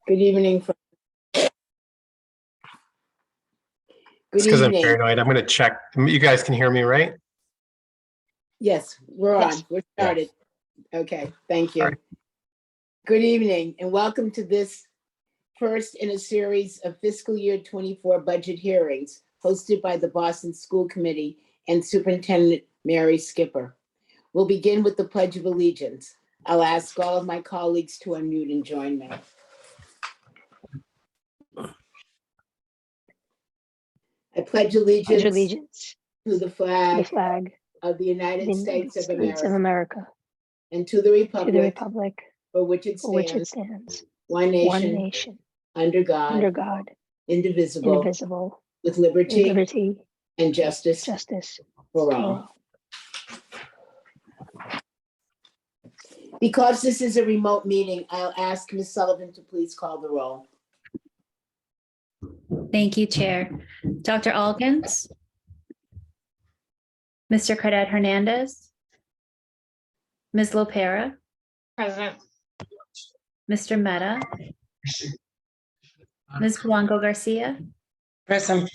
Good evening. Good It's because I'm evening. paranoid. I'm going to check. You guys can hear me, right? Yes, we're Yes. on. We're started. Okay, thank you. All right. Good evening and welcome to this first in a series of fiscal year 24 budget hearings hosted by the Boston School Committee and Superintendent Mary Skipper. We'll begin with the Pledge of Allegiance. I'll ask all of my colleagues to unmute and join me. I pledge allegiance to the to flag the flag of the of United the States of States of America America, and to the to the republic for which it for which it stands, stands, one one nation, nation, under God, under God, indivisible, indivisible, with with liberty liberty, and justice justice for for all. all. Because this is a remote meeting, I'll ask Ms. Sullivan to please call the roll. Thank you, Chair. Dr. Alkins? Mr. Cadet Hernandez? Ms. Lopera? Present. Mr. Meta? Ms. Blanco Garcia? Present.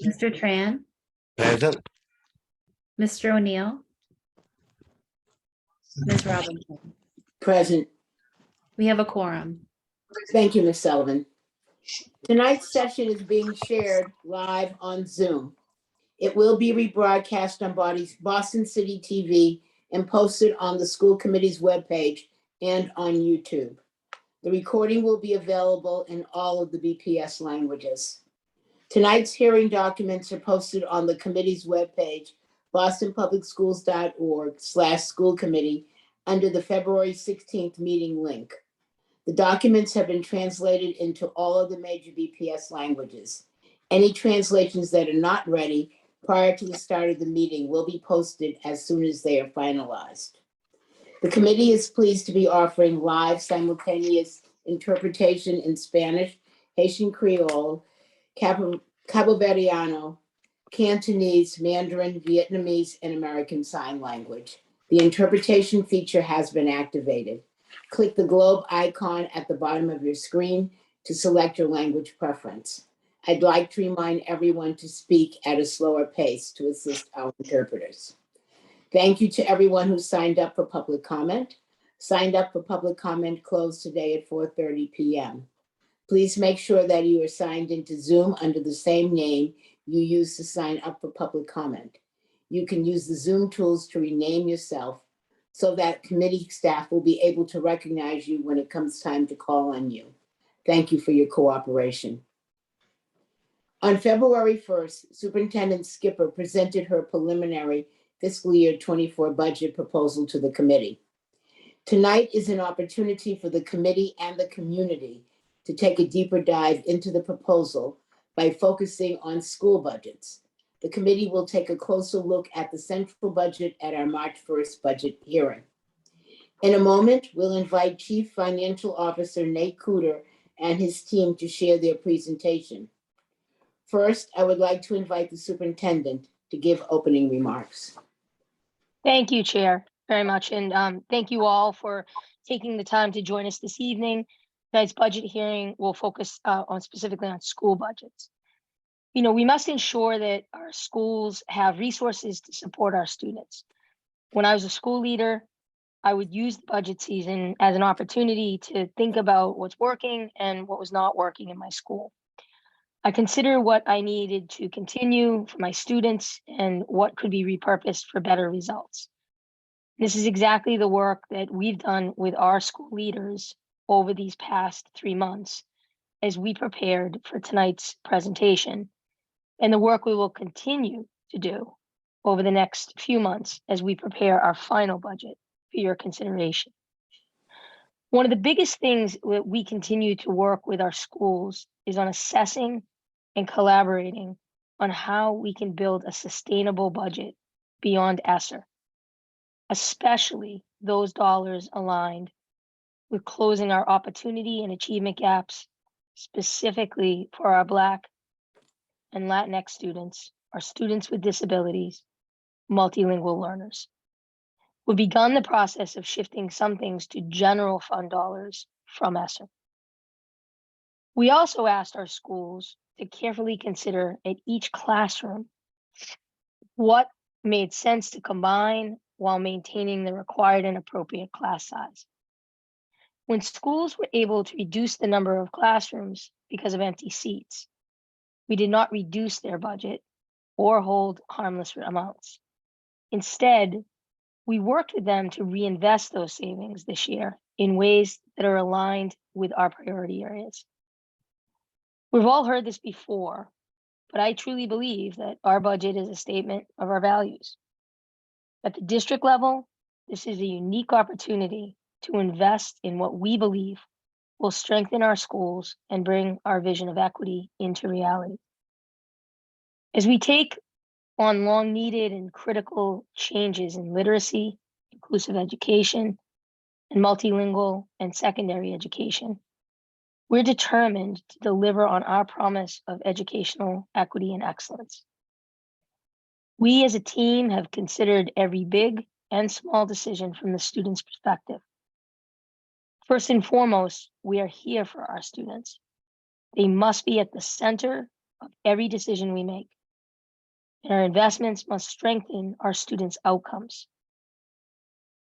Mr. Tran? Present. Mr. O'Neill? Ms. Robinson? Present. We have a quorum. Thank you, Ms. Sullivan. Tonight's session is being shared live on Zoom. It will be rebroadcast on Boston City TV and posted on the school committee's webpage and on YouTube. The recording will be available in all of the BPS languages. Tonight's hearing documents are posted on the committee's webpage, bostonpublicsschools.org/school-committee, under the February 16th meeting link. The documents have been translated into all of the major BPS languages. Any translations that are not ready prior to the start of the meeting will be posted as soon as they are finalized. The committee is pleased to be offering live simultaneous interpretation in Spanish, Haitian Creole, Cabo Verdeano, Cantonese, Mandarin, Vietnamese, and American Sign Language. The interpretation feature has been activated. Click the globe icon at the bottom of your screen to select your language preference. I'd like to remind everyone to speak at a slower pace to assist our interpreters. Thank you to everyone who signed up for public comment. Signed up for public comment closed today at 4:30 p.m. Please make sure that you are signed into Zoom under the same name you used to sign up for public comment. You can use the Zoom tools to rename yourself so that committee staff will be able to recognize you when it comes time to call on you. Thank you for your cooperation. On February 1st, Superintendent Skipper presented her preliminary fiscal year 24 budget proposal to the committee. Tonight is an opportunity for the committee and the community to take a deeper dive into the proposal by focusing on school budgets. The committee will take a closer look at the central budget at our March 1st budget hearing. In a moment, we'll invite Chief Financial Officer Nate Cooter and his team to share their presentation. First, I would like to invite the superintendent to give opening remarks. Thank you, Chair, very much. And thank you all for taking the time to join us this evening. Tonight's budget hearing will focus specifically on school budgets. You know, we must ensure that our schools have resources to support our students. When I was a school leader, I would use the budget season as an opportunity to think about what's working and what was not working in my school. I consider what I needed to continue for my students and what could be repurposed for better results. This is exactly the work that we've done with our school leaders over these past 3 months as we prepared for tonight's presentation, and the work we will continue to do over the next few months as we prepare our final budget for your consideration. One of the biggest things that we continue to work with our schools is on assessing and collaborating on how we can build a sustainable budget beyond ESSER, especially those dollars aligned with closing our opportunity and achievement gaps, specifically for our Black and Latinx students, our students with disabilities, multilingual learners. We've begun the process of shifting some things to general fund dollars from ESSER. We also asked our schools to carefully consider at each classroom what made sense to combine while maintaining the required and appropriate class size. When schools were able to reduce the number of classrooms because of empty seats, we did not reduce their budget or hold harmless amounts. Instead, we worked with them to reinvest those savings this year in ways that are aligned with our priority areas. We've all heard this before, but I truly believe that our budget is a statement of our values. At the district level, this is a unique opportunity to invest in what we believe will strengthen our schools and bring our vision of equity into reality. As we take on long needed and critical changes in literacy, inclusive education, and multilingual and secondary education, we're determined to deliver on our promise of educational equity and excellence. We as a team have considered every big and small decision from the student's perspective. First and foremost, we are here for our students. They must be at the center of every decision we make, and our investments must strengthen our students' outcomes.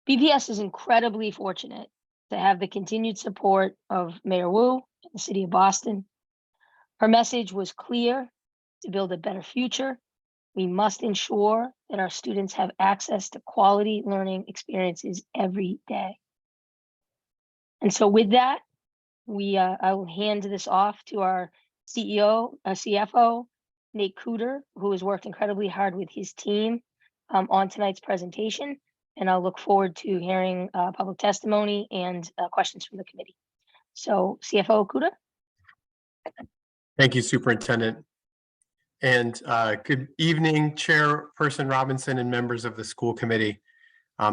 BPS is incredibly fortunate to have the continued support of Mayor Wu and the City of Boston. Her message was clear: to build a better future, we must ensure that our students have access to quality learning experiences every day. And so with that, I will hand this off to our CFO, Nate Cooter, who has worked incredibly hard with his team on tonight's presentation. And I'll look forward to hearing public testimony and questions from the committee. So CFO Cooter. Thank you, Superintendent. And good evening, Chairperson Robinson and members of the school committee.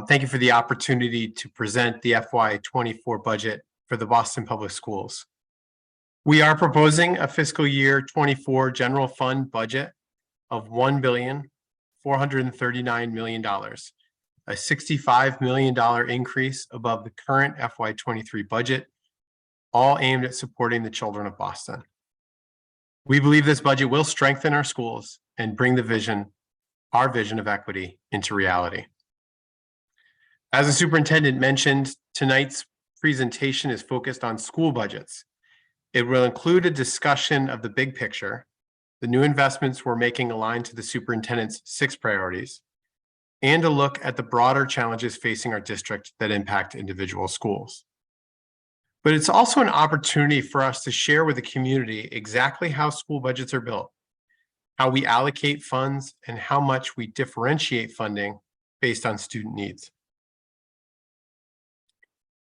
Thank you for the opportunity to present the FY24 budget for the Boston Public Schools. We are proposing a fiscal year 24 general fund budget of $1,439 million, a $65 million increase above the current FY23 budget, all aimed at supporting the children of Boston. We believe this budget will strengthen our schools and bring our vision of equity into reality. As the superintendent mentioned, tonight's presentation is focused on school budgets. It will include a discussion of the big picture, the new investments we're making aligned to the superintendent's 6 priorities, and a look at the broader challenges facing our district that impact individual schools. But it's also an opportunity for us to share with the community exactly how school budgets are built, how we allocate funds, and how much we differentiate funding based on student needs.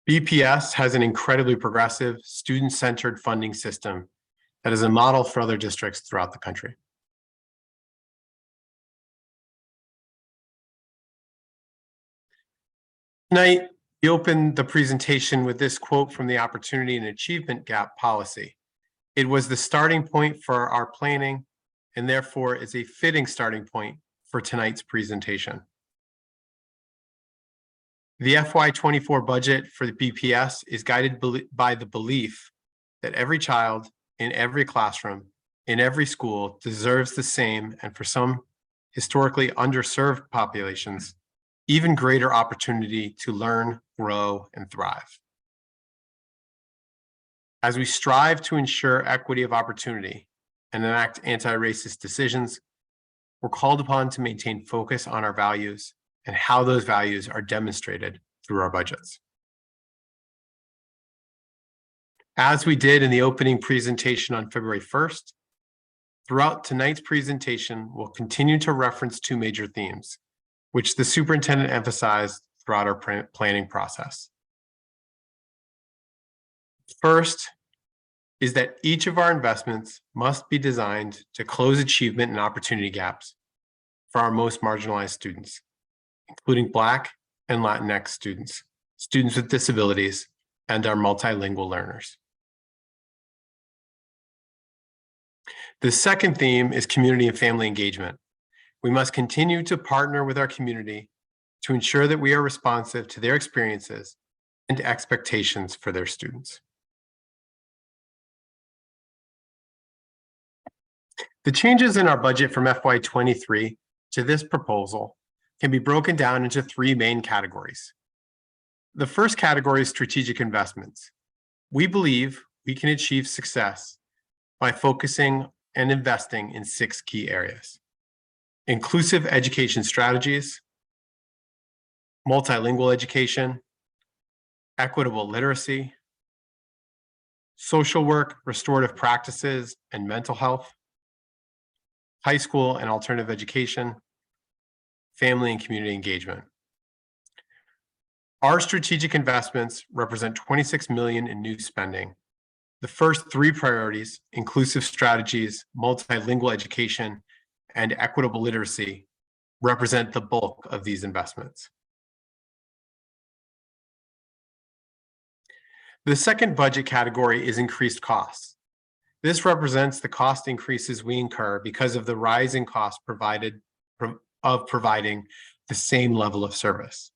BPS has an incredibly progressive, student-centered funding system that is a model for other districts throughout the country. Tonight, we opened the presentation with this quote from the Opportunity and Achievement Gap Policy. It was the starting point for our planning and therefore is a fitting starting point for tonight's presentation. The FY24 budget for the BPS is guided by the belief that every child in every classroom, in every school deserves the same, and for some historically underserved populations, even greater opportunity to learn, grow, and thrive. As we strive to ensure equity of opportunity and enact anti-racist decisions, we're called upon to maintain focus on our values and how those values are demonstrated through our budgets. As we did in the opening presentation on February 1st, throughout tonight's presentation, we'll continue to reference 2 major themes, which the superintendent emphasized throughout our planning process. First is that each of our investments must be designed to close achievement and opportunity gaps for our most marginalized students, including Black and Latinx students, students with disabilities, and our multilingual learners. The second theme is community and family engagement. We must continue to partner with our community to ensure that we are responsive to their experiences and expectations for their students. The changes in our budget from FY23 to this proposal can be broken down into three main categories. The first category is strategic investments. We believe we can achieve success by focusing and investing in 6 key areas: inclusive education strategies, multilingual education, equitable literacy, social work, restorative practices, and mental health, high school and alternative education, family and community engagement. Our strategic investments represent $26 million in new spending. The first 3 priorities, inclusive strategies, multilingual education, and equitable literacy, represent the bulk of these investments. The second budget category is increased costs. This represents the cost increases we incur because of the rising cost providing the same level of service.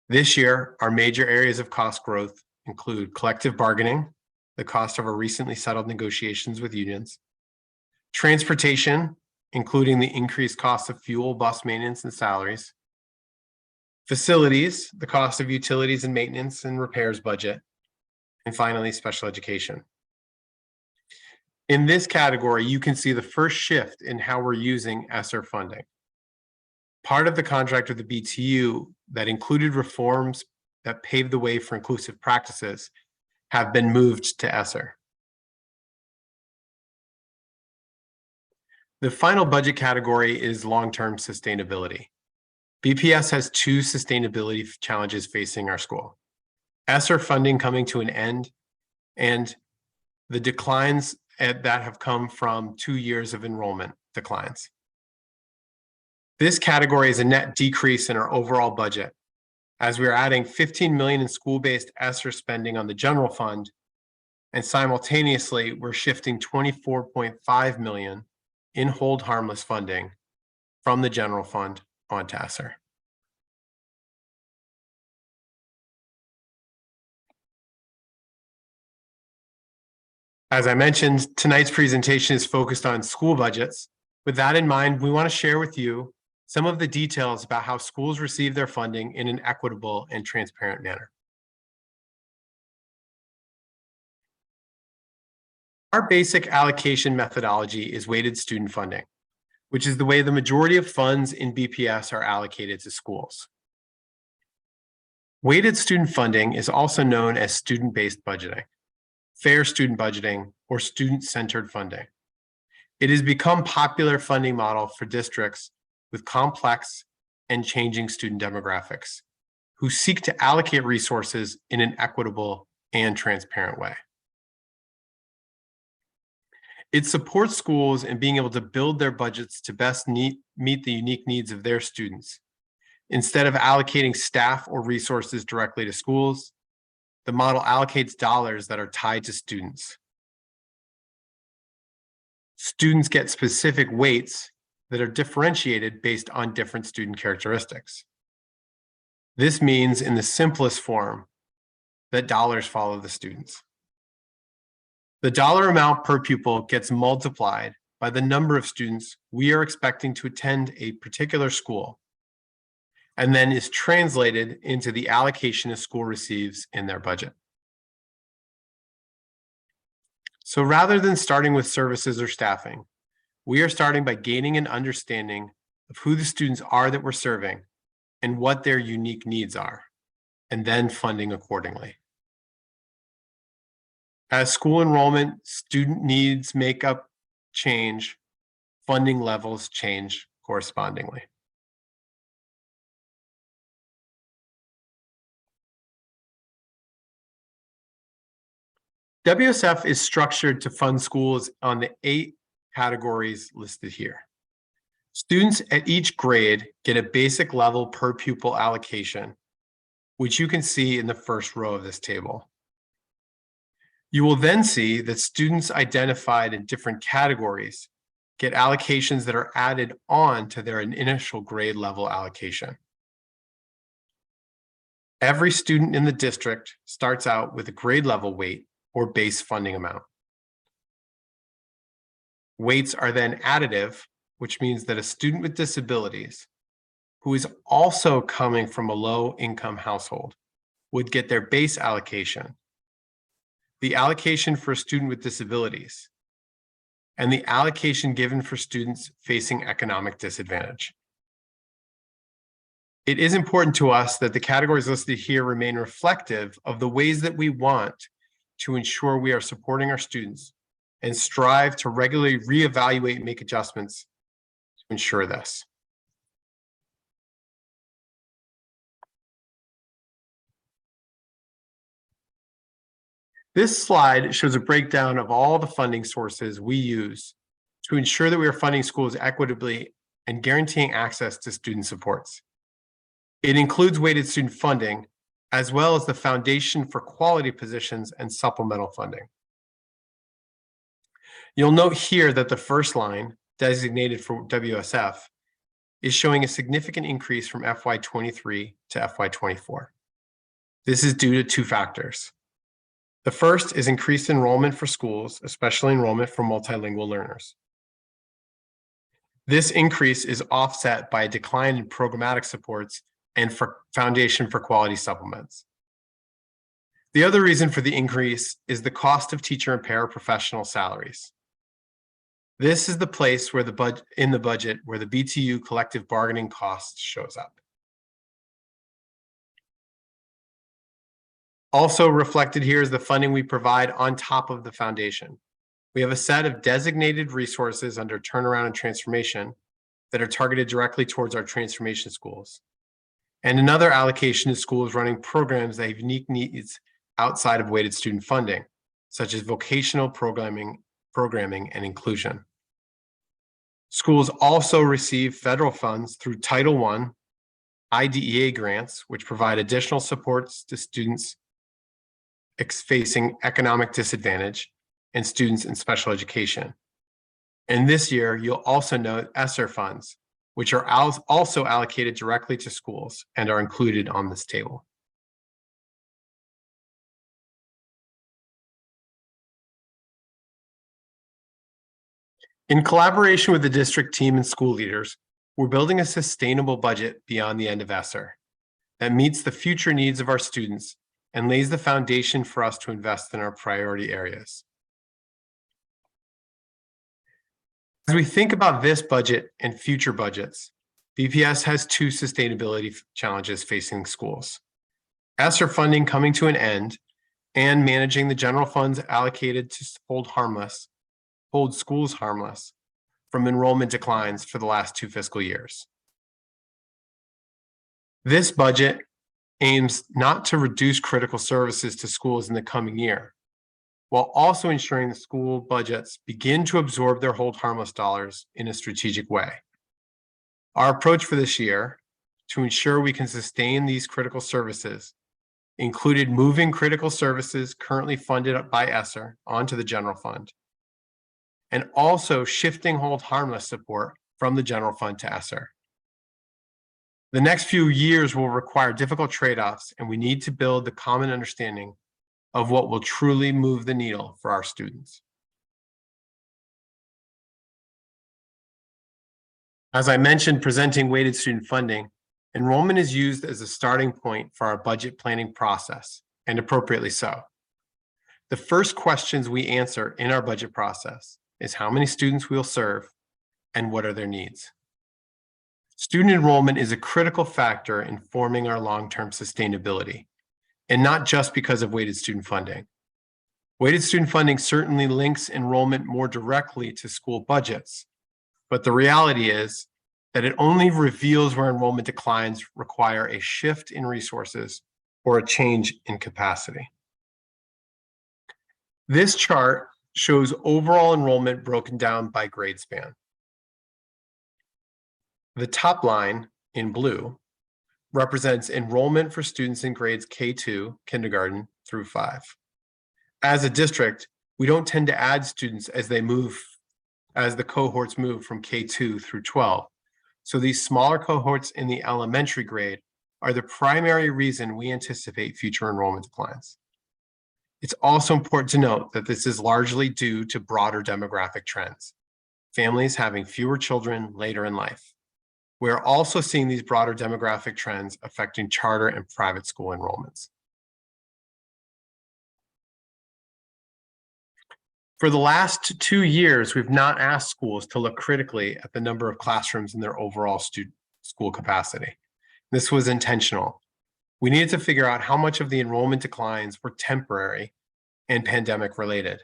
This year, our major areas of cost growth include collective bargaining, the cost of our recently settled negotiations with unions, transportation, including the increased cost of fuel, bus maintenance, and salaries, facilities, the cost of utilities and maintenance and repairs budget, and finally, special education. In this category, you can see the first shift in how we're using ESSER funding. Part of the contract with the BTU that included reforms that paved the way for inclusive practices have been moved to ESSER. The final budget category is long-term sustainability. BPS has 2 sustainability challenges facing our school: ESSER funding coming to an end and the declines that have come from 2 years of enrollment declines. This category is a net decrease in our overall budget, as we are adding $15 million in school-based ESSER spending on the general fund, and simultaneously, we're shifting $24.5 million in hold harmless funding from the general fund onto ESSER. As I mentioned, tonight's presentation is focused on school budgets. With that in mind, we want to share with you some of the details about how schools receive their funding in an equitable and transparent manner. Our basic allocation methodology is weighted student funding, which is the way the majority of funds in BPS are allocated to schools. Weighted student funding is also known as student-based budgeting, fair student budgeting, or student-centered funding. It has become a popular funding model for districts with complex and changing student demographics who seek to allocate resources in an equitable and transparent way. It supports schools in being able to build their budgets to best meet the unique needs of their students. Instead of allocating staff or resources directly to schools, the model allocates dollars that are tied to students. Students get specific weights that are differentiated based on different student characteristics. This means, in the simplest form, that dollars follow the students. The dollar amount per pupil gets multiplied by the number of students we are expecting to attend a particular school, and then is translated into the allocation a school receives in their budget. So rather than starting with services or staffing, we are starting by gaining an understanding of who the students are that we're serving and what their unique needs are, and then funding accordingly. As school enrollment, student needs makeup change, funding levels change correspondingly. WSF is structured to fund schools on the 8 categories listed here. Students at each grade get a basic level per pupil allocation, which you can see in the first row of this table. You will then see that students identified in different categories get allocations that are added on to their initial grade level allocation. Every student in the district starts out with a grade level weight or base funding amount. Weights are then additive, which means that a student with disabilities who is also coming from a low-income household would get their base allocation, the allocation for a student with disabilities, and the allocation given for students facing economic disadvantage. It is important to us that the categories listed here remain reflective of the ways that we want to ensure we are supporting our students and strive to regularly reevaluate and make adjustments to ensure this. This slide shows a breakdown of all the funding sources we use to ensure that we are funding schools equitably and guaranteeing access to student supports. It includes weighted student funding, as well as the Foundation for Quality positions and supplemental funding. You'll note here that the first line, designated for WSF, is showing a significant increase from FY23 to FY24. This is due to two factors. The first is increased enrollment for schools, especially enrollment for multilingual learners. This increase is offset by a decline in programmatic supports and for Foundation for Quality supplements. The other reason for the increase is the cost of teacher and paraprofessional salaries. This is the place where in the budget where the BTU collective bargaining cost shows up. Also reflected here is the funding we provide on top of the foundation. We have a set of designated resources under turnaround and transformation that are targeted directly towards our transformation schools. And another allocation to schools running programs that have unique needs outside of weighted student funding, such as vocational programming and inclusion. Schools also receive federal funds through Title I, IDEA grants, which provide additional supports to students facing economic disadvantage and students in special education. And this year, you'll also note ESSER funds, which are also allocated directly to schools and are included on this table. In collaboration with the district team and school leaders, we're building a sustainable budget beyond the end of ESSER that meets the future needs of our students and lays the foundation for us to invest in our priority areas. As we think about this budget and future budgets, BPS has two sustainability challenges facing schools: ESSER funding coming to an end and managing the general funds allocated to hold schools harmless from enrollment declines for the last 2 fiscal years. This budget aims not to reduce critical services to schools in the coming year, while also ensuring the school budgets begin to absorb their hold harmless dollars in a strategic way. Our approach for this year, to ensure we can sustain these critical services, included moving critical services currently funded by ESSER onto the general fund, and also shifting hold harmless support from the general fund to ESSER. The next few years will require difficult trade-offs, and we need to build the common understanding of what will truly move the needle for our students. As I mentioned, presenting weighted student funding, enrollment is used as a starting point for our budget planning process, and appropriately so. The first questions we answer in our budget process is how many students we'll serve and what are their needs. Student enrollment is a critical factor in forming our long-term sustainability, and not just because of weighted student funding. Weighted student funding certainly links enrollment more directly to school budgets, but the reality is that it only reveals where enrollment declines require a shift in resources or a change in capacity. This chart shows overall enrollment broken down by grade span. The top line in blue represents enrollment for students in grades K2, kindergarten through 5. As a district, we don't tend to add students as the cohorts move from K2 through 12. So these smaller cohorts in the elementary grade are the primary reason we anticipate future enrollment declines. It's also important to note that this is largely due to broader demographic trends. families having fewer children later in life. We're also seeing these broader demographic trends affecting charter and private school enrollments. For the last 2 years, we've not asked schools to look critically at the number of classrooms in their overall school capacity. This was intentional. We needed to figure out how much of the enrollment declines were temporary and pandemic related.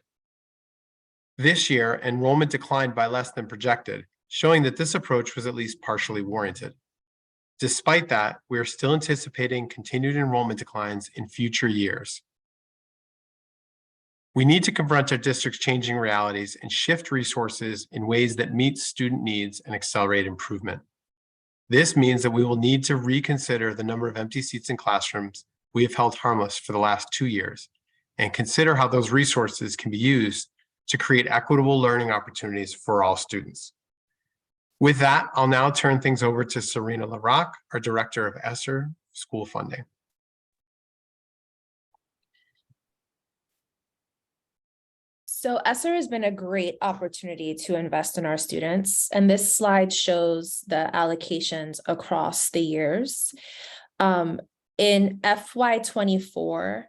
This year, enrollment declined by less than projected, showing that this approach was at least partially warranted. Despite that, we are still anticipating continued enrollment declines in future years. We need to confront our district's changing realities and shift resources in ways that meet student needs and accelerate improvement. This means that we will need to reconsider the number of empty seats in classrooms we have held harmless for the last 2 years and consider how those resources can be used to create equitable learning opportunities for all students. With that, I'll now turn things over to Serena LaRocque, our Director of ESSER School Funding. So ESSER has been a great opportunity to invest in our students, and this slide shows the allocations across the years. In FY24,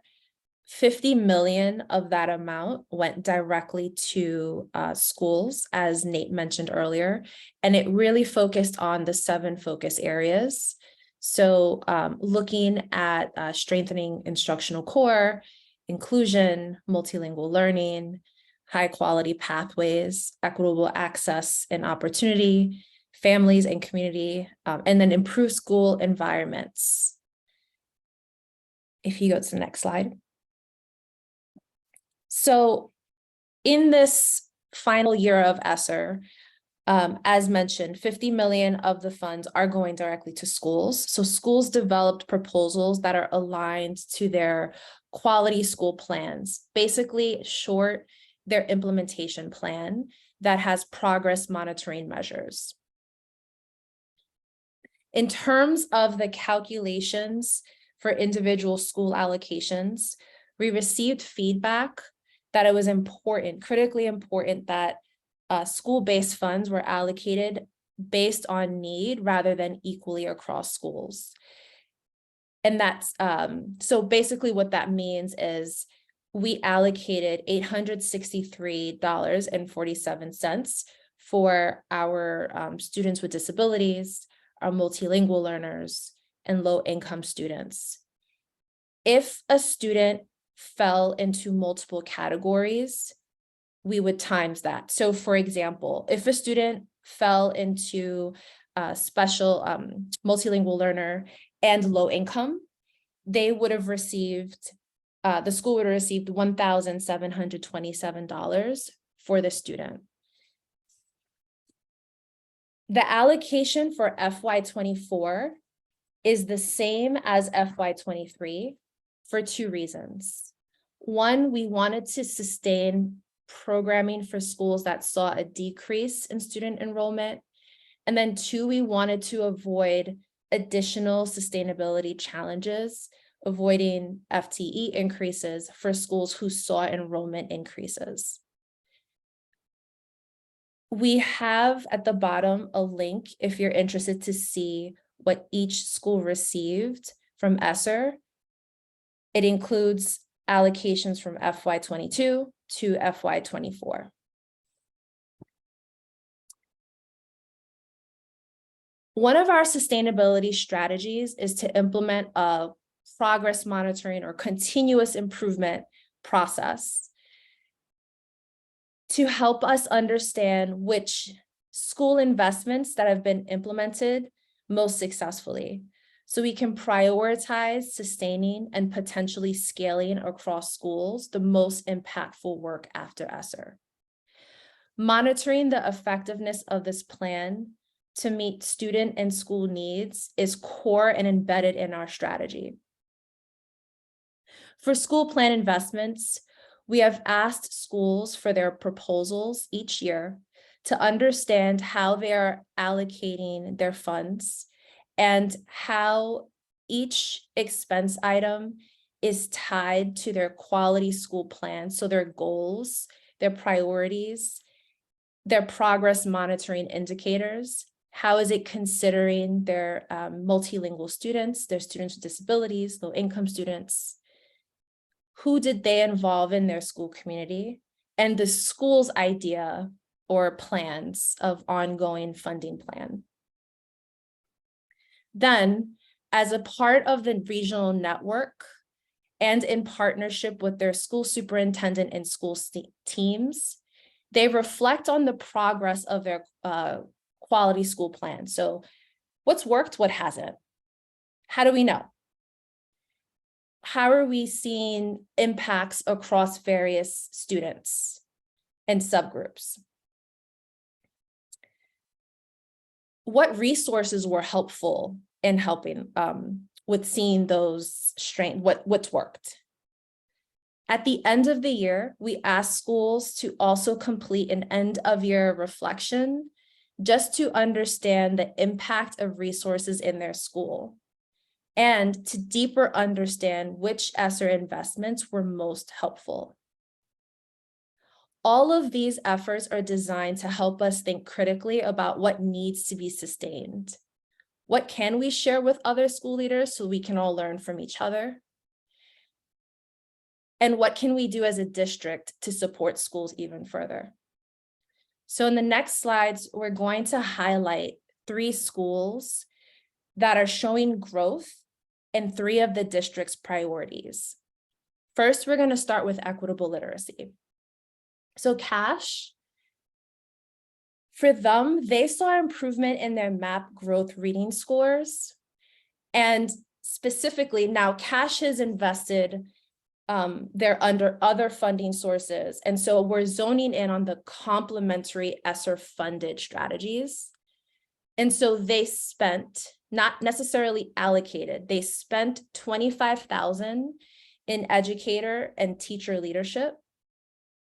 50 million of that amount went directly to schools, as Nate mentioned earlier, and it really focused on the 7 focus areas. So looking at strengthening instructional core, inclusion, multilingual learning, high quality pathways, equitable access and opportunity, families and community, and then improve school environments. If you go to the next slide. So in this final year of ESSER, as mentioned, 50 million of the funds are going directly to schools. So schools developed proposals that are aligned to their quality school plans, basically short their implementation plan that has progress monitoring measures. In terms of the calculations for individual school allocations, we received feedback that it was important, critically important, that school-based funds were allocated based on need rather than equally across schools. And that's, so basically what that means is we allocated $863.47 for our students with disabilities, our multilingual learners, and low-income students. If a student fell into multiple categories, we would times that. So for example, if a student fell into special multilingual learner and low income, they would have received, the school would have received $1,727 for the student. The allocation for FY24 is the same as FY23 for 2 reasons. One, we wanted to sustain programming for schools that saw a decrease in student enrollment. And then 2, we wanted to avoid additional sustainability challenges, avoiding FTE increases for schools who saw enrollment increases. We have at the bottom a link if you're interested to see what each school received from ESSER. It includes allocations from FY22 to FY24. One of our sustainability strategies is to implement a progress monitoring or continuous improvement process to help us understand which school investments that have been implemented most successfully, so we can prioritize sustaining and potentially scaling across schools the most impactful work after ESSER. Monitoring the effectiveness of this plan to meet student and school needs is core and embedded in our strategy. For school plan investments, we have asked schools for their proposals each year to understand how they are allocating their funds and how each expense item is tied to their quality school plan, so their goals, their priorities, their progress monitoring indicators. How is it considering their multilingual students, their students with disabilities, low income students? Who did they involve in their school community? And the school's idea or plans of ongoing funding plan. Then, as a part of the regional network and in partnership with their school superintendent and school teams, they reflect on the progress of their quality school plan. So what's worked, what hasn't? How do we know? How are we seeing impacts across various students and subgroups? What resources were helpful in helping with seeing those strengths, what's worked? At the end of the year, we asked schools to also complete an end of year reflection just to understand the impact of resources in their school and to deeper understand which ESSER investments were most helpful. All of these efforts are designed to help us think critically about what needs to be sustained. What can we share with other school leaders so we can all learn from each other? And what can we do as a district to support schools even further? So in the next slides, we're going to highlight 3 schools that are showing growth in 3 of the district's priorities. First, we're going to start with equitable literacy. So Cash, for them, they saw improvement in their MAP growth reading scores. And specifically, now Cash has invested they're under other funding sources. And so we're zoning in on the complementary ESSER funded strategies. And so they spent, not necessarily allocated, they spent $25,000 in educator and teacher leadership.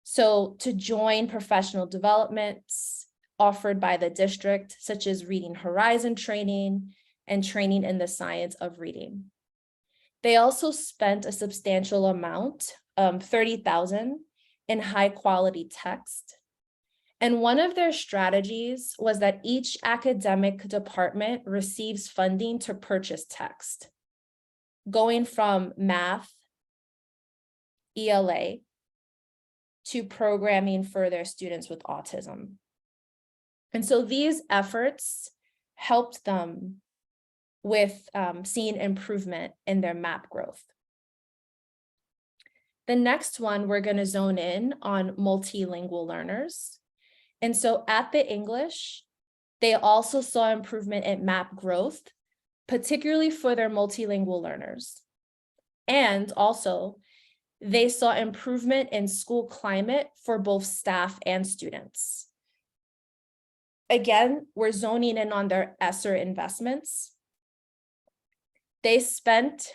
So to join professional developments offered by the district, such as Reading Horizon training and training in the science of reading. They also spent a substantial amount, $30,000 in high quality text. And one of their strategies was that each academic department receives funding to purchase text, going from math, ELA, to programming for their students with autism. And so these efforts helped them with seeing improvement in their MAP growth. The next one, we're going to zone in on multilingual learners. And so at the English, they also saw improvement in MAP growth, particularly for their multilingual learners. And also, they saw improvement in school climate for both staff and students. Again, we're zoning in on their ESSER investments. They spent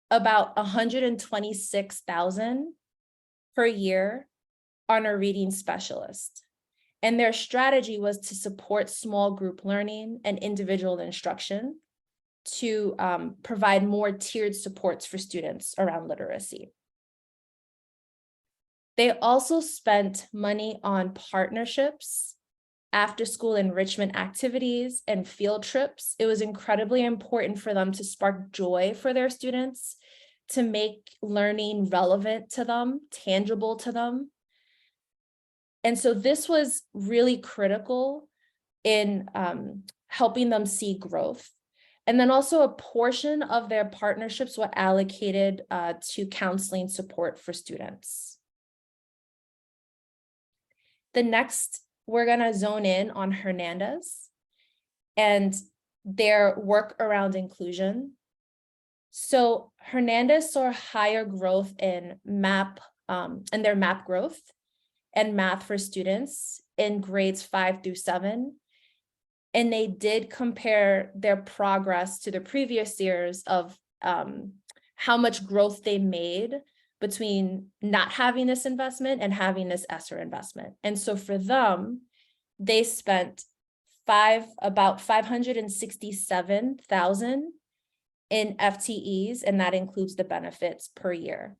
about $126,000 per year on a reading specialist. And their strategy was to support small group learning and individual instruction to provide more tiered supports for students around literacy. They also spent money on partnerships, after-school enrichment activities, and field trips. It was incredibly important for them to spark joy for their students, to make learning relevant to them, tangible to them. And so this was really critical in helping them see growth. And then also a portion of their partnerships were allocated to counseling support for students. The next, we're gonna zone in on Hernandez and their work around inclusion. So Hernandez saw higher growth in their MAP growth and math for students in grades 5 through 7. And they did compare their progress to the previous years of how much growth they made between not having this investment and having this ESSER investment. And so for them, they spent about $567,000 in FTEs, and that includes the benefits per year.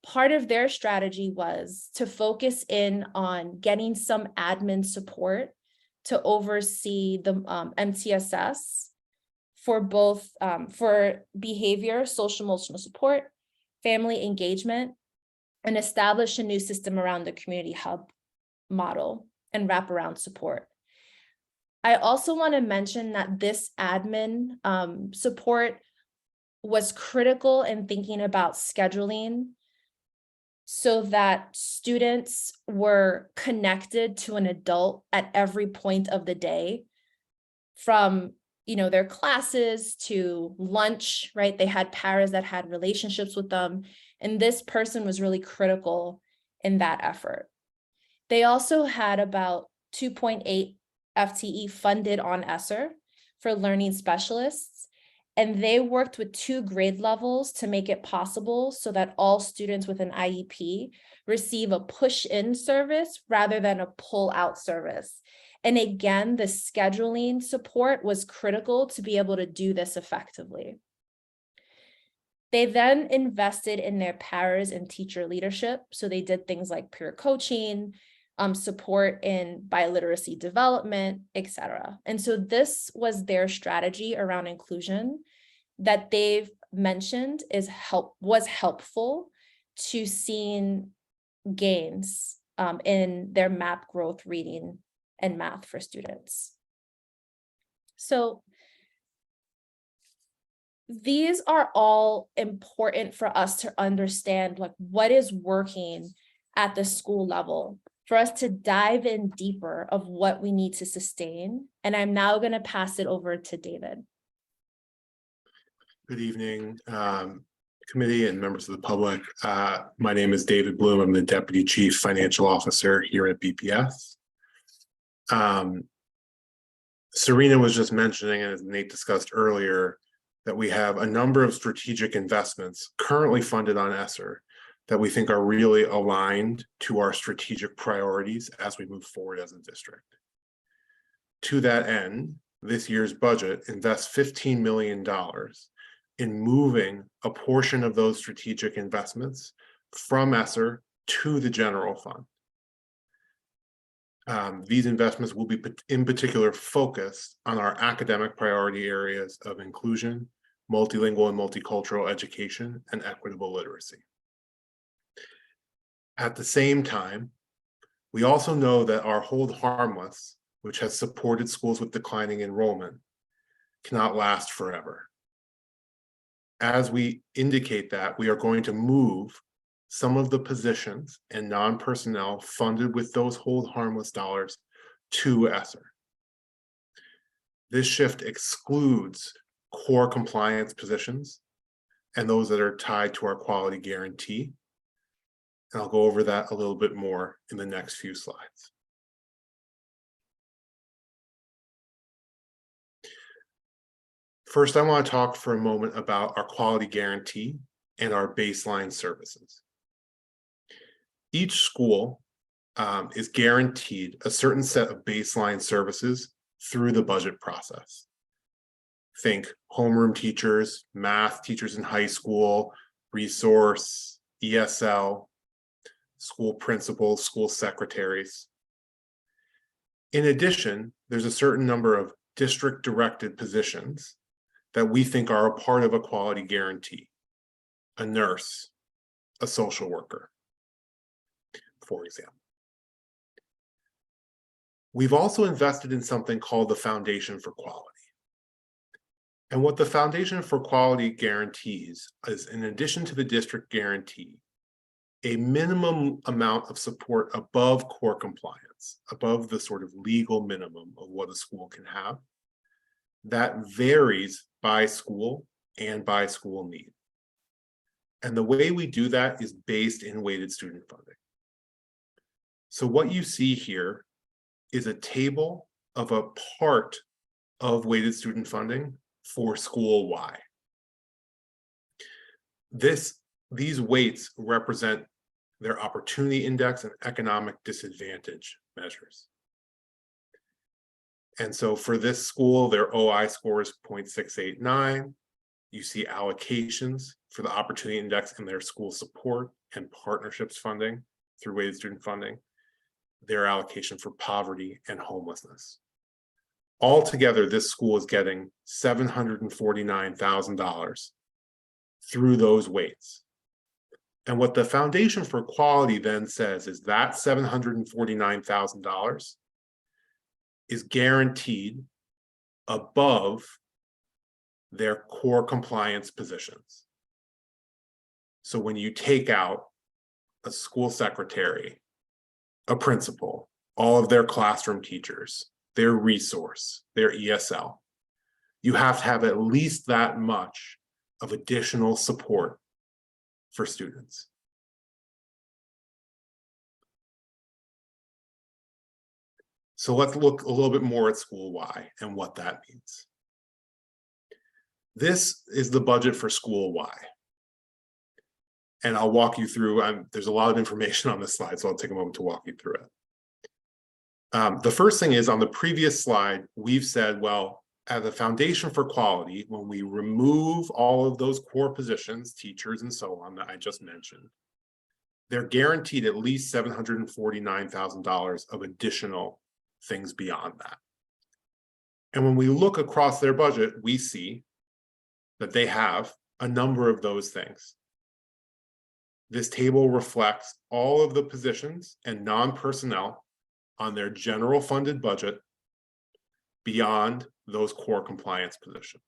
part of their strategy was to focus in on getting some admin support to oversee the MTSS for both for behavior, social emotional support, family engagement, and establish a new system around the community hub model and wraparound support. I also want to mention that this admin support was critical in thinking about scheduling so that students were connected to an adult at every point of the day, from their classes to lunch, right? They had paras that had relationships with them, and this person was really critical in that effort. They also had about 2.8 FTE funded on ESSER for learning specialists, and they worked with 2 grade levels to make it possible so that all students with an IEP receive a push-in service rather than a pull-out service. And again, the scheduling support was critical to be able to do this effectively. They then invested in their paras and teacher leadership. So they did things like peer coaching, support in biliteracy development, etc. And so this was their strategy around inclusion that they've mentioned was helpful to seeing gains in their MAP growth reading and math for students. So these are all important for us to understand, like, what is working at the school level for us to dive in deeper of what we need to sustain. And I'm now going to pass it over to David. Good evening, committee and members of the public. My name is David Bloom. I'm the Deputy Chief Financial Officer here at BPS. Serena was just mentioning, and as Nate discussed earlier, that we have a number of strategic investments currently funded on ESSER that we think are really aligned to our strategic priorities as we move forward as a district. To that end, this year's budget invests $15 million in moving a portion of those strategic investments from ESSER to the general fund. These investments will be in particular focused on our academic priority areas of inclusion, multilingual and multicultural education, and equitable literacy. At the same time, we also know that our hold harmless, which has supported schools with declining enrollment, cannot last forever. As we indicate that, we are going to move some of the positions and non-personnel funded with those hold harmless dollars to ESSER. This shift excludes core compliance positions and those that are tied to our quality guarantee. And I'll go over that a little bit more in the next few slides. First, I want to talk for a moment about our quality guarantee and our baseline services. Each school is guaranteed a certain set of baseline services through the budget process. Think homeroom teachers, math teachers in high school, resource, ESL, school principals, school secretaries. In addition, there's a certain number of district-directed positions that we think are a part of a quality guarantee. A nurse, a social worker, for example. We've also invested in something called the Foundation for Quality. And what the Foundation for Quality guarantees is, in addition to the district guarantee, a minimum amount of support above core compliance, above the sort of legal minimum of what a school can have, that varies by school and by school need. And the way we do that is based in weighted student funding. So what you see here is a table of a part of weighted student funding for school Y. These weights represent their opportunity index and economic disadvantage measures. And so for this school, their OI score is 0.689. You see allocations for the Opportunity Index in their school support and partnerships funding through weighted student funding, their allocation for poverty and homelessness. Altogether, this school is getting $749,000 through those weights. And what the Foundation for Quality then says is that $749,000 is guaranteed above their core compliance positions. So when you take out a school secretary, a principal, all of their classroom teachers, their resource, their ESL, you have to have at least that much of additional support for students. So let's look a little bit more at School Y and what that means. This is the budget for School Y. And I'll walk you through, there's a lot of information on this slide, so I'll take a moment to walk you through it. The first thing is, on the previous slide, we've said, well, as a Foundation for Quality, when we remove all of those core positions, teachers and so on that I just mentioned, they're guaranteed at least $749,000 of additional things beyond that. And when we look across their budget, we see that they have a number of those things. This table reflects all of the positions and non-personnel on their general funded budget beyond those core compliance positions.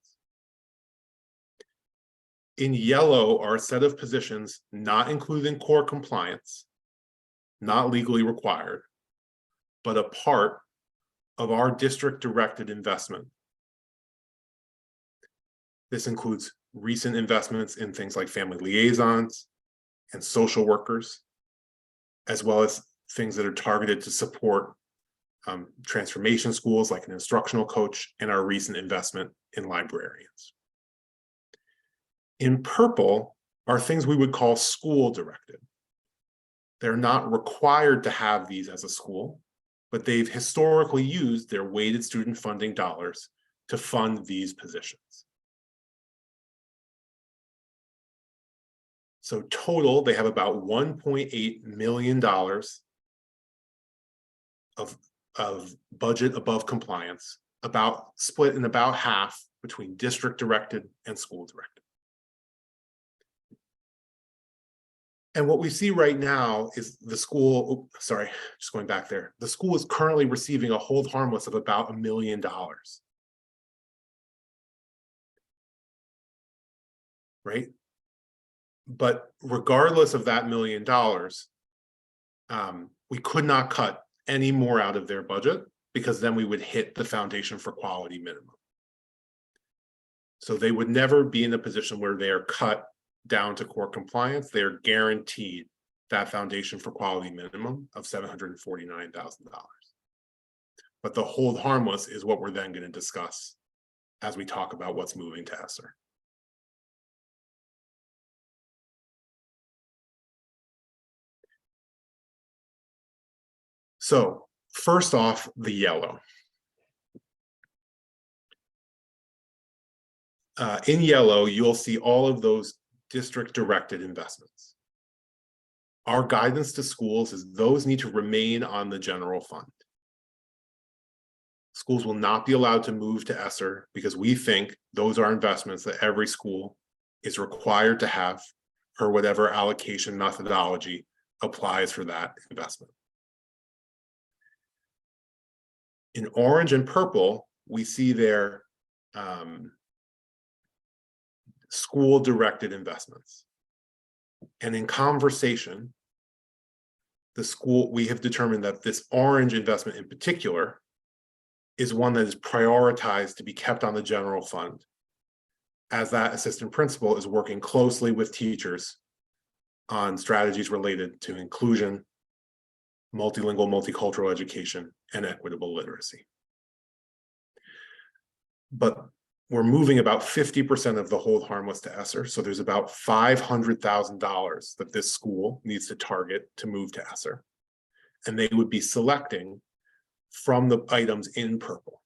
In yellow are a set of positions not including core compliance, not legally required, but a part of our district-directed investment. This includes recent investments in things like family liaisons and social workers, as well as things that are targeted to support transformation schools like an instructional coach, and our recent investment in librarians. In purple are things we would call school-directed. They're not required to have these as a school, but they've historically used their weighted student funding dollars to fund these positions. So total, they have about $1.8 million of budget above compliance, about split in about half between district directed and school directed. And what we see right now is the school, just going back there, the school is currently receiving a hold harmless of about $1 million. Right? But regardless of that $1 million, we could not cut any more out of their budget, because then we would hit the Foundation for Quality minimum. So they would never be in a position where they are cut down to core compliance. They are guaranteed that Foundation for Quality minimum of $749,000. But the hold harmless is what we're then going to discuss as we talk about what's moving to ESSER. So first off, the yellow. In yellow, you'll see all of those district-directed investments. Our guidance to schools is those need to remain on the general fund. Schools will not be allowed to move to ESSER because we think those are investments that every school is required to have per whatever allocation methodology applies for that investment. In orange and purple, we see their school-directed investments. And in conversation, we have determined that this orange investment in particular is one that is prioritized to be kept on the general fund, as that assistant principal is working closely with teachers on strategies related to inclusion, multilingual, multicultural education, and equitable literacy. But we're moving about 50% of the hold harmless to ESSER, so there's about $500,000 that this school needs to target to move to ESSER. And they would be selecting from the items in purple.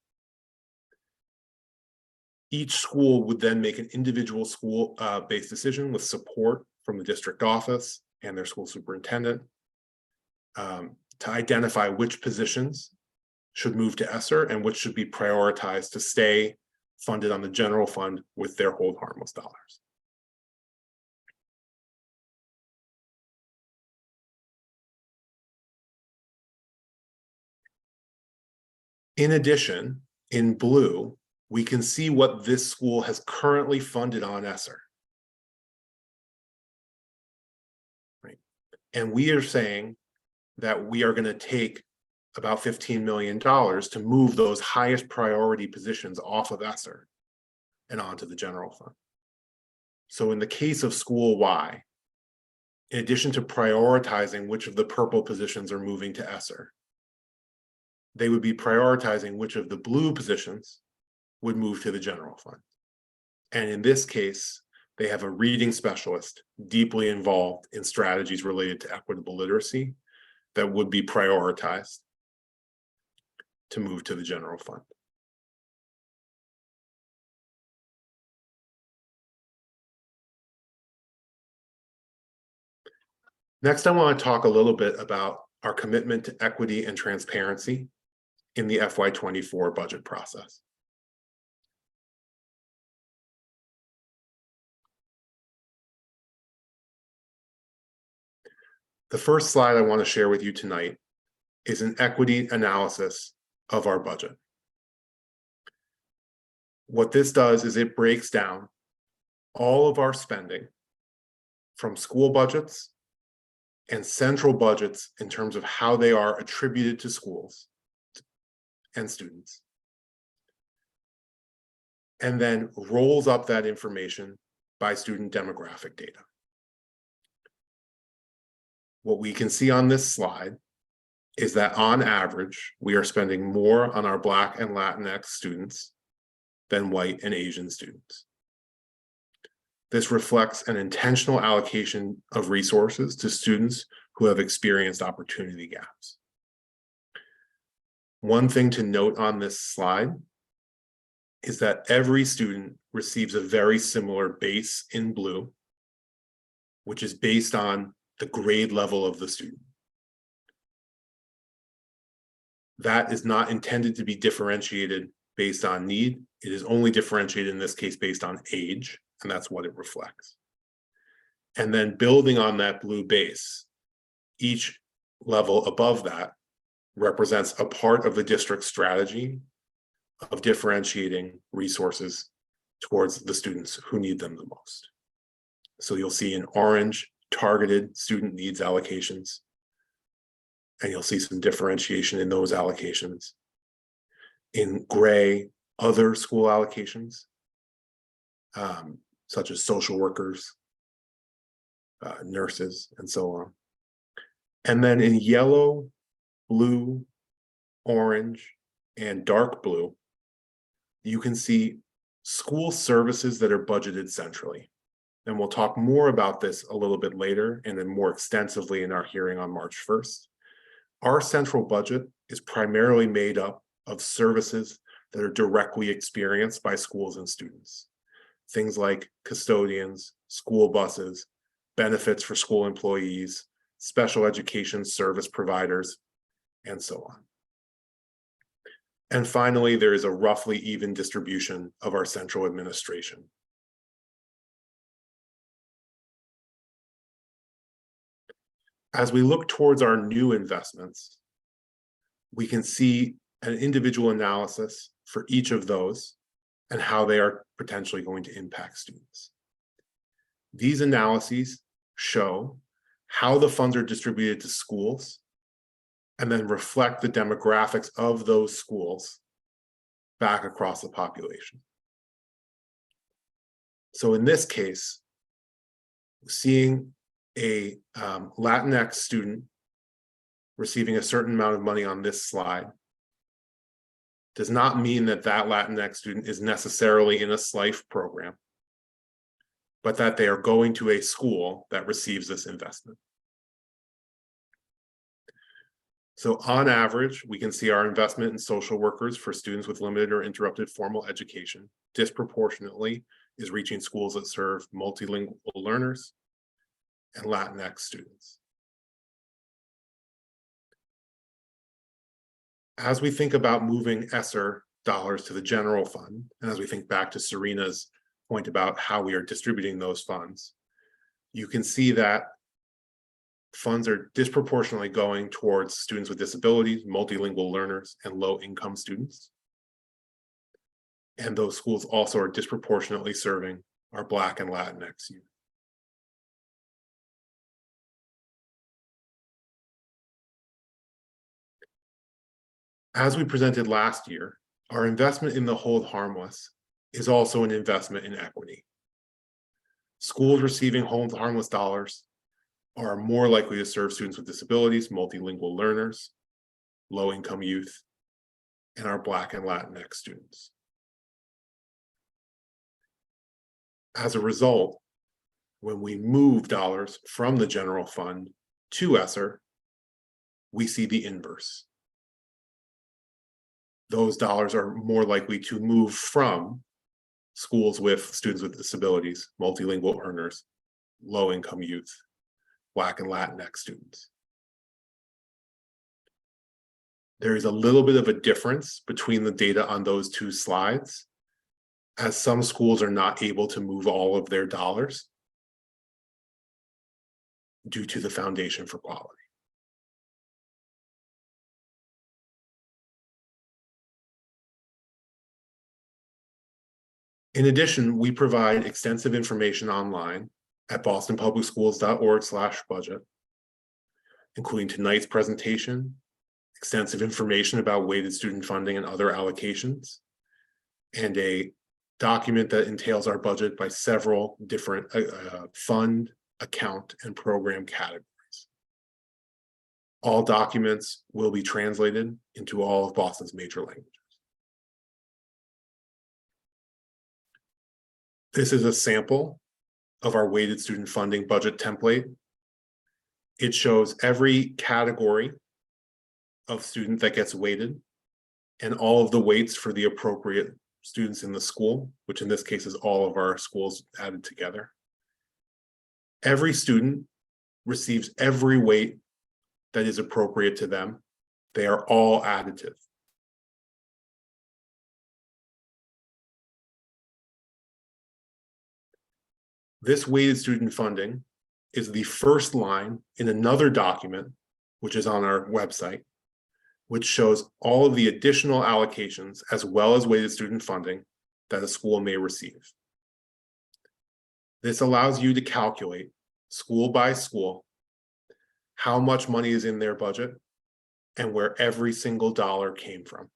Each school would then make an individual school based decision with support from the district office and their school superintendent to identify which positions should move to ESSER and which should be prioritized to stay funded on the general fund with their hold harmless dollars. In addition, in blue, we can see what this school has currently funded on ESSER. Right. And we are saying that we are going to take about $15 million to move those highest priority positions off of ESSER and onto the general fund. So in the case of school Y, in addition to prioritizing which of the purple positions are moving to ESSER, they would be prioritizing which of the blue positions would move to the general fund. And in this case, they have a reading specialist deeply involved in strategies related to equitable literacy that would be prioritized to move to the general fund. Next, I want to talk a little bit about our commitment to equity and transparency in the FY24 budget process. The first slide I want to share with you tonight is an equity analysis of our budget. What this does is it breaks down all of our spending from school budgets and central budgets in terms of how they are attributed to schools and students, and then rolls up that information by student demographic data. What we can see on this slide is that on average, we are spending more on our Black and Latinx students than white and Asian students. This reflects an intentional allocation of resources to students who have experienced opportunity gaps. One thing to note on this slide is that every student receives a very similar base in blue, which is based on the grade level of the student. That is not intended to be differentiated based on need. It is only differentiated in this case based on age, and that's what it reflects. And then building on that blue base, each level above that represents a part of the district's strategy of differentiating resources towards the students who need them the most. So you'll see in orange, targeted student needs allocations, and you'll see some differentiation in those allocations. In gray, other school allocations, such as social workers, nurses, and so on. And then in yellow, blue, orange, and dark blue, you can see school services that are budgeted centrally. And we'll talk more about this a little bit later and then more extensively in our hearing on March 1st. Our central budget is primarily made up of services that are directly experienced by schools and students. Things like custodians, school buses, benefits for school employees, special education service providers, and so on. And finally, there is a roughly even distribution of our central administration. As we look towards our new investments, we can see an individual analysis for each of those and how they are potentially going to impact students. These analyses show how the funds are distributed to schools and then reflect the demographics of those schools back across the population. So in this case, seeing a Latinx student receiving a certain amount of money on this slide does not mean that that Latinx student is necessarily in a SLIFE program, but that they are going to a school that receives this investment. So on average, we can see our investment in social workers for students with limited or interrupted formal education disproportionately is reaching schools that serve multilingual learners and Latinx students. As we think about moving ESSER dollars to the general fund, and as we think back to Serena's point about how we are distributing those funds, you can see that funds are disproportionately going towards students with disabilities, multilingual learners, and low-income students. And those schools also are disproportionately serving our Black and Latinx youth. As we presented last year, our investment in the hold harmless is also an investment in equity. Schools receiving hold harmless dollars are more likely to serve students with disabilities, multilingual learners, low-income youth, and our Black and Latinx students. As a result, when we move dollars from the general fund to ESSER, we see the inverse. Those dollars are more likely to move from schools with students with disabilities, multilingual learners, low-income youth, Black and Latinx students. There is a little bit of a difference between the data on those two slides, as some schools are not able to move all of their dollars due to the Foundation for Quality. In addition, we provide extensive information online at bostonpublicschools.org/budget, including tonight's presentation, extensive information about weighted student funding and other allocations, and a document that entails our budget by several different fund, account, and program categories. All documents will be translated into all of Boston's major languages. This is a sample of our weighted student funding budget template. It shows every category of student that gets weighted and all of the weights for the appropriate students in the school, which in this case is all of our schools added together. Every student receives every weight that is appropriate to them. They are all additive. This weighted student funding is the first line in another document, which is on our website, which shows all of the additional allocations as well as weighted student funding that a school may receive. This allows you to calculate school by school how much money is in their budget and where every single dollar came from.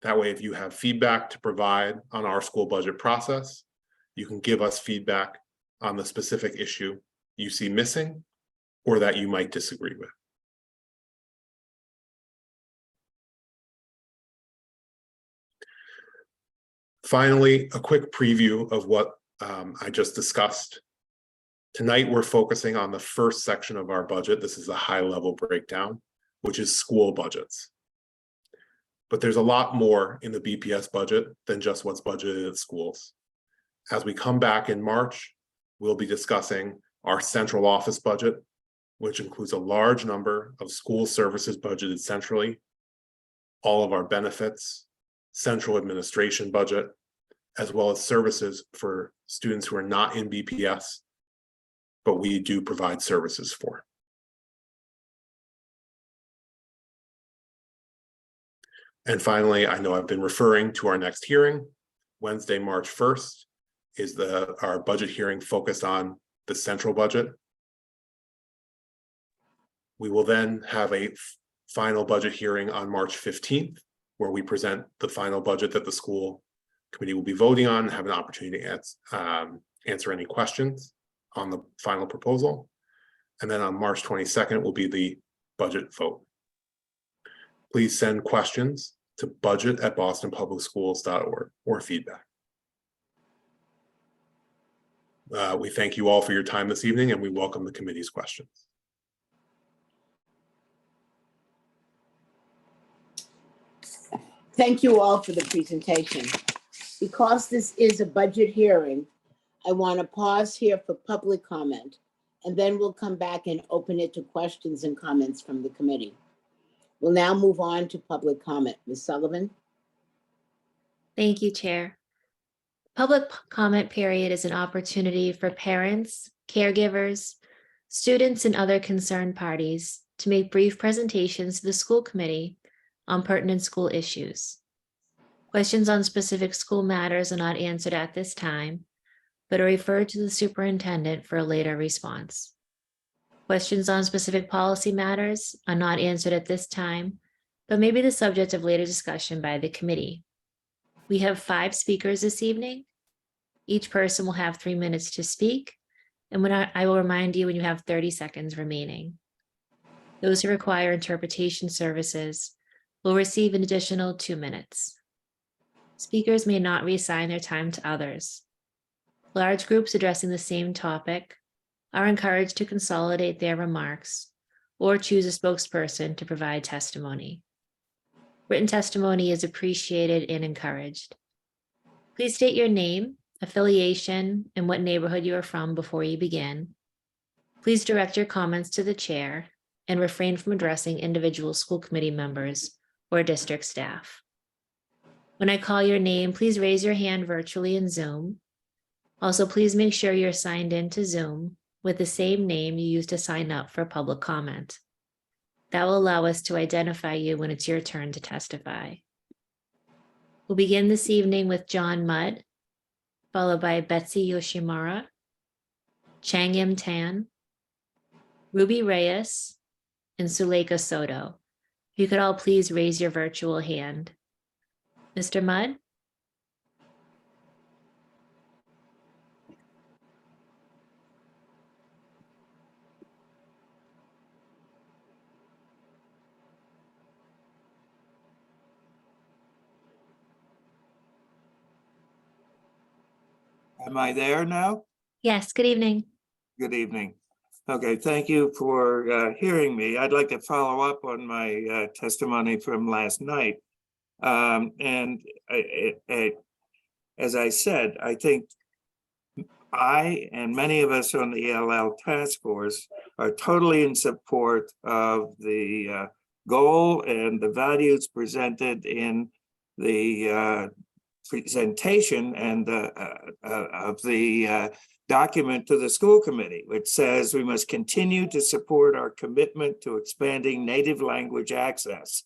That way, if you have feedback to provide on our school budget process, you can give us feedback on the specific issue you see missing or that you might disagree with. Finally, a quick preview of what I just discussed. Tonight, we're focusing on the first section of our budget. This is a high-level breakdown, which is school budgets. But there's a lot more in the BPS budget than just what's budgeted at schools. As we come back in March, we'll be discussing our central office budget, which includes a large number of school services budgeted centrally, all of our benefits, central administration budget, as well as services for students who are not in BPS, but we do provide services for. And finally, I know I've been referring to our next hearing. Wednesday, March 1st is our budget hearing focused on the central budget. We will then have a final budget hearing on March 15th, where we present the final budget that the school committee will be voting on and have an opportunity to answer any questions on the final proposal. And then on March 22nd will be the budget vote. Please send questions to budget@bostonpublicschools.org or feedback. We thank you all for your time this evening and we welcome the committee's questions. Thank you all for the presentation. Because this is a budget hearing, I want to pause here for public comment, and then we'll come back and open it to questions and comments from the committee. We'll now move on to public comment. Ms. Sullivan? Thank you, Chair. Public comment period is an opportunity for parents, caregivers, students, and other concerned parties to make brief presentations to the school committee on pertinent school issues. Questions on specific school matters are not answered at this time, but are referred to the superintendent for a later response. Questions on specific policy matters are not answered at this time, but may be the subject of later discussion by the committee. We have 5 speakers this evening. Each person will have 3 minutes to speak, and I will remind you when you have 30 seconds remaining. Those who require interpretation services will receive an additional 2 minutes. Speakers may not reassign their time to others. Large groups addressing the same topic are encouraged to consolidate their remarks or choose a spokesperson to provide testimony. Written testimony is appreciated and encouraged. Please state your name, affiliation, and what neighborhood you are from before you begin. Please direct your comments to the chair and refrain from addressing individual school committee members or district staff. When I call your name, please raise your hand virtually in Zoom. Also, please make sure you're signed in to Zoom with the same name you used to sign up for public comment. That will allow us to identify you when it's your turn to testify. We'll begin this evening with John Mudd, followed by Betsy Yoshimura, Chang-Im Tan, Ruby Reyes, and Suleika Soto. If you could all please raise your virtual hand. Mr. Mudd? Am I there now? Yes, good evening. Good evening. Okay, thank you for hearing me. I'd like to follow up on my testimony from last night. And as I said, I think I and many of us on the ELL task force are totally in support of the goal and the values presented in the presentation and of the document to the school committee, which says we must continue to support our commitment to expanding native language access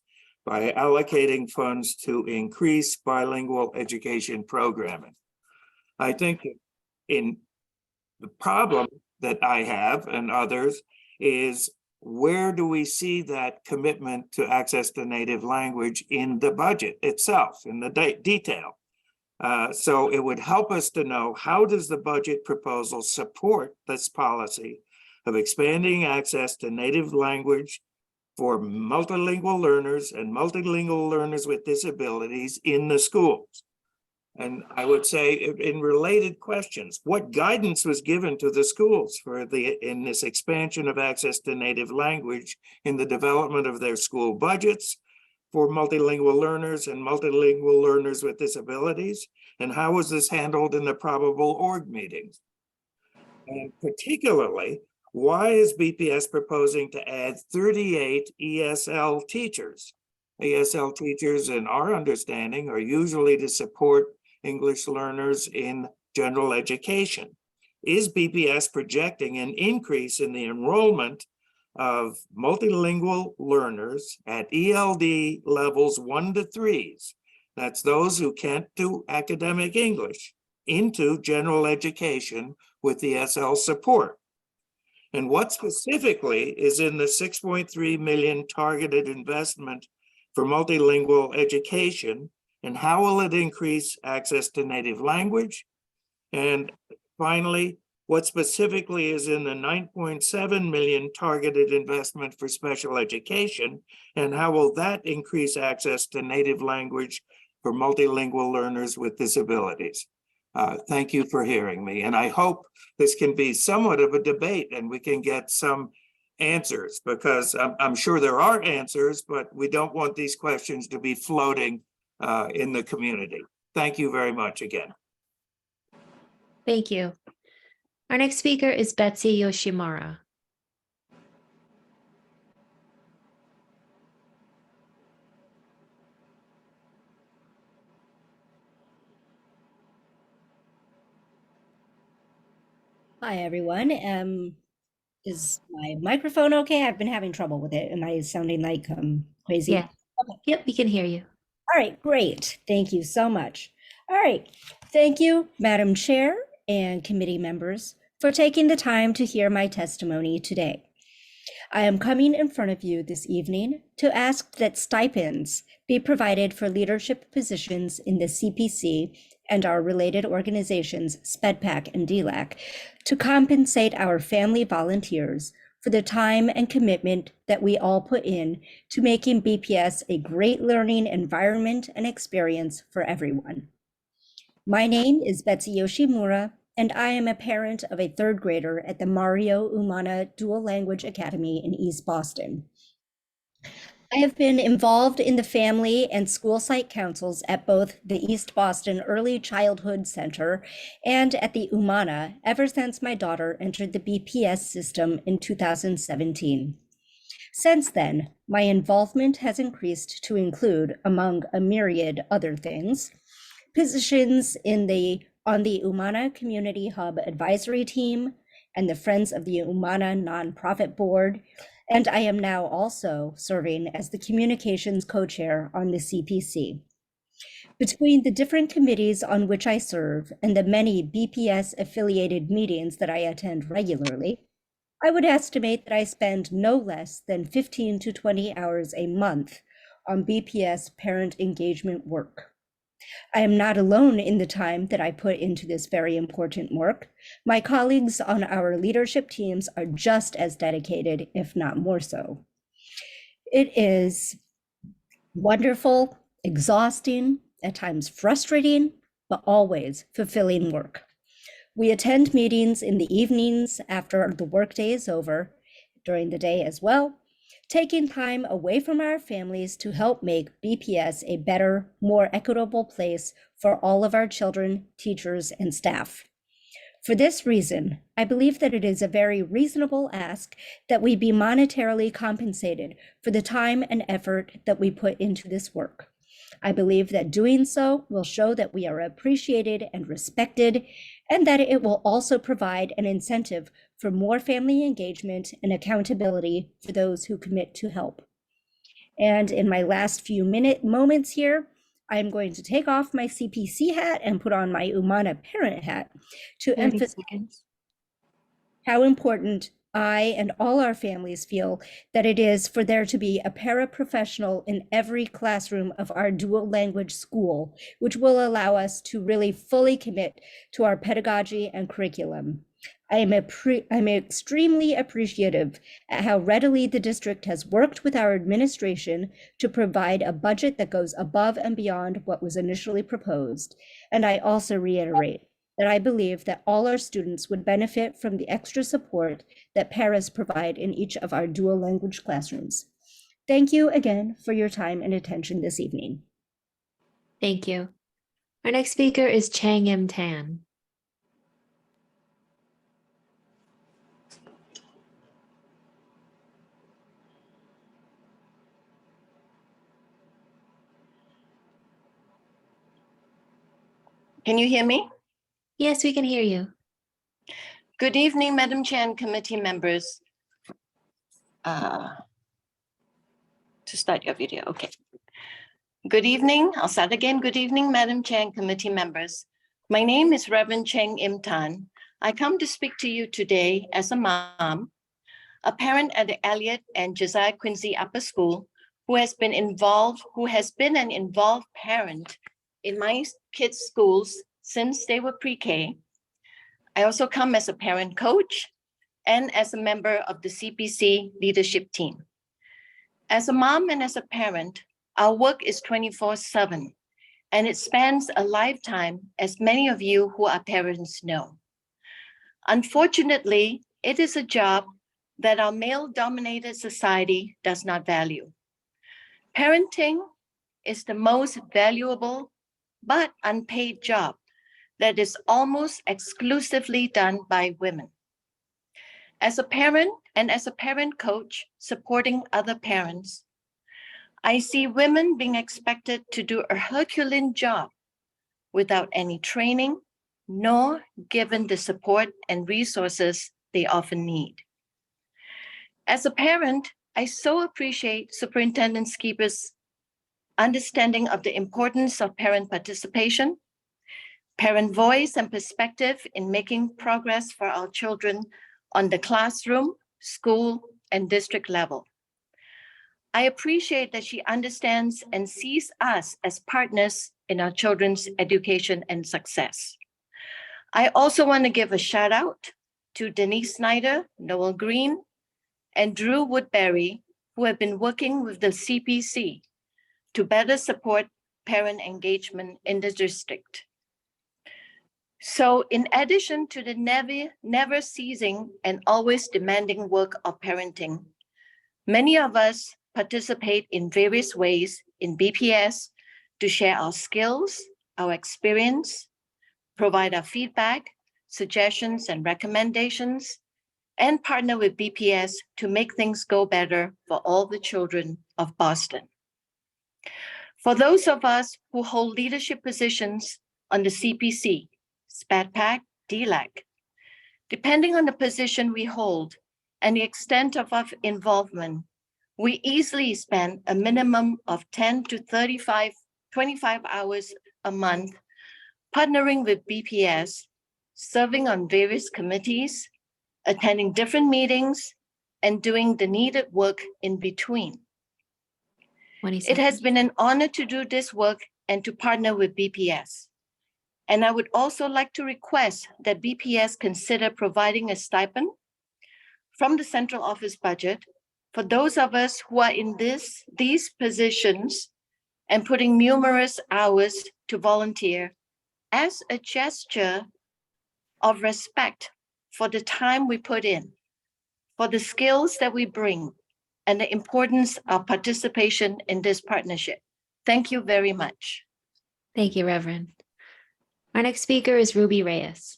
by allocating funds to increase bilingual education programming. I think in the problem that I have and others is, where do we see that commitment to access to native language in the budget itself, in the detail? So it would help us to know, how does the budget proposal support this policy of expanding access to native language for multilingual learners and multilingual learners with disabilities in the schools? And I would say, in related questions, what guidance was given to the schools in this expansion of access to native language in the development of their school budgets for multilingual learners and multilingual learners with disabilities? And how was this handled in the probable org meetings? And particularly, why is BPS proposing to add 38 ESL teachers? ESL teachers, in our understanding, are usually to support English learners in general education. Is BPS projecting an increase in the enrollment of multilingual learners at ELD levels 1 to 3s, that's those who can't do academic English, into general education with ESL support? And what specifically is in the 6.3 million targeted investment for multilingual education, and how will it increase access to native language? And finally, what specifically is in the 9.7 million targeted investment for special education, and how will that increase access to native language for multilingual learners with disabilities? Thank you for hearing me, and I hope this can be somewhat of a debate and we can get some answers, because I'm sure there are answers, but we don't want these questions to be floating in the community. Thank you very much again. Thank you. Our next speaker is Betsy Yoshimura. Hi, everyone. Is my microphone okay? I've been having trouble with it. Am I sounding like crazy? Yeah. Yep, we can hear you. All right, great. Thank you so much. All right. Thank you, Madam Chair and committee members, for taking the time to hear my testimony today. I am coming in front of you this evening to ask that stipends be provided for leadership positions in the CPC and our related organizations, SPEDPAC and DLAC, to compensate our family volunteers for the time and commitment that we all put in to making BPS a great learning environment and experience for everyone. My name is Betsy Yoshimura, and I am a parent of a third grader at the Mario Umana Dual Language Academy in East Boston. I have been involved in the family and school site councils at both the East Boston Early Childhood Center and at the Umana ever since my daughter entered the BPS system in 2017. Since then, my involvement has increased to include, among a myriad other things, positions on the Umana Community Hub Advisory Team and the Friends of the Umana Nonprofit Board, and I am now also serving as the Communications Co-Chair on the CPC. Between the different committees on which I serve and the many BPS-affiliated meetings that I attend regularly, I would estimate that I spend no less than 15 to 20 hours a month on BPS parent engagement work. I am not alone in the time that I put into this very important work. My colleagues on our leadership teams are just as dedicated, if not more so. It is wonderful, exhausting, at times frustrating, but always fulfilling work. We attend meetings in the evenings after the workday is over, during the day as well, taking time away from our families to help make BPS a better, more equitable place for all of our children, teachers, and staff. For this reason, I believe that it is a very reasonable ask that we be monetarily compensated for the time and effort that we put into this work. I believe that doing so will show that we are appreciated and respected, and that it will also provide an incentive for more family engagement and accountability for those who commit to help. And in my last few moments here, I'm going to take off my CPC hat and put on my Umana parent hat to 30 emphasize seconds. how important I and all our families feel that it is for there to be a paraprofessional in every classroom of our dual language school, which will allow us to really fully commit to our pedagogy and curriculum. I'm extremely appreciative at how readily the district has worked with our administration to provide a budget that goes above and beyond what was initially proposed. And I also reiterate that I believe that all our students would benefit from the extra support that paras provide in each of our dual language classrooms. Thank you again for your time and attention this evening. Thank you. Our next speaker is Chang M. Tan. Can you hear me? Yes, we can hear you. Good evening, Madam Chair and committee members. To start your video, okay. Good evening, I'll start again. Good evening, Madam Chair and committee members. My name is Reverend Cheng Im Tan. I come to speak to you today as a mom, a parent at the Elliott and Josiah Quincy Upper School, who has been an involved parent in my kids' schools since they were pre-K. I also come as a parent coach and as a member of the CPC leadership team. As a mom and as a parent, our work is 24/7, and it spans a lifetime, as many of you who are parents know. Unfortunately, it is a job that our male-dominated society does not value. Parenting is the most valuable but unpaid job that is almost exclusively done by women. As a parent and as a parent coach supporting other parents, I see women being expected to do a Herculean job without any training, nor given the support and resources they often need. As a parent, I so appreciate Superintendent Skeeper's understanding of the importance of parent participation, parent voice and perspective in making progress for our children on the classroom, school, and district level. I appreciate that she understands and sees us as partners in our children's education and success. I also want to give a shout out to Denise Snyder, Noel Green, and Drew Woodbury, who have been working with the CPC to better support parent engagement in the district. So in addition to the never ceasing and always demanding work of parenting, many of us participate in various ways in BPS to share our skills, our experience, provide our feedback, suggestions, and recommendations, and partner with BPS to make things go better for all the children of Boston. For those of us who hold leadership positions on the CPC, SPATPAC, DLAC, depending on the position we hold and the extent of our involvement, we easily spend a minimum of 10 to 25 hours a month partnering with BPS, serving on various committees, attending different meetings, and doing the needed work in between. 20 It seconds. has been an honor to do this work and to partner with BPS. And I would also like to request that BPS consider providing a stipend from the central office budget for those of us who are in these positions and putting numerous hours to volunteer as a gesture of respect for the time we put in, for the skills that we bring, and the importance of participation in this partnership. Thank you very much. Thank you, Reverend. Our next speaker is Ruby Reyes.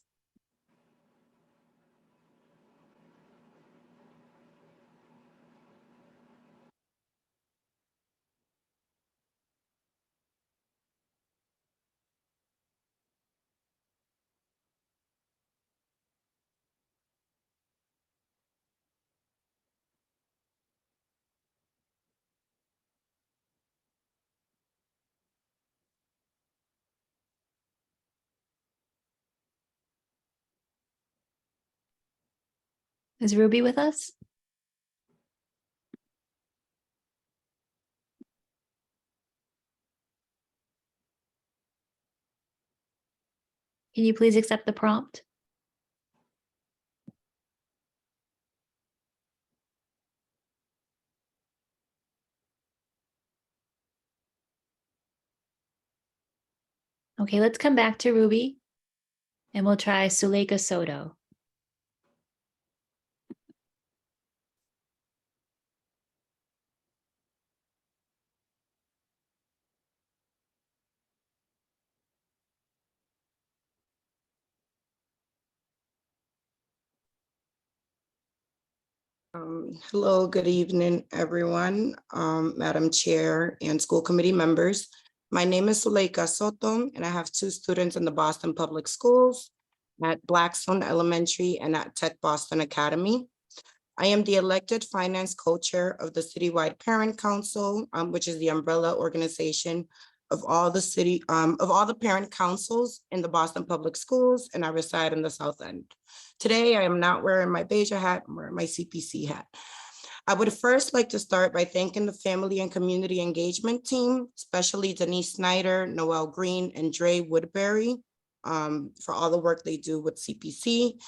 Is Ruby with us? Can you please accept the prompt? Okay, let's come back to Ruby and we'll try Suleika Soto. Hello, good evening, everyone, Madam Chair and school committee members. My name is Suleika Soto, and I have two students in the Boston Public Schools at Blackstone Elementary and at Tech Boston Academy. I am the elected finance co-chair of the Citywide Parent Council, which is the umbrella organization of all the parent councils in the Boston Public Schools, and I reside in the South End. Today, I am not wearing my beige hat, I'm wearing my CPC hat. I would first like to start by thanking the family and community engagement team, especially Denise Snyder, Noel Green, and Dre Woodbury for all the work they do with CPC.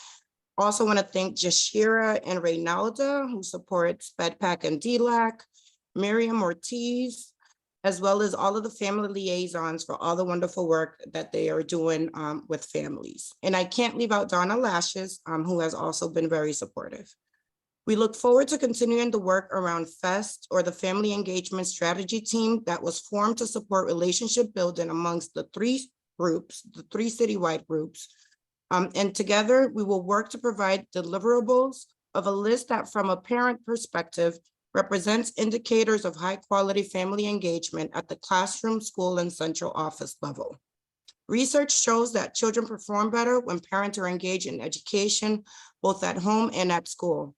Also want to thank Jashira and Reynalda, who support SPEDPAC and DLAC, Miriam Ortiz, as well as all of the family liaisons for all the wonderful work that they are doing with families. And I can't leave out Donna Lashes, who has also been very supportive. We look forward to continuing the work around FEST, or the Family Engagement Strategy Team, that was formed to support relationship building amongst the three groups, the three citywide groups. And together we will work to provide deliverables of a list that, from a parent perspective, represents indicators of high quality family engagement at the classroom, school, and central office level. Research shows that children perform better when parents are engaged in education, both at home and at school.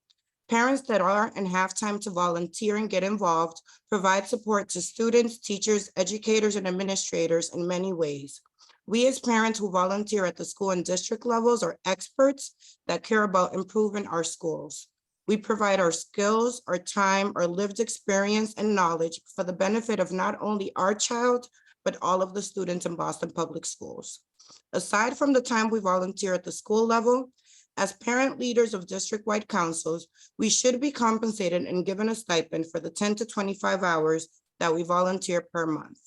Parents that are and have time to volunteer and get involved provide support to students, teachers, educators, and administrators in many ways. We as parents who volunteer at the school and district levels are experts that care about improving our schools. We provide our skills, our time, our lived experience and knowledge for the benefit of not only our child, but all of the students in Boston Public Schools. Aside from the time we volunteer at the school level, as parent leaders of district-wide councils, we should be compensated and given a stipend for the 10 to 25 hours that we volunteer per month.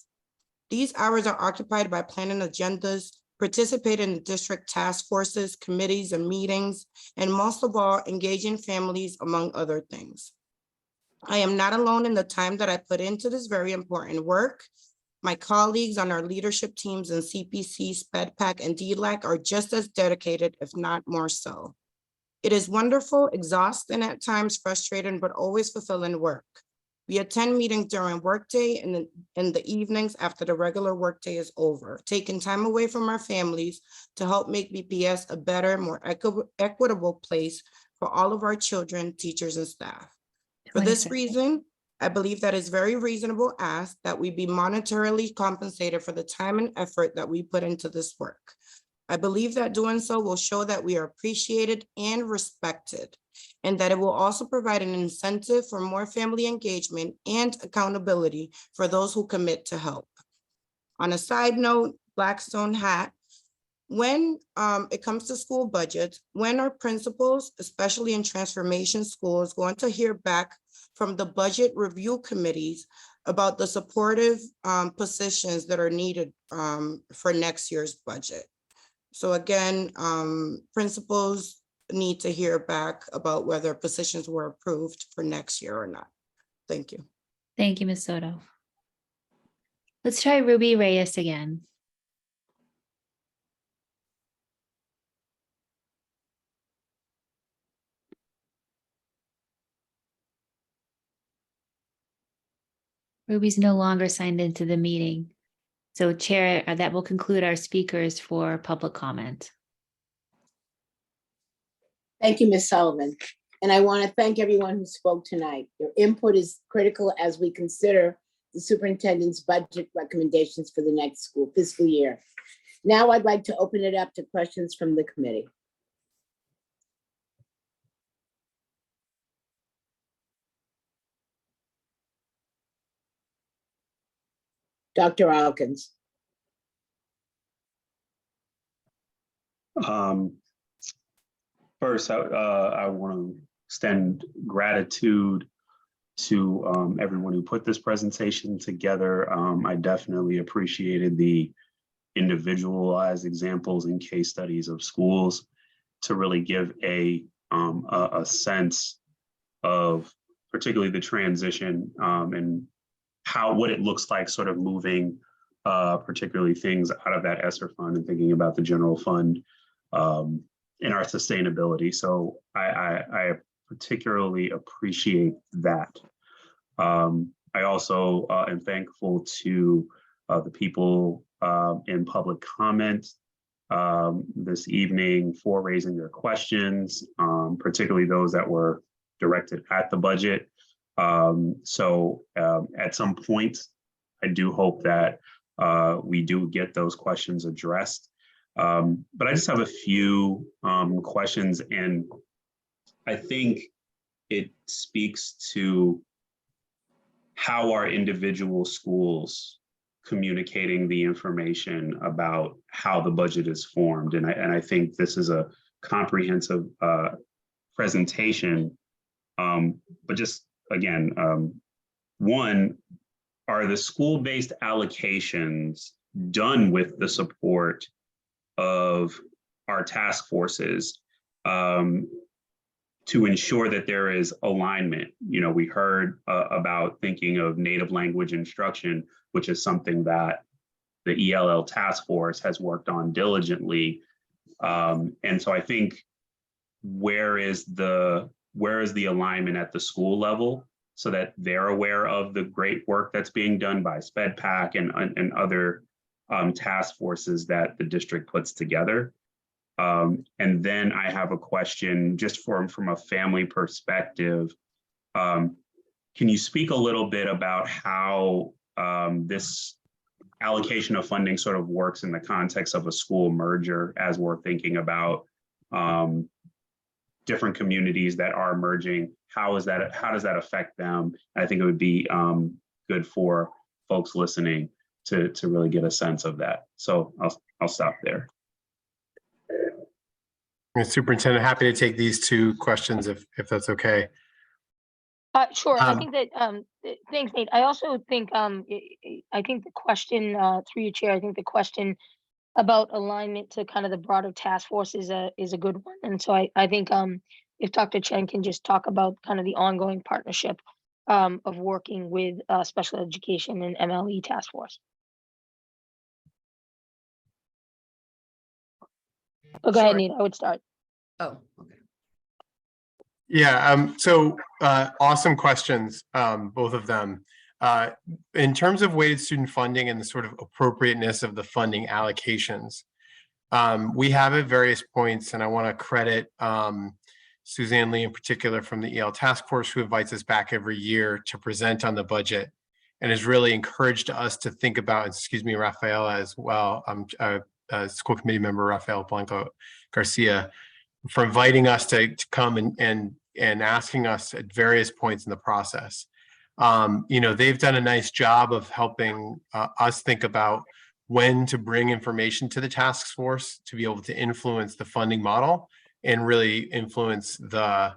These hours are occupied by planning agendas, participating in district task forces, committees, and meetings, and most of all, engaging families, among other things. I am not alone in the time that I put into this very important work. My colleagues on our leadership teams in CPC, SPEDPAC, and DLAC are just as dedicated, if not more so. It is wonderful, exhausting at times, frustrating, but always fulfilling work. We attend meetings during workday and in the evenings after the regular workday is over, taking time away from our families to help make BPS a better, more equitable place for all of our children, teachers, and staff. For this reason, I believe that it's very reasonable ask that we be monetarily compensated for the time and effort that we put into this work. I believe that doing so will show that we are appreciated and respected, and that it will also provide an incentive for more family engagement and accountability for those who commit to help. On a side note, Blackstone hat, when it comes to school budgets, when are principals, especially in transformation schools, going to hear back from the budget review committees about the supportive positions that are needed for next year's budget? So again, principals need to hear back about whether positions were approved for next year or not. Thank you. Thank you, Ms. Soto. Let's try Ruby Reyes again. Ruby's no longer signed into the meeting. So Chair, that will conclude our speakers for public comment. Thank you, Ms. Sullivan. And I want to thank everyone who spoke tonight. Your input is critical as we consider the superintendent's budget recommendations for the next school fiscal year. Now I'd like to open it up to questions from the committee. Dr. Alkins. First, I want to extend gratitude to everyone who put this presentation together. I definitely appreciated the individualized examples and case studies of schools to really give a sense of particularly the transition and what it looks like sort of moving particularly things out of that ESSER fund and thinking about the general fund in our sustainability. So I particularly appreciate that. I also am thankful to the people in public comment this evening for raising their questions, particularly those that were directed at the budget. So at some point, I do hope that we do get those questions addressed. But I just have a few questions, and I think it speaks to how are individual schools communicating the information about how the budget is formed. And I think this is a comprehensive presentation, but just again, one, are the school-based allocations done with the support of our task forces to to ensure that there is alignment. You know, we heard about thinking of native language instruction, which is something that the ELL task force has worked on diligently. And so I think where is the alignment at the school level so that they're aware of the great work that's being done by SpedPAC and other task forces that the district puts together. And then I have a question just from a family perspective. Can you speak a little bit about how this allocation of funding sort of works in the context of a school merger as we're thinking about different communities that are merging? How does that affect them? I think it would be good for folks listening to really get a sense of that. So I'll stop there. Superintendent, happy to take these two questions if that's okay. Sure. I think that thanks, Nate. I also think I think the question through your chair, I think the question about alignment to kind of the broader task force is a good one. And so I think if Dr. Chen can just talk about kind of the ongoing partnership of working with special education and MLE task force. Oh, go ahead, Sure. Nate. I would start. Oh, okay. Yeah, awesome questions, both of them. In terms of weighted student funding and the sort of appropriateness of the funding allocations, we have at various points, and I want to credit Suzanne Lee in particular from the EL Task Force, who invites us back every year to present on the budget and has really encouraged us to think about, excuse me, Rafael as well, school committee member Rafael Blanco Garcia, for inviting us to come and asking us at various points in the process. You know, they've done a nice job of helping us think about when to bring information to the task force to be able to influence the funding model and really influence the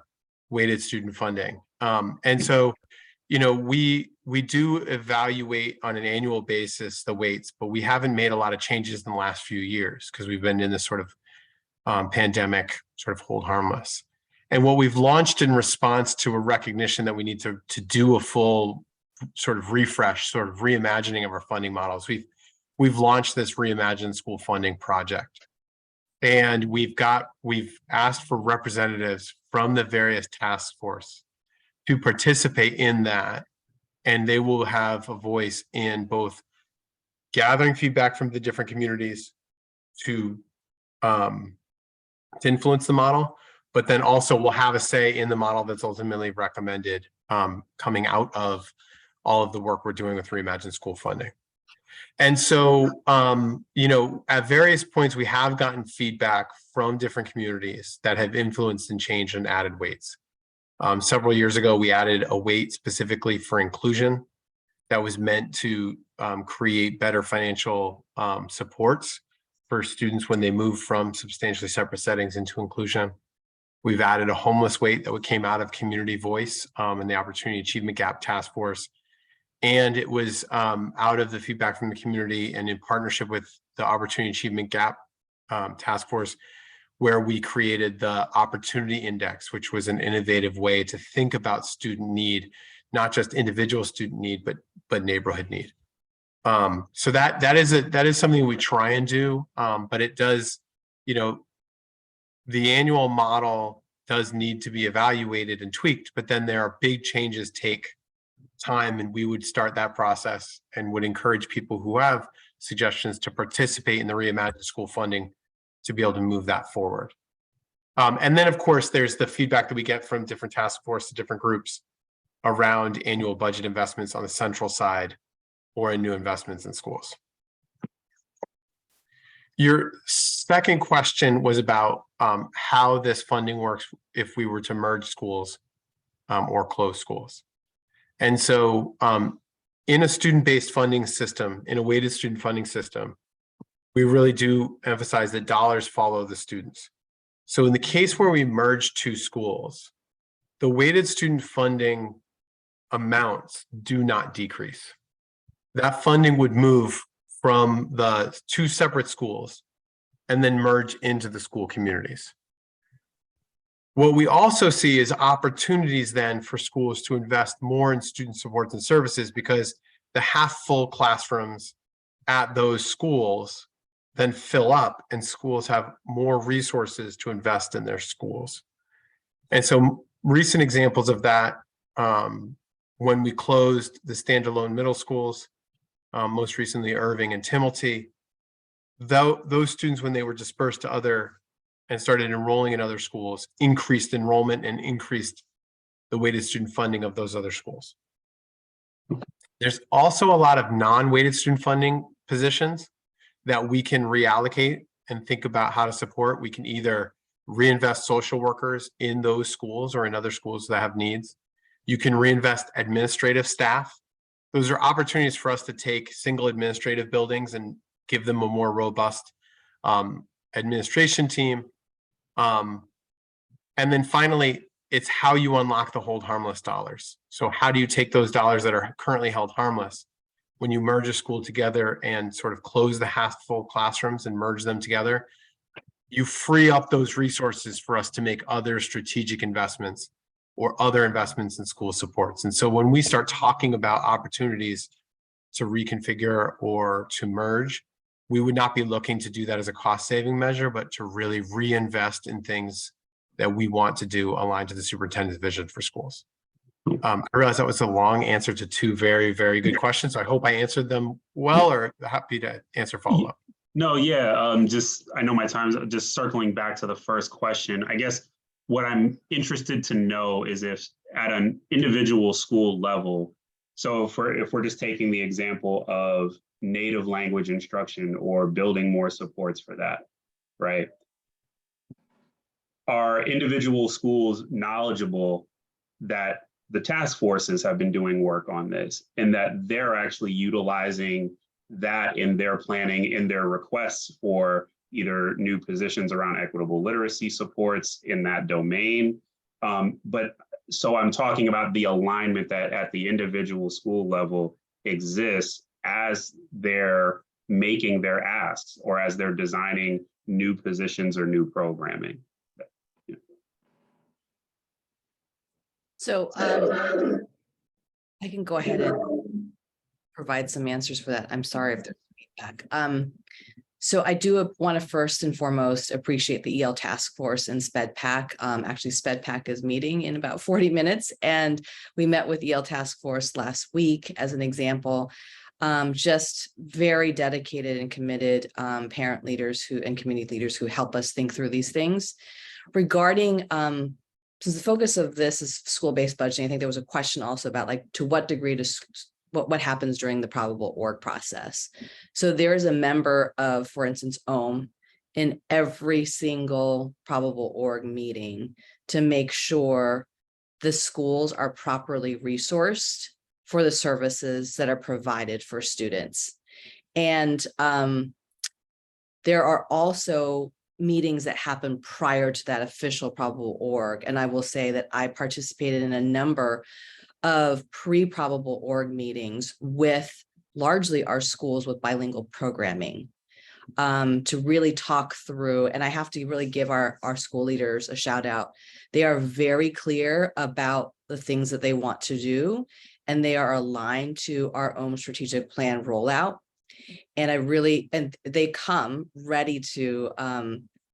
weighted student funding. And so, you know, we do evaluate on an annual basis the weights, but we haven't made a lot of changes in the last few years because we've been in this sort of pandemic sort of hold harmless. And what we've launched in response to a recognition that we need to do a full sort of refresh, sort of reimagining of our funding models, we've launched this Reimagine School Funding project. And we've asked for representatives from the various task force to participate in that. And they will have a voice in both gathering feedback from the different communities to influence the model, but then also we'll have a say in the model that's ultimately recommended coming out of all of the work we're doing with Reimagine School Funding. And so, you know, at various points, we have gotten feedback from different communities that have influenced and changed and added weights. Several years ago, we added a weight specifically for inclusion that was meant to create better financial supports for students when they move from substantially separate settings into inclusion. We've added a homeless weight that came out of Community Voice and the Opportunity Achievement Gap Task Force. And it was out of the feedback from the community and in partnership with the Opportunity Achievement Gap Task Force, where we created the Opportunity Index, which was an innovative way to think about student need, not just individual student need, but neighborhood need. So that is something we try and do, but it does, you know, the annual model does need to be evaluated and tweaked, but then there are big changes take time, and we would start that process and would encourage people who have suggestions to participate in the Reimagine School Funding to be able to move that forward. And then of course, there's the feedback that we get from different task forces, different groups around annual budget investments on the central side or in new investments in schools. Your second question was about how this funding works if we were to merge schools or close schools. And so in a student-based funding system, in a weighted student funding system, we really do emphasize that dollars follow the students. So in the case where we merge two schools, the weighted student funding amounts do not decrease. That funding would move from the two separate schools and then merge into the school communities. What we also see is opportunities then for schools to invest more in student supports and services, because the half-full classrooms at those schools then fill up and schools have more resources to invest in their schools. And so recent examples of that, when we closed the standalone middle schools, most recently Irving and Timilty, those students, when they were dispersed to other and started enrolling in other schools, increased enrollment and increased the weighted student funding of those other schools. There's also a lot of non-weighted student funding positions that we can reallocate and think about how to support. We can either reinvest social workers in those schools or in other schools that have needs. You can reinvest administrative staff. Those are opportunities for us to take single administrative buildings and give them a more robust administration team. And then finally, it's how you unlock the hold harmless dollars. So how do you take those dollars that are currently held harmless when you merge a school together and sort of close the half-full classrooms and merge them together? You free up those resources for us to make other strategic investments or other investments in school supports. And so when we start talking about opportunities to reconfigure or to merge, we would not be looking to do that as a cost-saving measure, but to really reinvest in things that we want to do aligned to the superintendent's vision for schools. I realize that was a long answer to two very, very good questions. So I hope I answered them well, or happy to answer follow-up. No, yeah, just, I know my time's just circling back to the first question. I guess what I'm interested to know is if at an individual school level, so if we're just taking the example of native language instruction or building more supports for that, right? Are individual schools knowledgeable that the task forces have been doing work on this and that they're actually utilizing that in their planning, in their requests for either new positions around equitable literacy supports in that domain? But so I'm talking about the alignment that at the individual school level exists as they're making their asks or as they're designing new positions or new programming. So I can go ahead and provide some answers for that. I'm sorry if there's feedback. So I do want to first and foremost appreciate the EL task force and SPEDPAC. Actually, SPEDPAC is meeting in about 40 minutes, and we met with EL task force last week as an example. Just very dedicated and committed parent leaders and community leaders who help us think through these things. Regarding since the focus of this is school-based budgeting, I think there was a question also about like to what degree does what happens during the probable org process. So there is a member of, for instance, OHM in every single probable org meeting to make sure the schools are properly resourced for the services that are provided for students. And there are also meetings that happen prior to that official probable org. And I will say that I participated in a number of pre-probable org meetings with largely our schools with bilingual programming to really talk through, and I have to really give our school leaders a shout out. They are very clear about the things that they want to do, and they are aligned to our own strategic plan rollout. And they come ready to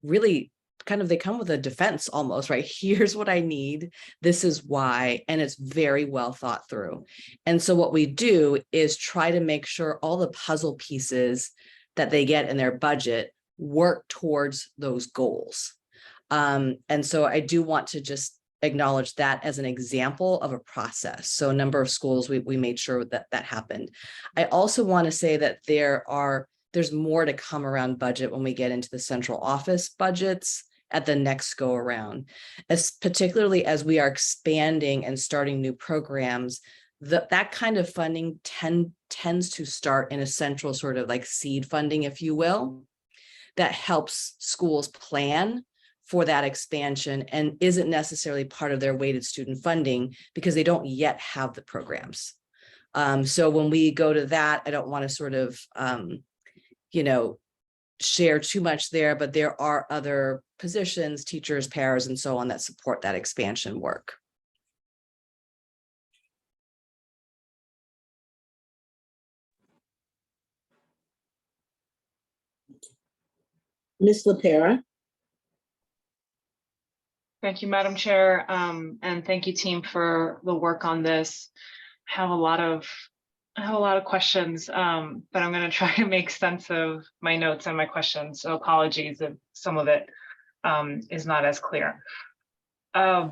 really kind of, they come with a defense almost, right? Here's what I need. This is why, and it's very well thought through. And so what we do is try to make sure all the puzzle pieces that they get in their budget work towards those goals. And so I do want to just acknowledge that as an example of a process. So a number of schools, we made sure that that happened. I also want to say that there's more to come around budget when we get into the central office budgets at the next go around, particularly as we are expanding and starting new programs. That kind of funding tends to start in a central sort of like seed funding, if you will, that helps schools plan for that expansion and isn't necessarily part of their weighted student funding because they don't yet have the programs. So when we go to that, I don't want to sort of, share too much there, but there are other positions, teachers, paras, and so on that support that expansion work. Ms. LaPera? Thank you, Madam Chair, and thank you, team, for the work on this. I have a lot of questions, but I'm going to try to make sense of my notes and my questions. So apologies if some of it is not as clear. I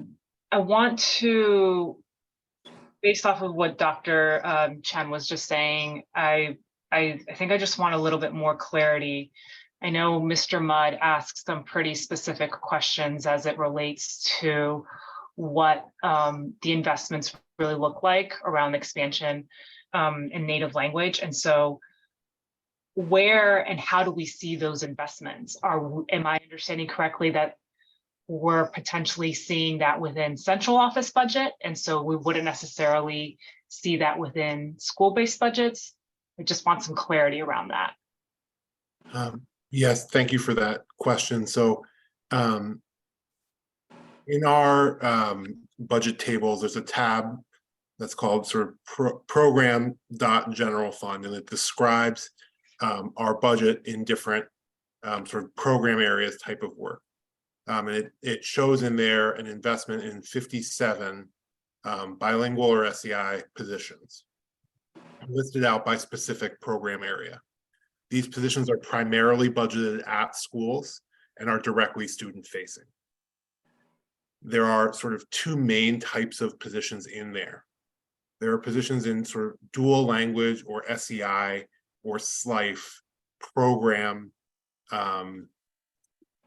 want to, based off of what Dr. Chen was just saying, I think I just want a little bit more clarity. I know Mr. Mudd asked some pretty specific questions as it relates to what the investments really look like around expansion in native language. And so where and how do we see those investments? Am I understanding correctly that we're potentially seeing that within central office budget, and so we wouldn't necessarily see that within school-based budgets? I just want some clarity around that. Yes, thank you for that question. So in our budget tables, there's a tab that's called sort of program.general fund, and it describes our budget in different sort of program areas type of work. And it shows in there an investment in 57 bilingual or SEI positions listed out by specific program area. These positions are primarily budgeted at schools and are directly student facing. There are sort of two main types of positions in there. There are positions in sort of dual language or SEI or SLIFE program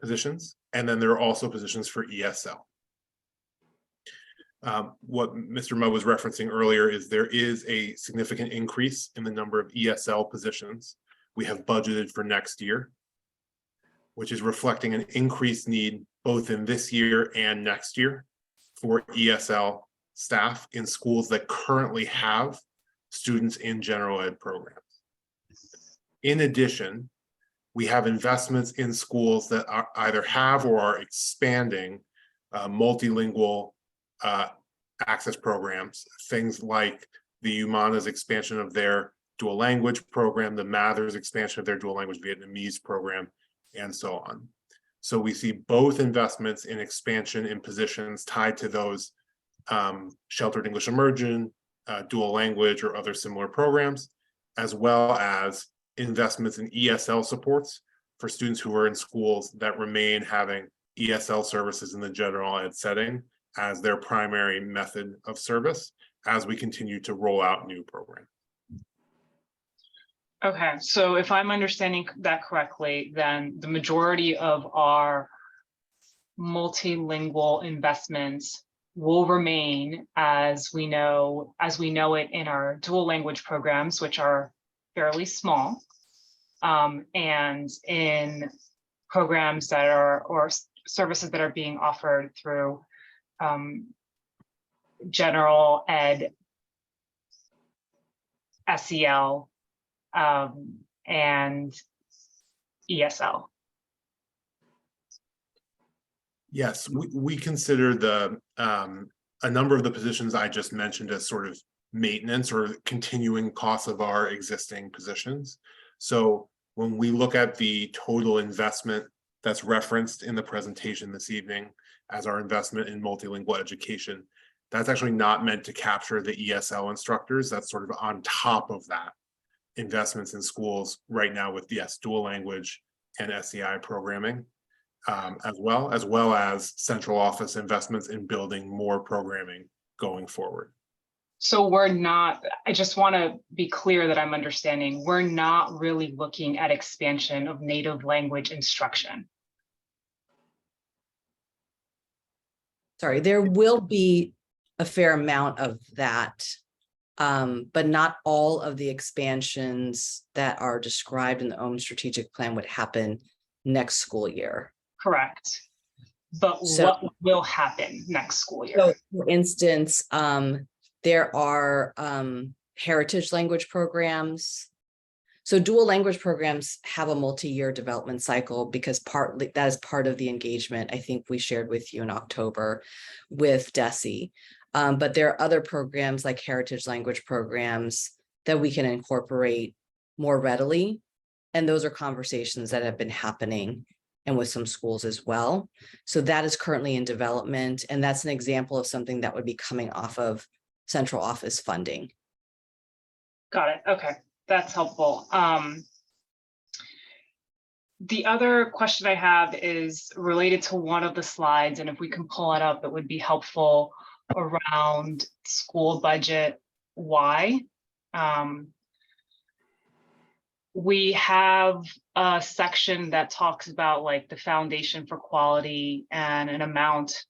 positions. And then there are also positions for ESL. What Mr. Mudd was referencing earlier is there is a significant increase in the number of ESL positions we have budgeted for next year, which is reflecting an increased need both in this year and next year for ESL staff in schools that currently have students in general ed programs. In addition, we have investments in schools that are either have or are expanding multilingual access programs, things like the UMANA's expansion of their dual language program, the Mather's expansion of their dual language Vietnamese program, and so on. So we see both investments in expansion in positions tied to those sheltered English immersion, dual language, or other similar programs, as well as investments in ESL supports for students who are in schools that remain having ESL services in the general ed setting as their primary method of service as we continue to roll out new programs. Okay, so if I'm understanding that correctly, then the majority of our multilingual investments will remain as we know it in our dual language programs, which are fairly small, and in programs that are, or services that are being offered through general ed, SEL, and ESL. Yes, we consider the a number of the positions I just mentioned as sort of maintenance or continuing costs of our existing positions. So when we look at the total investment that's referenced in the presentation this evening as our investment in multilingual education, that's actually not meant to capture the ESL instructors. That's sort of on top of that. Investments in schools right now with, yes, dual language and SEI programming, as well as central office investments in building more programming going forward. So we're not, I just want to be clear that I'm understanding, we're not really looking at expansion of native language instruction. Sorry, there will be a fair amount of that, but not all of the expansions that are described in the OHM strategic plan would happen next school year. Correct. But So, what will happen next school year? So for instance, there are heritage language programs So dual language programs have a multi-year development cycle because partly that is part of the engagement I think we shared with you in October with DESE. But there are other programs like heritage language programs that we can incorporate more readily. And those are conversations that have been happening and with some schools as well. So that is currently in development. And that's an example of something that would be coming off of central office funding. Got it. Okay, that's helpful. The other question I have is related to one of the slides, and if we can pull it up, it would be helpful around school budget. Why? We have a section that talks about like the foundation for quality and an amount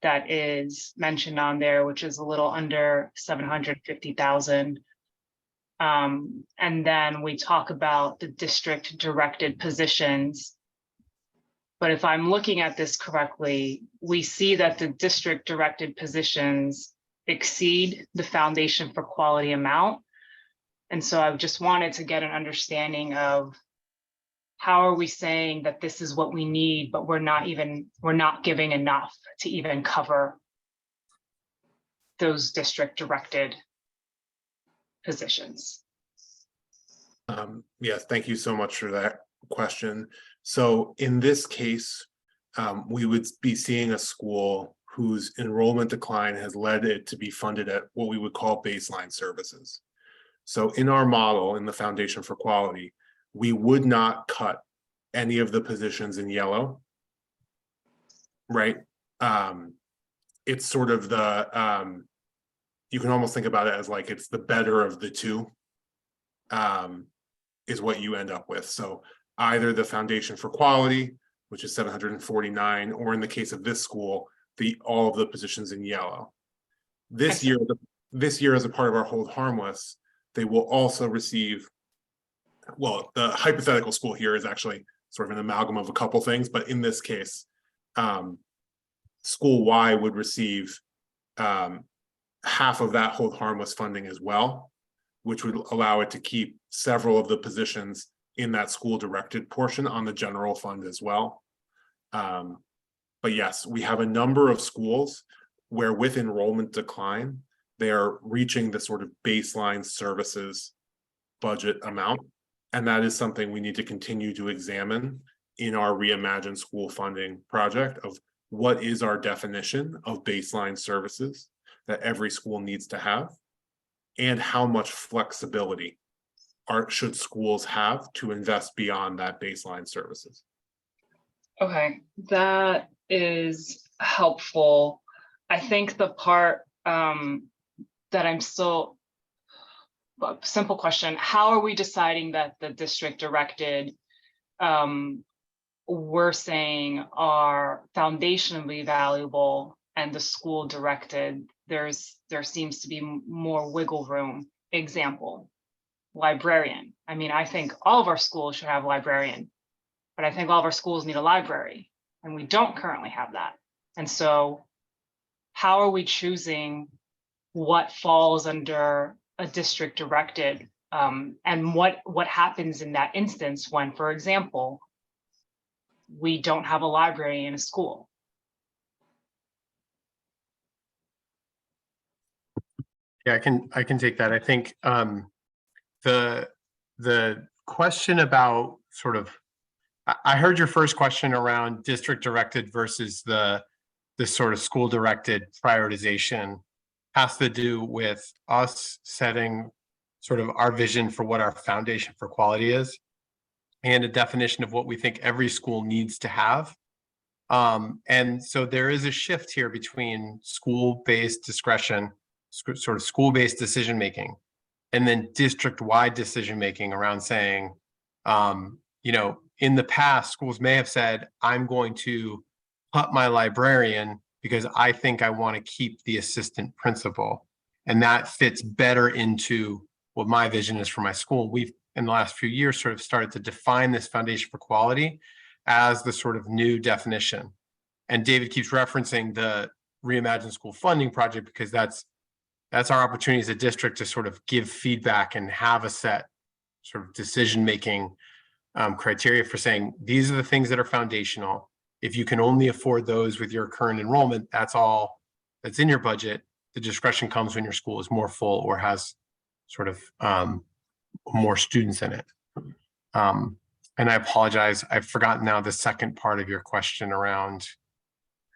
that is mentioned on there, which is a little under 750,000. And then we talk about the district directed positions. But if I'm looking at this correctly, we see that the district directed positions exceed the foundation for quality amount. And so I just wanted to get an understanding of how are we saying that this is what we need, but we're not giving enough to even cover those district directed positions. Yes, thank you so much for that question. So in this case, we would be seeing a school whose enrollment decline has led it to be funded at what we would call baseline services. So in our model, in the Foundation for Quality, we would not cut any of the positions in yellow, right? It's sort of the, you can almost think about it as like it's the better of the two, is what you end up with. So either the Foundation for Quality, which is 749, or in the case of this school, all of the positions in yellow. This year, as a part of our hold harmless, they will also receive, well, the hypothetical school here is actually sort of an amalgam of a couple things, but in this case, school Y would receive half of that hold harmless funding as well, which would allow it to keep several of the positions in that school directed portion on the general fund as well. But yes, we have a number of schools where with enrollment decline, they are reaching the sort of baseline services budget amount. And that is something we need to continue to examine in our Reimagine School funding project of what is our definition of baseline services that every school needs to have, and how much flexibility should schools have to invest beyond that baseline services. Okay, that is helpful. I think the part that I'm still, simple question, how are we deciding that the district directed, we're saying are foundationally valuable, and the school directed, there seems to be more wiggle room? Example, librarian. I mean, I think all of our schools should have a librarian, but I think all of our schools need a library, and we don't currently have that. And so how are we choosing what falls under a district directed, and what happens in that instance when, for example, we don't have a library in a school? Yeah, I can take that. I think the question about sort of, I heard your first question around district directed versus the sort of school directed prioritization has to do with us setting sort of our vision for what our Foundation for Quality is, and a definition of what we think every school needs to have. And so there is a shift here between school-based discretion, sort of school-based decision-making, and then district-wide decision-making around saying, in the past, schools may have said, I'm going to cut my librarian because I think I want to keep the assistant principal. And that fits better into what my vision is for my school. We've, in the last few years, sort of started to define this Foundation for Quality as the sort of new definition. And David keeps referencing the Reimagine School funding project because that's our opportunity as a district to sort of give feedback and have a set sort of decision-making criteria for saying, these are the things that are foundational. If you can only afford those with your current enrollment, that's all that's in your budget. The discretion comes when your school is more full or has sort of more students in it. And I apologize, I've forgotten now the second part of your question around.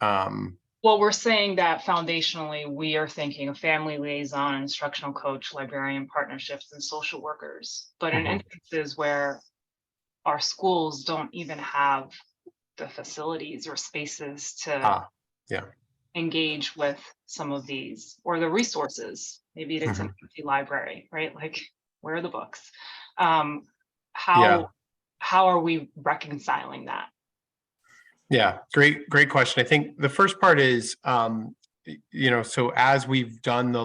Well, we're saying that foundationally, we are thinking of family liaison, instructional coach, librarian partnerships, and social workers. But in instances where our schools don't even have the facilities or spaces to engage with some of these, or the resources, maybe it's an empty library, right? Like, where are the books? How are we reconciling that? Yeah, great question. I think the first part is, so as we've done the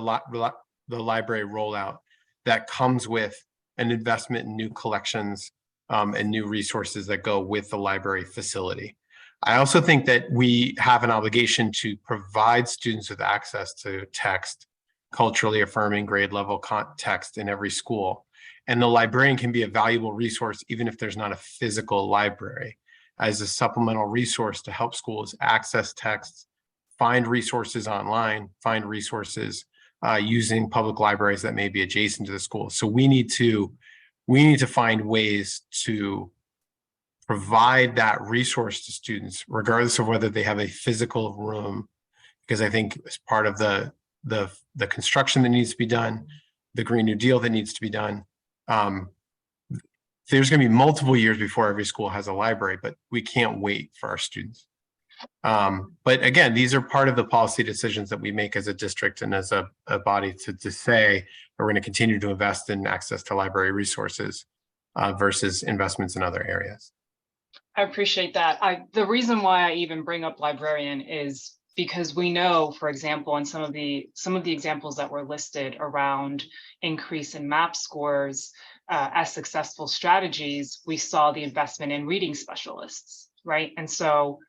library rollout, that comes with an investment in new collections and new resources that go with the library facility. I also think that we have an obligation to provide students with access to text, culturally affirming grade level text in every school. And the librarian can be a valuable resource even if there's not a physical library, as a supplemental resource to help schools access texts, find resources online, find resources using public libraries that may be adjacent to the school. So we need to find ways to provide that resource to students, regardless of whether they have a physical room, because I think as part of the construction that needs to be done, the Green New Deal that needs to be done, there's going to be multiple years before every school has a library, but we can't wait for our students. But again, these are part of the policy decisions that we make as a district and as a body to say we're going to continue to invest in access to library resources versus investments in other areas. I appreciate that. The reason why I even bring up librarian is because we know, for example, in some of the examples that were listed around increase in MAP scores as successful strategies, we saw the investment in reading specialists, right? And so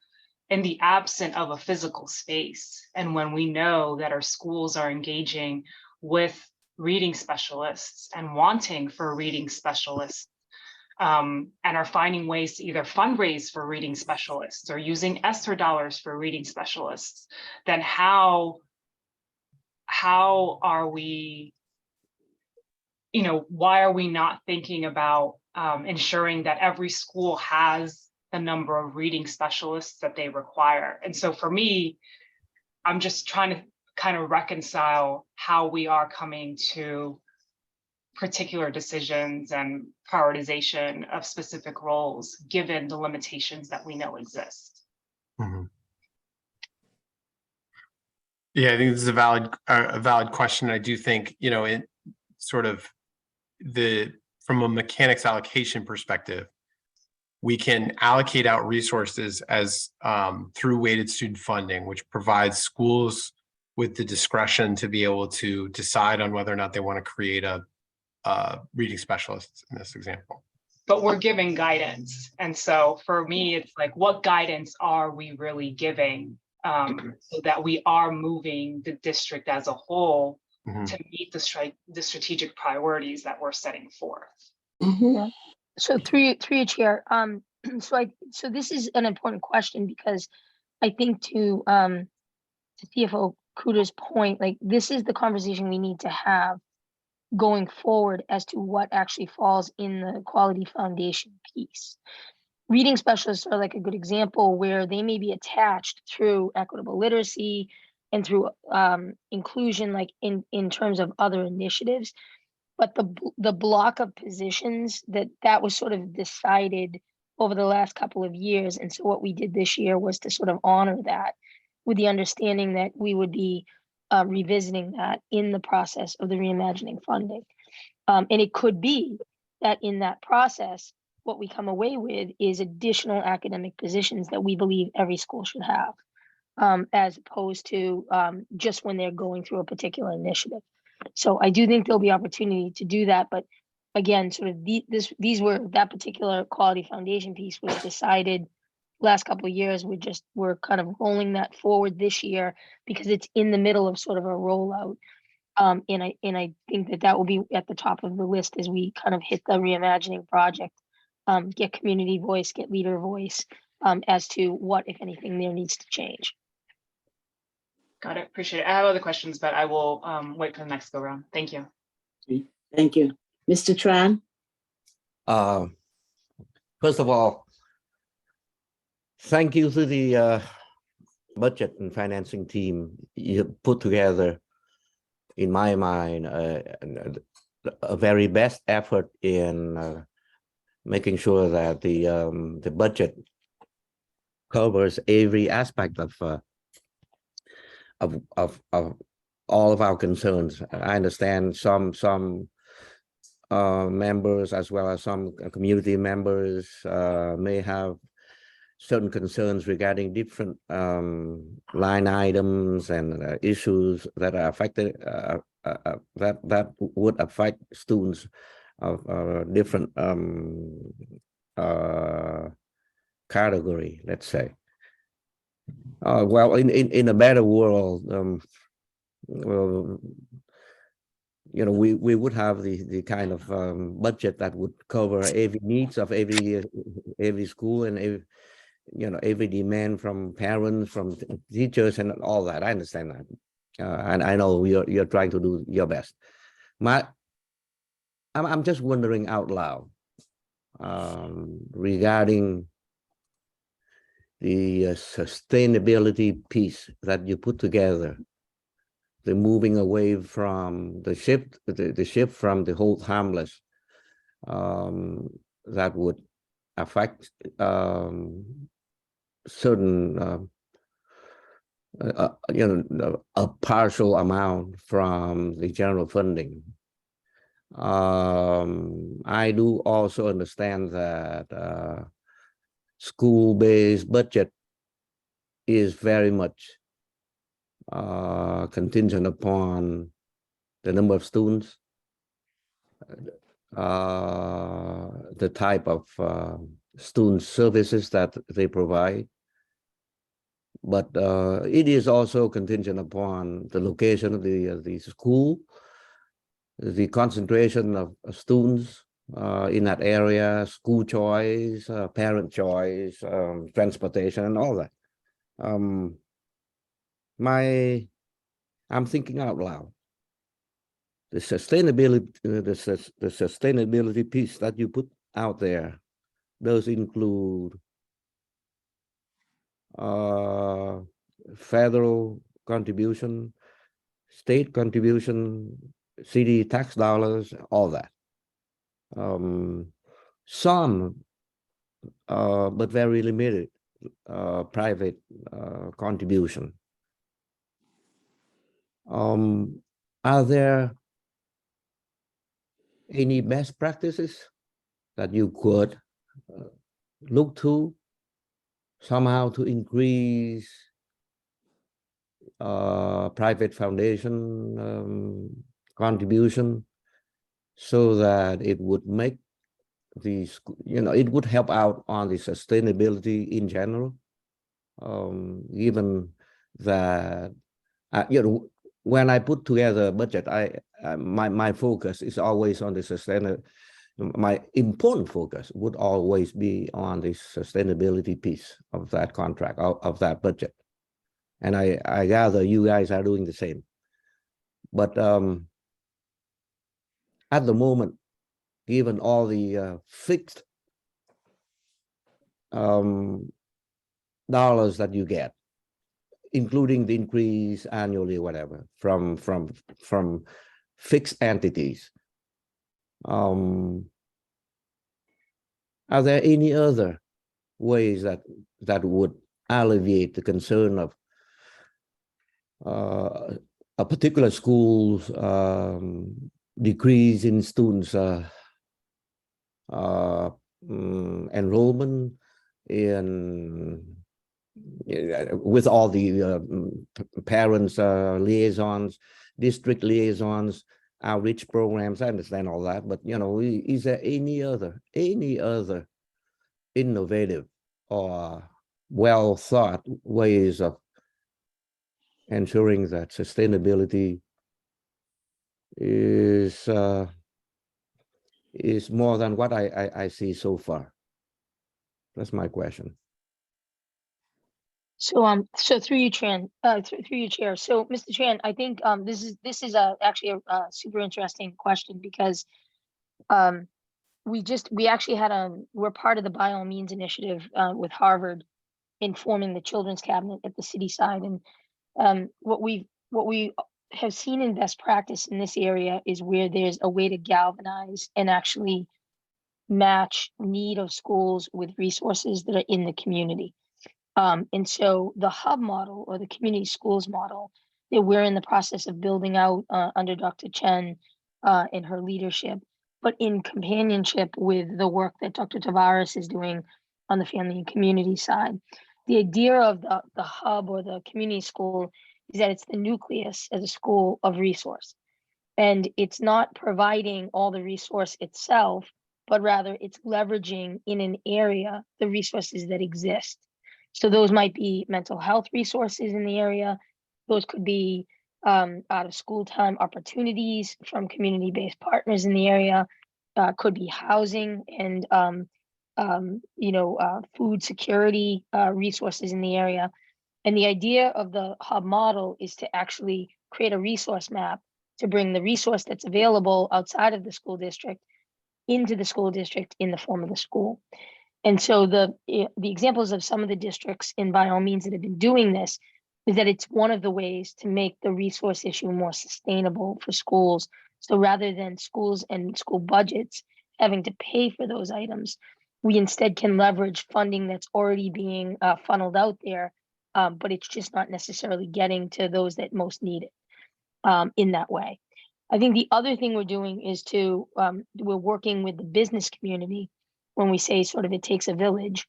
in the absence of a physical space, and when we know that our schools are engaging with reading specialists and wanting for reading specialists, and are finding ways to either fundraise for reading specialists or using ESSER dollars for reading specialists, then how are we, why are we not thinking about ensuring that every school has the number of reading specialists that they require? And so for me, I'm just trying to kind of reconcile how we are coming to particular decisions and prioritization of specific roles, given the limitations that we know exist. Yeah, I think this is a valid question. I do think, it sort of from a mechanics allocation perspective, we can allocate out resources as through weighted student funding, which provides schools with the discretion to be able to decide on whether or not they want to create a reading specialists in this example. But we're giving guidance. And so for me, it's like, what guidance are we really giving so that we are moving the district as a whole to meet the strategic priorities that we're setting forth? So through your chair, so this is an important question, because I think to CFO Kuda's point, like, this is the conversation we need to have going forward as to what actually falls in the quality foundation piece. Reading specialists are like a good example where they may be attached through equitable literacy and through inclusion, like in terms of other initiatives. But the block of positions that was sort of decided over the last couple of years. And so what we did this year was to sort of honor that, with the understanding that we would be revisiting that in the process of the reimagining funding. And it could be that in that process, what we come away with is additional academic positions that we believe every school should have, as opposed to just when they're going through a particular initiative. So I do think there'll be opportunity to do that. But again, sort of that particular quality foundation piece was decided last couple of years. We're kind of rolling that forward this year because it's in the middle of sort of a rollout. And I think that that will be at the top of the list as we kind of hit the reimagining project. Get community voice, get leader voice, as to what, if anything, there needs to change. Got it. Appreciate it. I have other questions, but I will wait for the next go round. Thank you. Thank you. Mr. Tran? First of all, thank you to the budget and financing team you put together, in my mind, a very best effort in making sure that the budget covers every aspect of all of our concerns. I understand some members, as well as some community members, may have certain concerns regarding different line items and issues that are affected, that would affect students of different category, let's say. Well, in a better world, well, you know, we would have the kind of budget that would cover every needs of every school and every, you know, every demand from parents, from teachers, and all that. I understand that, and I know you're trying to do your best. I'm just wondering out loud regarding the sustainability piece that you put together, the moving away from the shift from the hold harmless, that would affect certain you know, a partial amount from the general funding. I do also understand that school-based budget is very much contingent upon the number of students, the type of student services that they provide, but it is also contingent upon the location of the school, the concentration of students in that area, school choice, parent choice, transportation, and all that. I'm thinking out loud. The sustainability, the sustainability piece that you put out there, those include federal contribution, state contribution, city tax dollars, all that. Some, but very limited, private contribution. Are there any best practices that you could look to somehow to increase private foundation contribution, so that it would make these, you know, it would help out on the sustainability in general, given that you know, when I put together a budget, my focus is always on the sustainability. My important focus would always be on the sustainability piece of that contract, of that budget. And I gather you guys are doing the same. But at the moment, given all the fixed dollars that you get, including the increase annually, whatever, from fixed entities, are there any other ways that would alleviate the concern of a particular school's decrease in students' enrollment in with all the parents liaisons, district liaisons, outreach programs? I understand all that, but you know, is there any other innovative or well thought ways of ensuring that sustainability is more than what I see so far. That's my question. So through you, Tran, through you, Chair. So, Mr. Tran, I think this is actually a super interesting question because we actually had we're part of the By All Means initiative with Harvard in forming the Children's Cabinet at the city side, and what we have seen in best practice in this area is where there's a way to galvanize and actually match need of schools with resources that are in the community. And so the hub model or the community schools model that we're in the process of building out under Dr. Chen and her leadership, but in companionship with the work that Dr. Tavares is doing on the family and community side. The idea of the hub or the community school is that it's the nucleus as a school of resource. And it's not providing all the resource itself, but rather it's leveraging in an area the resources that exist. So those might be mental health resources in the area. Those could be out of school time opportunities from community-based partners in the area. Could be housing and food security resources in the area. And the idea of the hub model is to actually create a resource map to bring the resource that's available outside of the school district into the school district in the form of the school. And so the examples of some of the districts in By All Means that have been doing this is that it's one of the ways to make the resource issue more sustainable for schools. So rather than schools and school budgets having to pay for those items, we instead can leverage funding that's already being funneled out there, but it's just not necessarily getting to those that most need it in that way. I think the other thing we're doing is we're working with the business community. When we say sort of it takes a village,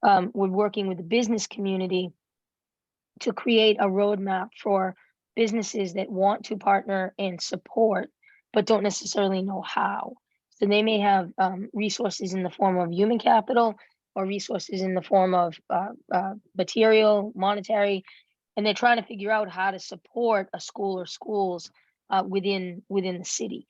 we're working with the business community to create a roadmap for businesses that want to partner and support, but don't necessarily know how. So they may have resources in the form of human capital or resources in the form of material, monetary, and they're trying to figure out how to support a school or schools within the city.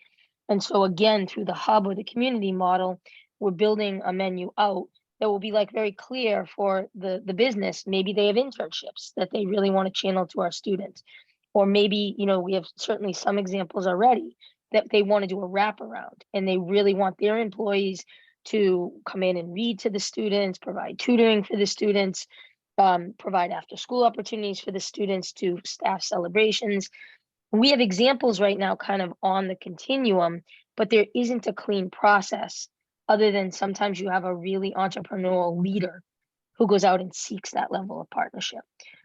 And so again, through the hub or the community model, we're building a menu out that will be like very clear for the business. Maybe they have internships that they really want to channel to our students. Or maybe, we have certainly some examples already that they want to do a wraparound and they really want their employees to come in and read to the students, provide tutoring for the students, provide after school opportunities for the students, to staff celebrations. We have examples right now kind of on the continuum, but there isn't a clean process other than sometimes you have a really entrepreneurial leader who goes out and seeks that level of partnership.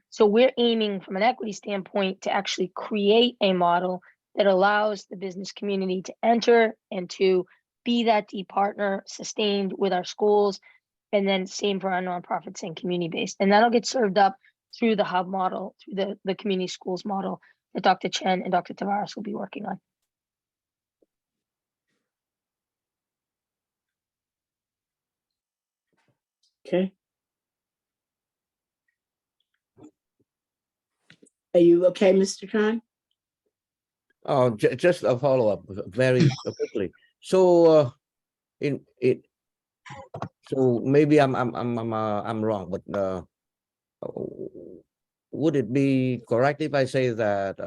So we're aiming from an equity standpoint to actually create a model that allows the business community to enter and to be that deep partner sustained with our schools, and then same for our nonprofits and community-based. And that'll get served up through the hub model, through the community schools model that Dr. Chen and Dr. Tavares will be working on. Okay. Are you okay, Mr. Tran? Oh, just a follow-up, very quickly. So, so maybe I'm wrong, but would it be correct if I say that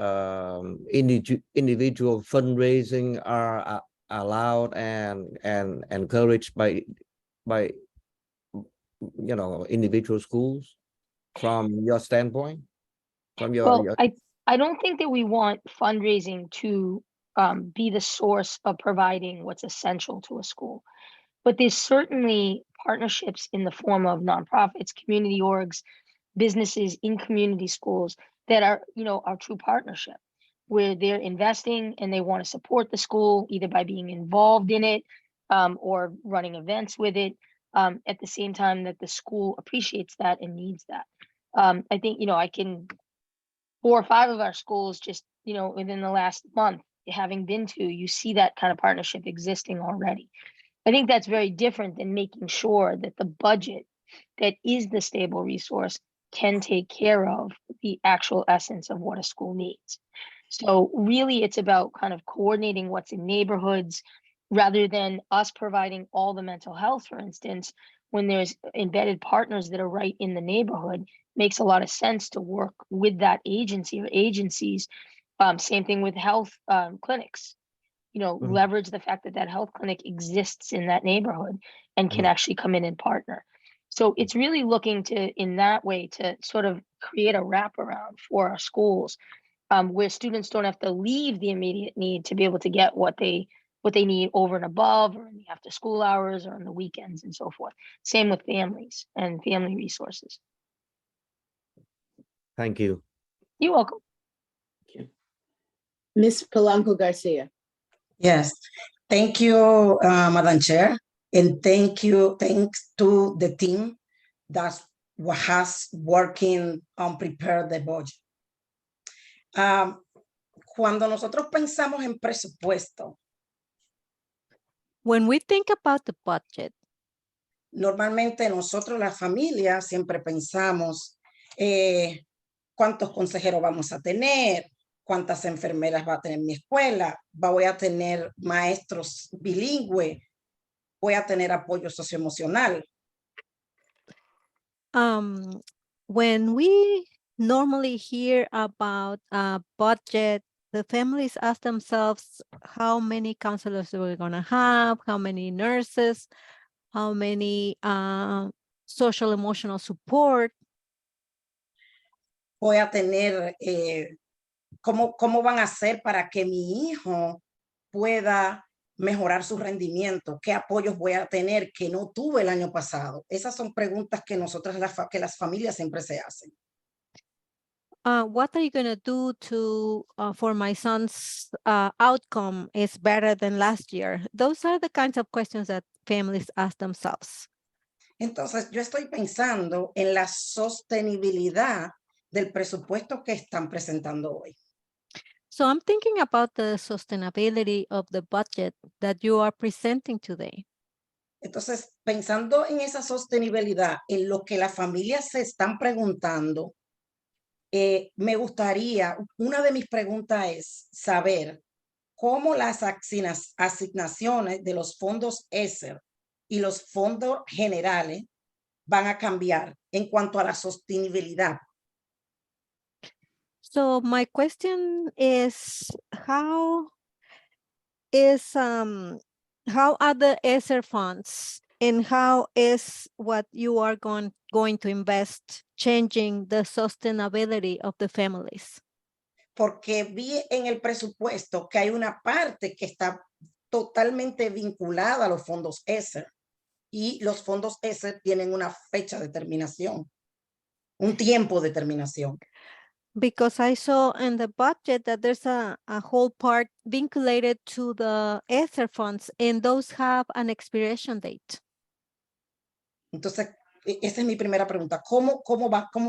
individual fundraising are allowed and encouraged by individual schools from your standpoint? From your I don't think that we want fundraising to be the source of providing what's essential to a school, but there's certainly partnerships in the form of nonprofits, community orgs, businesses in community schools that are, our true partnership, where they're investing and they want to support the school either by being involved in it or running events with it, at the same time that the school appreciates that and needs that. I think, 4 or 5 of our schools just, within the last month, having been to, you see that kind of partnership existing already. I think that's very different than making sure that the budget that is the stable resource can take care of the actual essence of what a school needs. So really, it's about kind of coordinating what's in neighborhoods rather than us providing all the mental health, for instance, when there's embedded partners that are right in the neighborhood, makes a lot of sense to work with that agency or agencies. Same thing with health clinics. You know, Mhm. leverage the fact that that health clinic exists in that neighborhood and can Mhm. actually come in and partner. So it's really looking to, in that way, to sort of create a wraparound for our schools, where students don't have to leave the immediate need to be able to get what they need over and above, or in the after school hours, or on the weekends, and so forth. Same with families and family resources. Thank you. You're welcome. Ms. Polanco Garcia. Yes, thank you, Madam Chair, and thanks to the team that has working on prepare the budget. Cuando nosotros pensamos en presupuesto, When we think about the budget, normalmente nosotros las familias siempre pensamos cuántos consejeros vamos a tener, cuántas enfermeras va a tener mi escuela, voy a tener maestros bilingües, voy a tener apoyo socioemocional. when we normally hear about a budget, the families ask themselves how many counselors we're going to have, how many nurses, how many social emotional support. Voy a tener, ¿cómo van a hacer para que mi hijo pueda mejorar su rendimiento? ¿Qué apoyos voy a tener que no tuve el año pasado? Esas son preguntas que nosotras, que las familias siempre se hacen. What are you going to do to for my son's outcome is better than last year? Those are the kinds of questions that families ask themselves. Entonces, yo estoy pensando en la sostenibilidad del presupuesto que están presentando hoy. So I'm thinking about the sustainability of the budget that you are presenting today. Entonces, pensando en esa sostenibilidad, en lo que las familias se están preguntando, me gustaría, una de mis preguntas es saber cómo las asignaciones de los fondos ESSER y los fondos generales van a cambiar en cuanto a la sostenibilidad. So my question is, how are the ESSER funds and how is what you are going to invest changing the sustainability of the families? Porque vi en el presupuesto que hay una parte que está totalmente vinculada a los fondos ESSER y los fondos ESSER tienen una fecha de terminación, un tiempo de terminación. Because I saw in the budget that there's a whole part vinculated to the ESSER funds and those have an expiration date. Entonces, esa es mi primera pregunta. ¿Cómo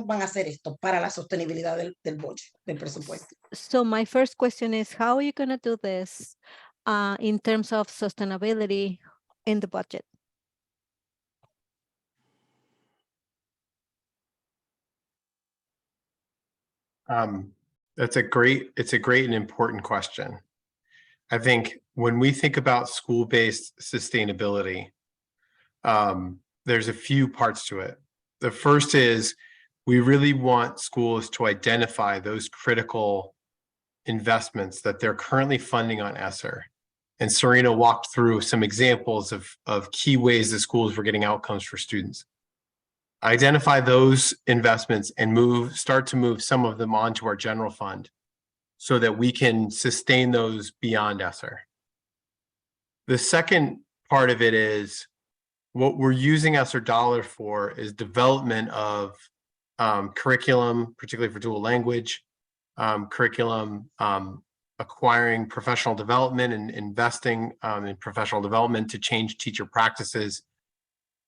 van a hacer esto para la sostenibilidad del budget, del presupuesto? So my first question is, how are you going to do this in terms of sustainability in the budget? It's a great and important question. I think when we think about school-based sustainability, there's a few parts to it. The first is we really want schools to identify those critical investments that they're currently funding on ESSER. And Serena walked through some examples of key ways that schools were getting outcomes for students. Identify those investments and start to move some of them onto our general fund so that we can sustain those beyond ESSER. The second part of it is what we're using ESSER dollars for is development of curriculum, particularly for dual language, curriculum, acquiring professional development and investing in professional development to change teacher practices.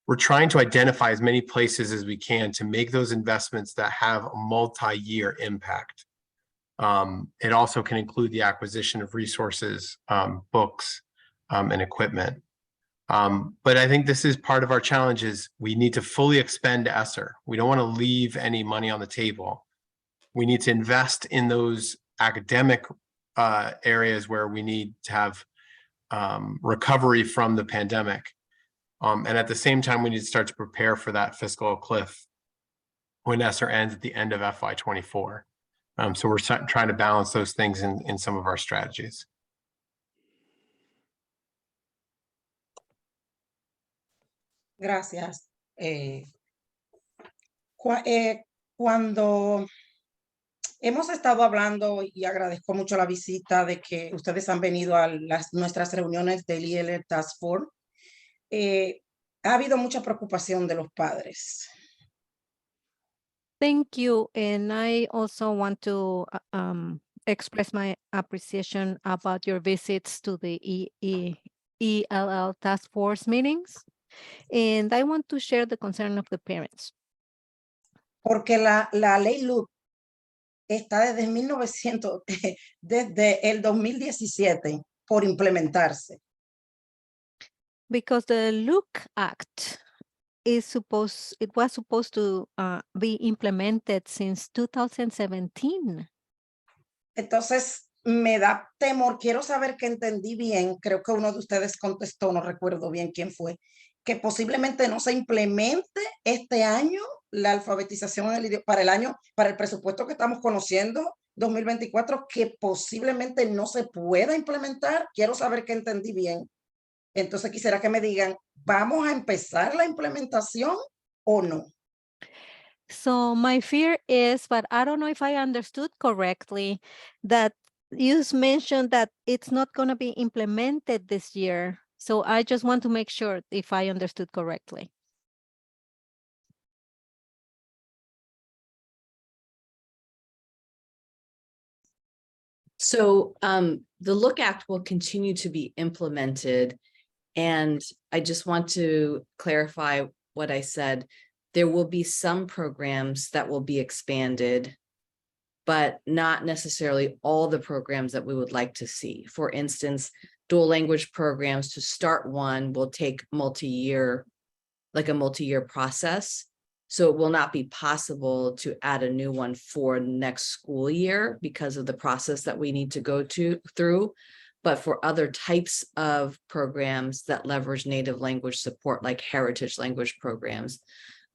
We're trying to identify as many places as we can to make those investments that have a multi-year impact. It also can include the acquisition of resources, books, and equipment. But I think this is part of our challenge is we need to fully expend ESSER. We don't want to leave any money on the table. We need to invest in those academic areas where we need to have recovery from the pandemic. And at the same time, we need to start to prepare for that fiscal cliff when ESSER ends at the end of FY24. So we're trying to balance those things in some of our strategies. Gracias. Cuando hemos estado hablando, y agradezco mucho la visita de que ustedes han venido a nuestras reuniones del IL Task Force, ha habido mucha preocupación de los padres. Thank you. And I also want to express my appreciation about your visits to the ELL task force meetings. And I want to share the concern of the parents. Porque la ley LUC está desde 1900, desde el 2017 por implementarse. Because the Look Act was supposed to be implemented since 2017. Entonces, me da temor, quiero saber que entendí bien, creo que uno de ustedes contestó, no recuerdo bien quién fue, que posiblemente no se implemente este año la alfabetización para el presupuesto que estamos conociendo, 2024, que posiblemente no se pueda implementar. Quiero saber que entendí bien. Entonces quisiera que me digan, ¿vamos a empezar la implementación o no? So my fear is, but I don't know if I understood correctly, that you mentioned that it's not going to be implemented this year. So I just want to make sure if I understood correctly. So the Look Act will continue to be implemented. And I just want to clarify what I said. There will be some programs that will be expanded, but not necessarily all the programs that we would like to see. For instance, dual language programs, to start one will take a multi-year process. So it will not be possible to add a new one for next school year because of the process that we need to go through. But for other types of programs that leverage native language support, like heritage language programs,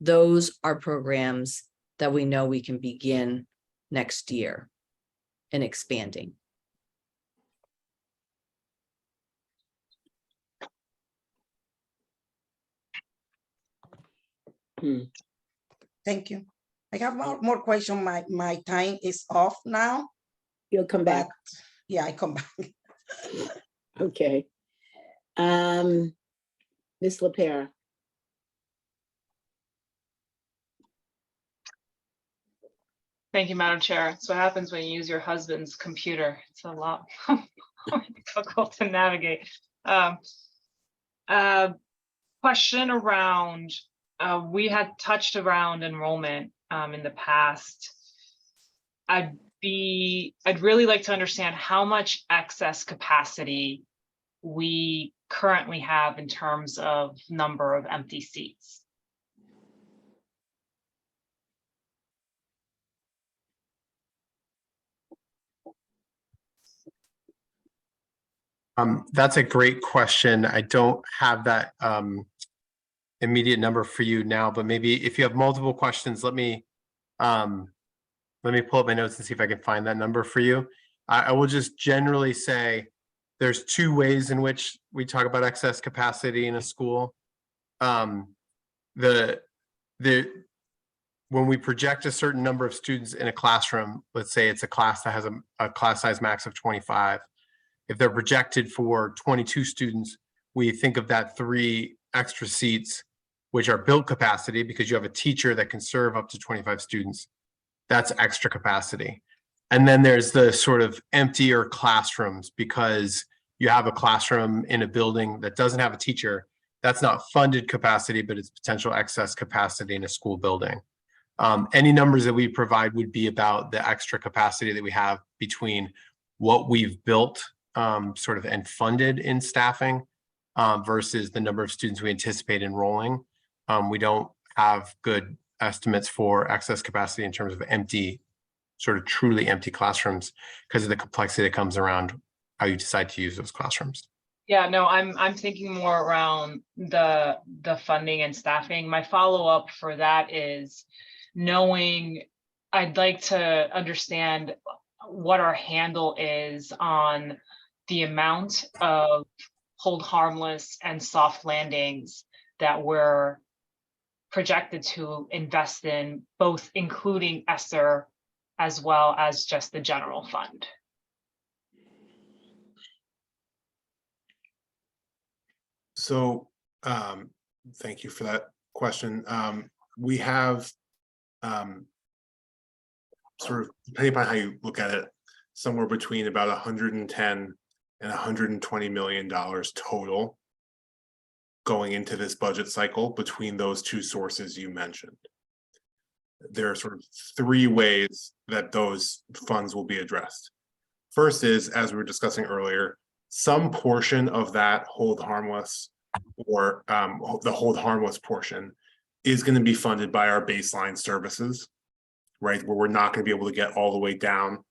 those are programs that we know we can begin next year and expanding. Thank you. I have more question. My time is off now. You'll come back. Yeah, I come back. Okay. Ms. LaPera. Thank you, Madam Chair. That's what happens when you use your husband's computer. It's a lot more difficult to navigate. Question around, we had touched around enrollment in the past. I'd really like to understand how much excess capacity we currently have in terms of number of empty seats. That's a great question. I don't have that immediate number for you now, but maybe if you have multiple questions, let me pull up my notes and see if I can find that number for you. I will just generally say there's two ways in which we talk about excess capacity in a school. When we project a certain number of students in a classroom, let's say it's a class that has a class size max of 25. If they're projected for 22 students, we think of that 3 extra seats, which are built capacity because you have a teacher that can serve up to 25 students. That's extra capacity. And then there's the sort of emptier classrooms because you have a classroom in a building that doesn't have a teacher. That's not funded capacity, but it's potential excess capacity in a school building. Any numbers that we provide would be about the extra capacity that we have between what we've built sort of and funded in staffing versus the number of students we anticipate enrolling. We don't have good estimates for excess capacity in terms of empty sort of truly empty classrooms because of the complexity that comes around how you decide to use those classrooms. Yeah, no, I'm thinking more around the funding and staffing. My follow-up for that is knowing, I'd like to understand what our handle is on the amount of hold harmless and soft landings that we're projected to invest in, both including ESSER as well as just the general fund. So thank you for that question. We have sort of, depending upon how you look at it, somewhere between about 110 and 120 million dollars total going into this budget cycle between those two sources you mentioned. There are sort of three ways that those funds will be addressed. First is, as we were discussing earlier, some portion of that hold harmless or the hold harmless portion is going to be funded by our baseline services, right? Where we're not going to be able to get all the way down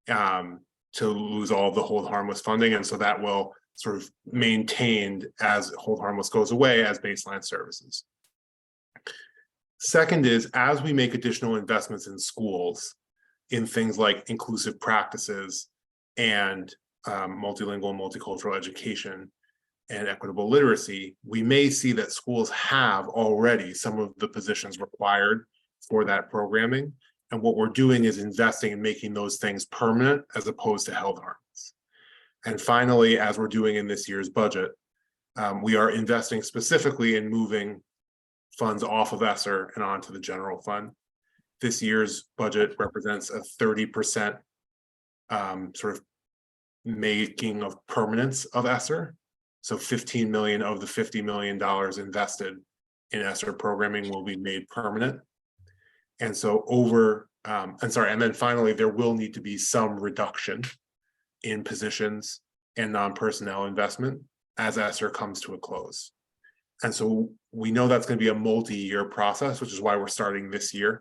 to lose all of the hold harmless funding. And so that will sort of maintained as hold harmless goes away as baseline services. Second is, as we make additional investments in schools in things like inclusive practices and multilingual, multicultural education and equitable literacy, we may see that schools have already some of the positions required for that programming. And what we're doing is investing in making those things permanent as opposed to held harmless. And finally, as we're doing in this year's budget, we are investing specifically in moving funds off of ESSER and onto the general fund. This year's budget represents a 30% sort of making of permanence of ESSER. So 15 million of the $50 million invested in ESSER programming will be made permanent. And so and then finally, there will need to be some reduction in positions and non-personnel investment as ESSER comes to a close. And so we know that's going to be a multi-year process, which is why we're starting this year.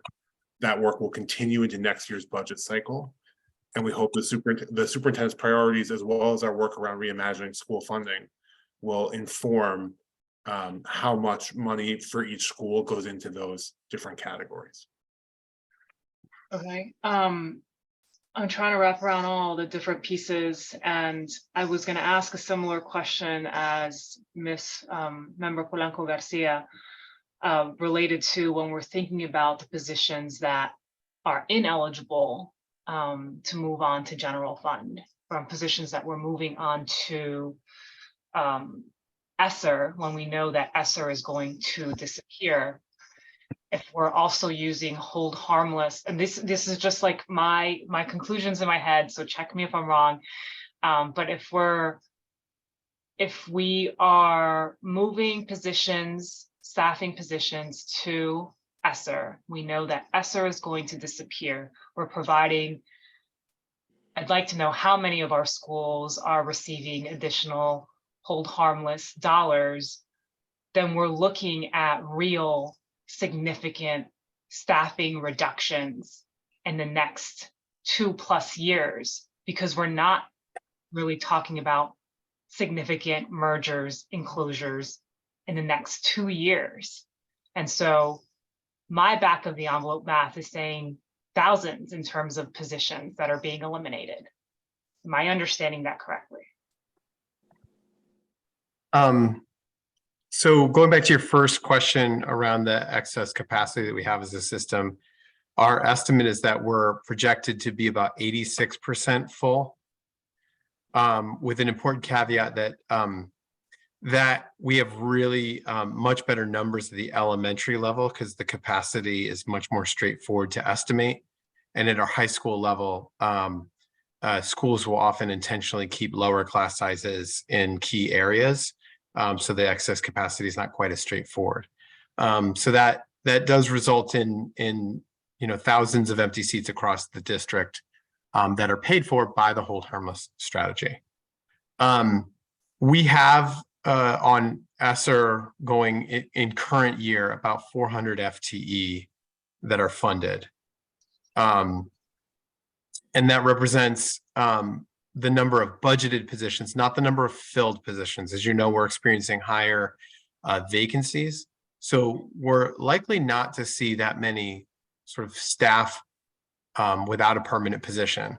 That work will continue into next year's budget cycle. And we hope the superintendent's priorities, as well as our work around reimagining school funding, will inform how much money for each school goes into those different categories. Okay. I'm trying to wrap around all the different pieces, and I was going to ask a similar question as Ms. Member Polanco Garcia related to when we're thinking about the positions that are ineligible to move on to general fund, from positions that we're moving on to ESSER when we know that ESSER is going to disappear. If we're also using hold harmless, and this is just like my conclusions in my head, so check me if I'm wrong. But if we are moving positions, staffing positions to ESSER, we know that ESSER is going to disappear. We're providing, I'd like to know how many of our schools are receiving additional hold harmless dollars. Then we're looking at real significant staffing reductions in the next 2+ years, because we're not really talking about significant mergers and closures in the next 2 years. And so my back of the envelope math is saying thousands in terms of positions that are being eliminated. Am I understanding that correctly? So going back to your first question around the excess capacity that we have as a system, our estimate is that we're projected to be about 86% full, with an important caveat that that we have really much better numbers at the elementary level because the capacity is much more straightforward to estimate. And at our high school level, schools will often intentionally keep lower class sizes in key areas. So the excess capacity is not quite as straightforward. So that does result in thousands of empty seats across the district that are paid for by the hold harmless strategy. We have on ESSER going in current year about 400 FTE that are funded. And that represents the number of budgeted positions, not the number of filled positions. As you know, we're experiencing higher vacancies. So we're likely not to see that many sort of staff without a permanent position.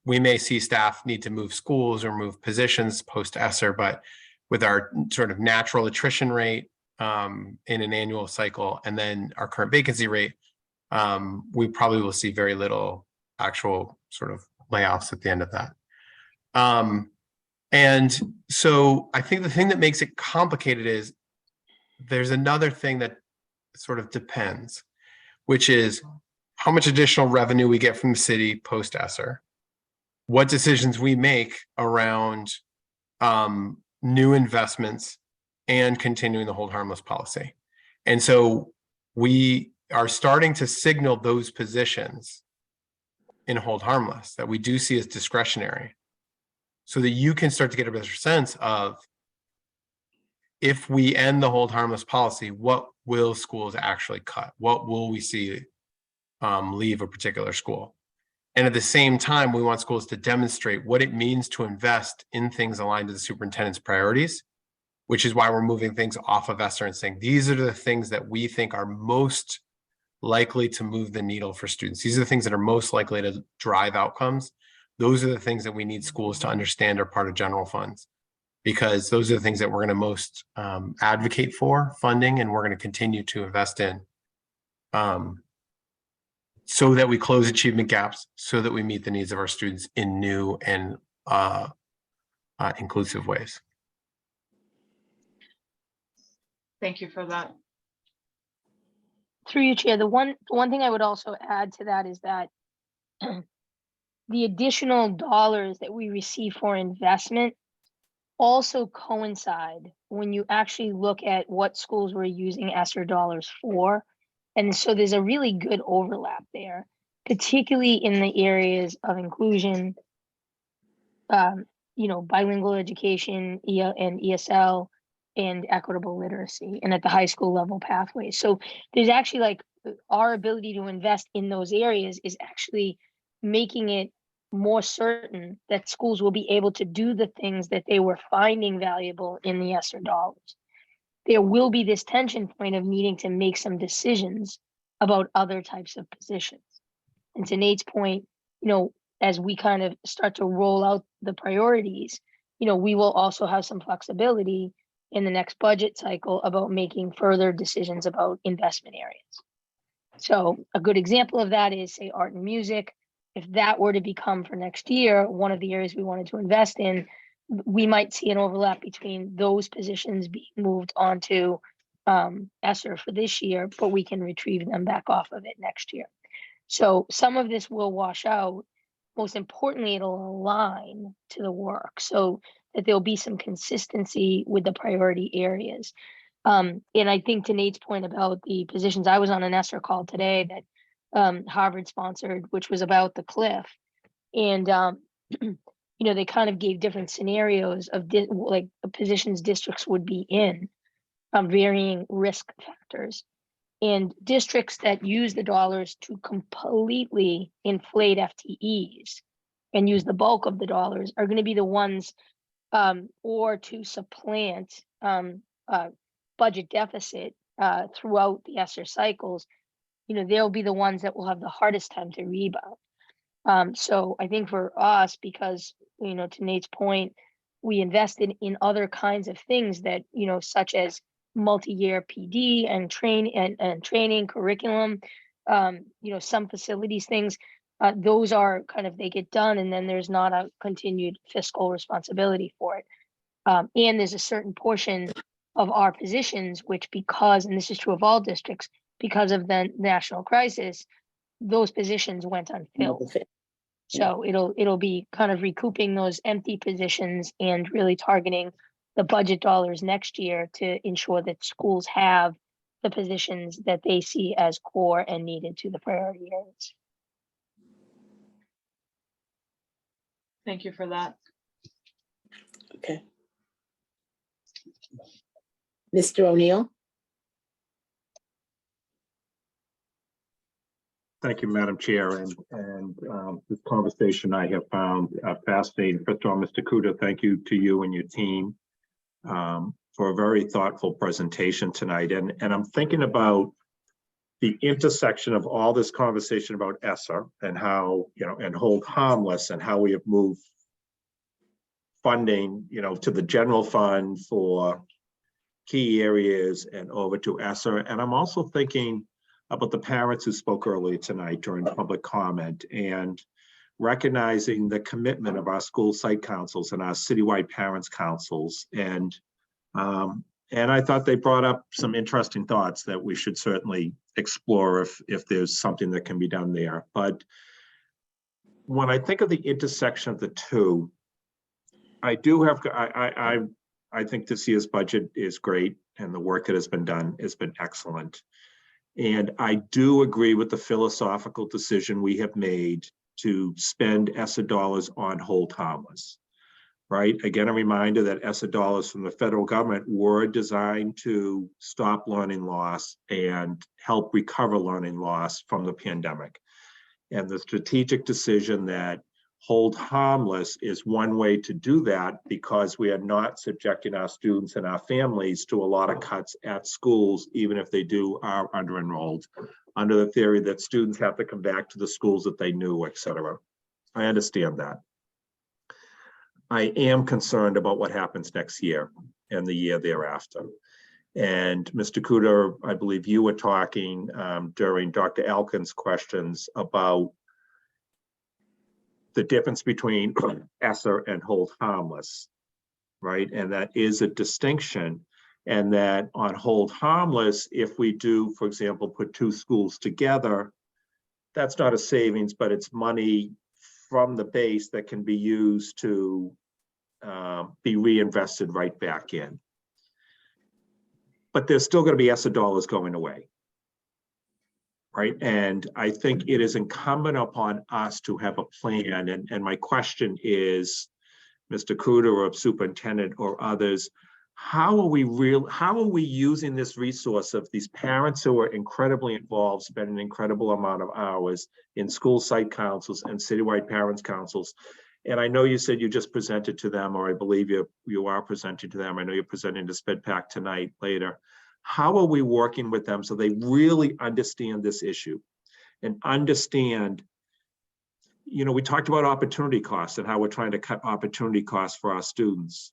We may see staff need to move schools or move positions post ESSER, but with our sort of natural attrition rate in an annual cycle and then our current vacancy rate, we probably will see very little actual sort of layoffs at the end of that. And so I think the thing that makes it complicated is there's another thing that sort of depends, which is how much additional revenue we get from the city post ESSER, what decisions we make around new investments and continuing the hold harmless policy. And so we are starting to signal those positions in hold harmless that we do see as discretionary, so that you can start to get a better sense of, if we end the hold harmless policy, what will schools actually cut? What will we see leave a particular school? And at the same time, we want schools to demonstrate what it means to invest in things aligned to the superintendent's priorities, which is why we're moving things off of ESSER and saying, these are the things that we think are most likely to move the needle for students. These are the things that are most likely to drive outcomes. Those are the things that we need schools to understand are part of general funds, because those are the things that we're going to most advocate for funding, and we're going to continue to invest in, so that we close achievement gaps, so that we meet the needs of our students in new and inclusive ways. Thank you for that. Through you, Chair, the one thing I would also add to that is that the additional dollars that we receive for investment also coincide when you actually look at what schools were using ESSER dollars for. And so there's a really good overlap there, particularly in the areas of inclusion, bilingual education, and ESL, and equitable literacy, and at the high school level pathways. So there's actually, like, our ability to invest in those areas is actually making it more certain that schools will be able to do the things that they were finding valuable in the ESSER dollars. There will be this tension point of needing to make some decisions about other types of positions. And to Nate's point, as we kind of start to roll out the priorities, we will also have some flexibility in the next budget cycle about making further decisions about investment areas. So a good example of that is, say, art and music. If that were to become for next year one of the areas we wanted to invest in, we might see an overlap between those positions being moved onto ESSER for this year, but we can retrieve them back off of it next year. So some of this will wash out. Most importantly, it'll align to the work so that there'll be some consistency with the priority areas. And I think to Nate's point about the positions, I was on an ESSER call today that Harvard sponsored, which was about the cliff. And, they kind of gave different scenarios of like positions districts would be in, varying risk factors. And districts that use the dollars to completely inflate FTEs and use the bulk of the dollars are going to be the ones, or to supplant budget deficit throughout the ESSER cycles. They'll be the ones that will have the hardest time to rebound. So I think for us, because, to Nate's point, we invested in other kinds of things that, such as multi-year PD and training curriculum, some facilities things, those are kind of, they get done, and then there's not a continued fiscal responsibility for it. And there's a certain portion of our positions, which, because, and this is true of all districts, because of the national crisis, those positions went unfilled. So it'll be kind of recouping those empty positions and really targeting the budget dollars next year to ensure that schools have the positions that they see as core and needed to the priority areas. Thank you for that. Okay. Mr. O'Neill? Thank you, Madam Chair, and this conversation I have found fascinating. First of all, Mr. Kuda, thank you to you and your team for a very thoughtful presentation tonight. And I'm thinking about the intersection of all this conversation about ESSER and how, and hold harmless, and how we have moved funding, to the general fund for key areas and over to ESSER. And I'm also thinking about the parents who spoke earlier tonight during public comment, and recognizing the commitment of our school site councils and our citywide parents councils. And I thought they brought up some interesting thoughts that we should certainly explore if there's something that can be done there. But when I think of the intersection of the two, I think this year's budget is great, and the work that has been done has been excellent. And I do agree with the philosophical decision we have made to spend ESSER dollars on hold harmless, right? Again, a reminder that ESSER dollars from the federal government were designed to stop learning loss and help recover learning loss from the pandemic. And the strategic decision that hold harmless is one way to do that, because we are not subjecting our students and our families to a lot of cuts at schools, even if they are under enrolled, under the theory that students have to come back to the schools that they knew, et cetera. I understand that. I am concerned about what happens next year and the year thereafter. And Mr. Kuda, I believe you were talking during Dr. Elkin's questions about the difference between ESSER and hold harmless, right? And that is a distinction. And that on hold harmless, if we do, for example, put two schools together, that's not a savings, but it's money from the base that can be used to be reinvested right back in. But there's still going to be ESSER dollars going away. Right. And I think it is incumbent upon us to have a plan. And my question is, Mr. Kuda or Superintendent or others, how are we using this resource of these parents who are incredibly involved, spend an incredible amount of hours in school site councils and citywide parents councils? And I know you said you just presented to them, or I believe you are presenting to them. I know you're presenting to SPEDPAC tonight later. How are we working with them so they really understand this issue and understand, we talked about opportunity costs and how we're trying to cut opportunity costs for our students,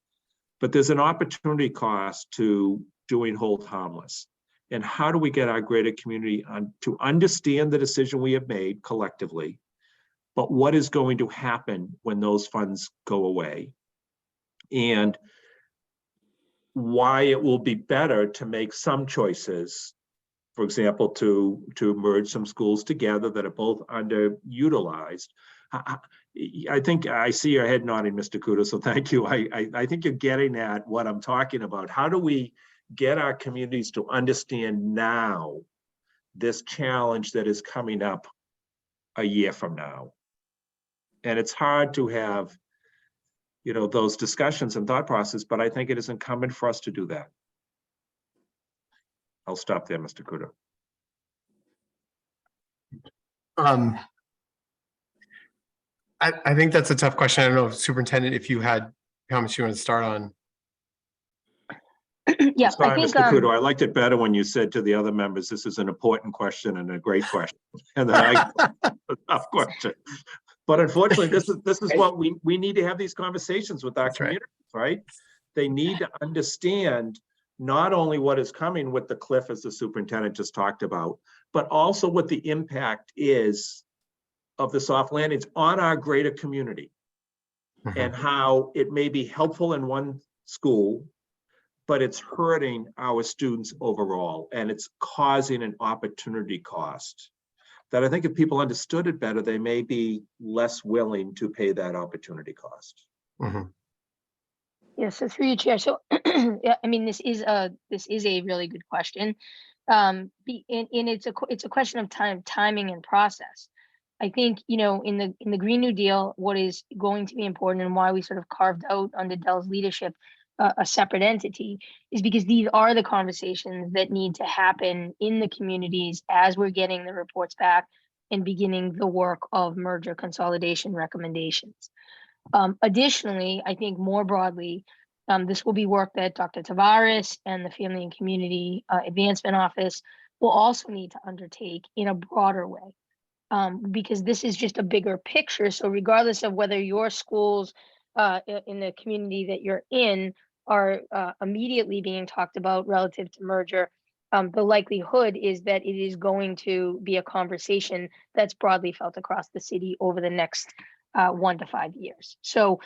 but there's an opportunity cost to doing hold harmless. And how do we get our greater community to understand the decision we have made collectively, but what is going to happen when those funds go away? And why it will be better to make some choices, for example, to merge some schools together that are both underutilized. I think I see your head nodding, Mr. Kuda, so thank you. I think you're getting at what I'm talking about. How do we get our communities to understand now this challenge that is coming up a year from now? And it's hard to have those discussions and thought process, but I think it is incumbent for us to do that. I'll stop there, Mr. Kuda. I think that's a tough question. I don't know, Superintendent, if you had comments you want to start on. Yeah, Sorry, I think, Mr. Kudo, I liked it better when you said to the other members, this is an important question and a great question. And then a tough question. But unfortunately, this is what we need to have these conversations with our communities, right? They need to understand not only what is coming with the cliff, as the superintendent just talked about, but also what the impact is of the soft landings on our greater community, and how it may be helpful in one school, but it's hurting our students overall, and it's causing an opportunity cost that I think if people understood it better, they may be less willing to pay that opportunity cost. Yeah, so through you, Chair. So, yeah, I mean, this is a really good question, and it's a question of timing and process. I think, in the Green New Deal, what is going to be important and why we sort of carved out under Dell's leadership a separate entity is because these are the conversations that need to happen in the communities as we're getting the reports back and beginning the work of merger consolidation recommendations. Additionally, I think more broadly, this will be work that Dr. Tavares and the Family and Community Advancement Office will also need to undertake in a broader way, because this is just a bigger picture. So regardless of whether your schools in the community that you're in are immediately being talked about relative to merger, the likelihood is that it is going to be a conversation that's broadly felt across the city over the next 1 to 5 years. So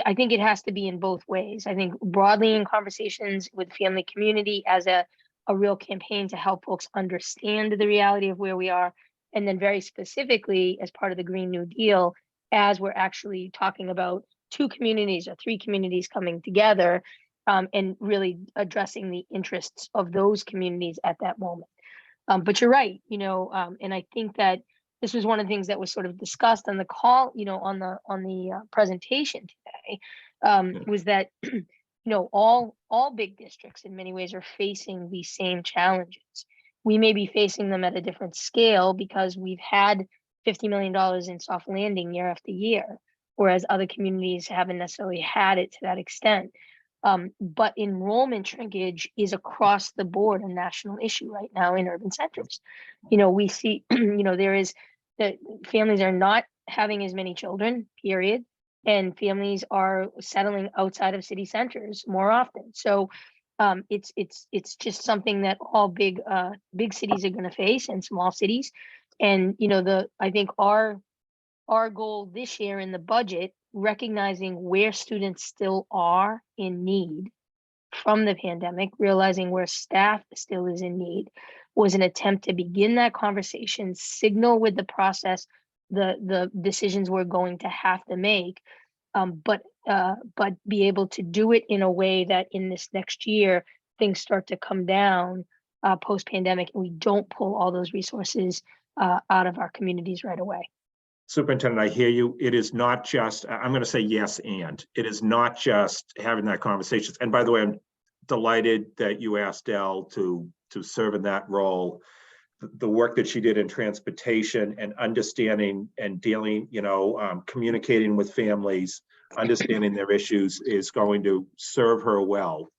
I think it has to be in both ways. I think broadly in conversations with family community as a real campaign to help folks understand the reality of where we are. And then very specifically as part of the Green New Deal, as we're actually talking about 2 communities or 3 communities coming together and really addressing the interests of those communities at that moment. But you're right, and I think that this was one of the things that was sort of discussed on the call, on the presentation today, was that, all big districts in many ways are facing these same challenges. We may be facing them at a different scale because we've had $50 million in soft landing year after year, whereas other communities haven't necessarily had it to that extent. But enrollment shrinkage is across the board a national issue right now in urban centers. We see, there is that families are not having as many children, period, and families are settling outside of city centers more often. So it's just something that all big cities are going to face, and small cities. And I think our goal this year in the budget, recognizing where students still are in need from the pandemic, realizing where staff still is in need, was an attempt to begin that conversation, signal with the process the decisions we're going to have to make, but be able to do it in a way that in this next year things start to come down post-pandemic, and we don't pull all those resources out of our communities right away. Superintendent, I hear you. It is not just, I'm going to say yes, and it is not just having that conversation. And by the way, I'm delighted that you asked Dell to serve in that role. The work that she did in transportation and understanding and dealing, communicating with families, understanding their issues is going to serve her well.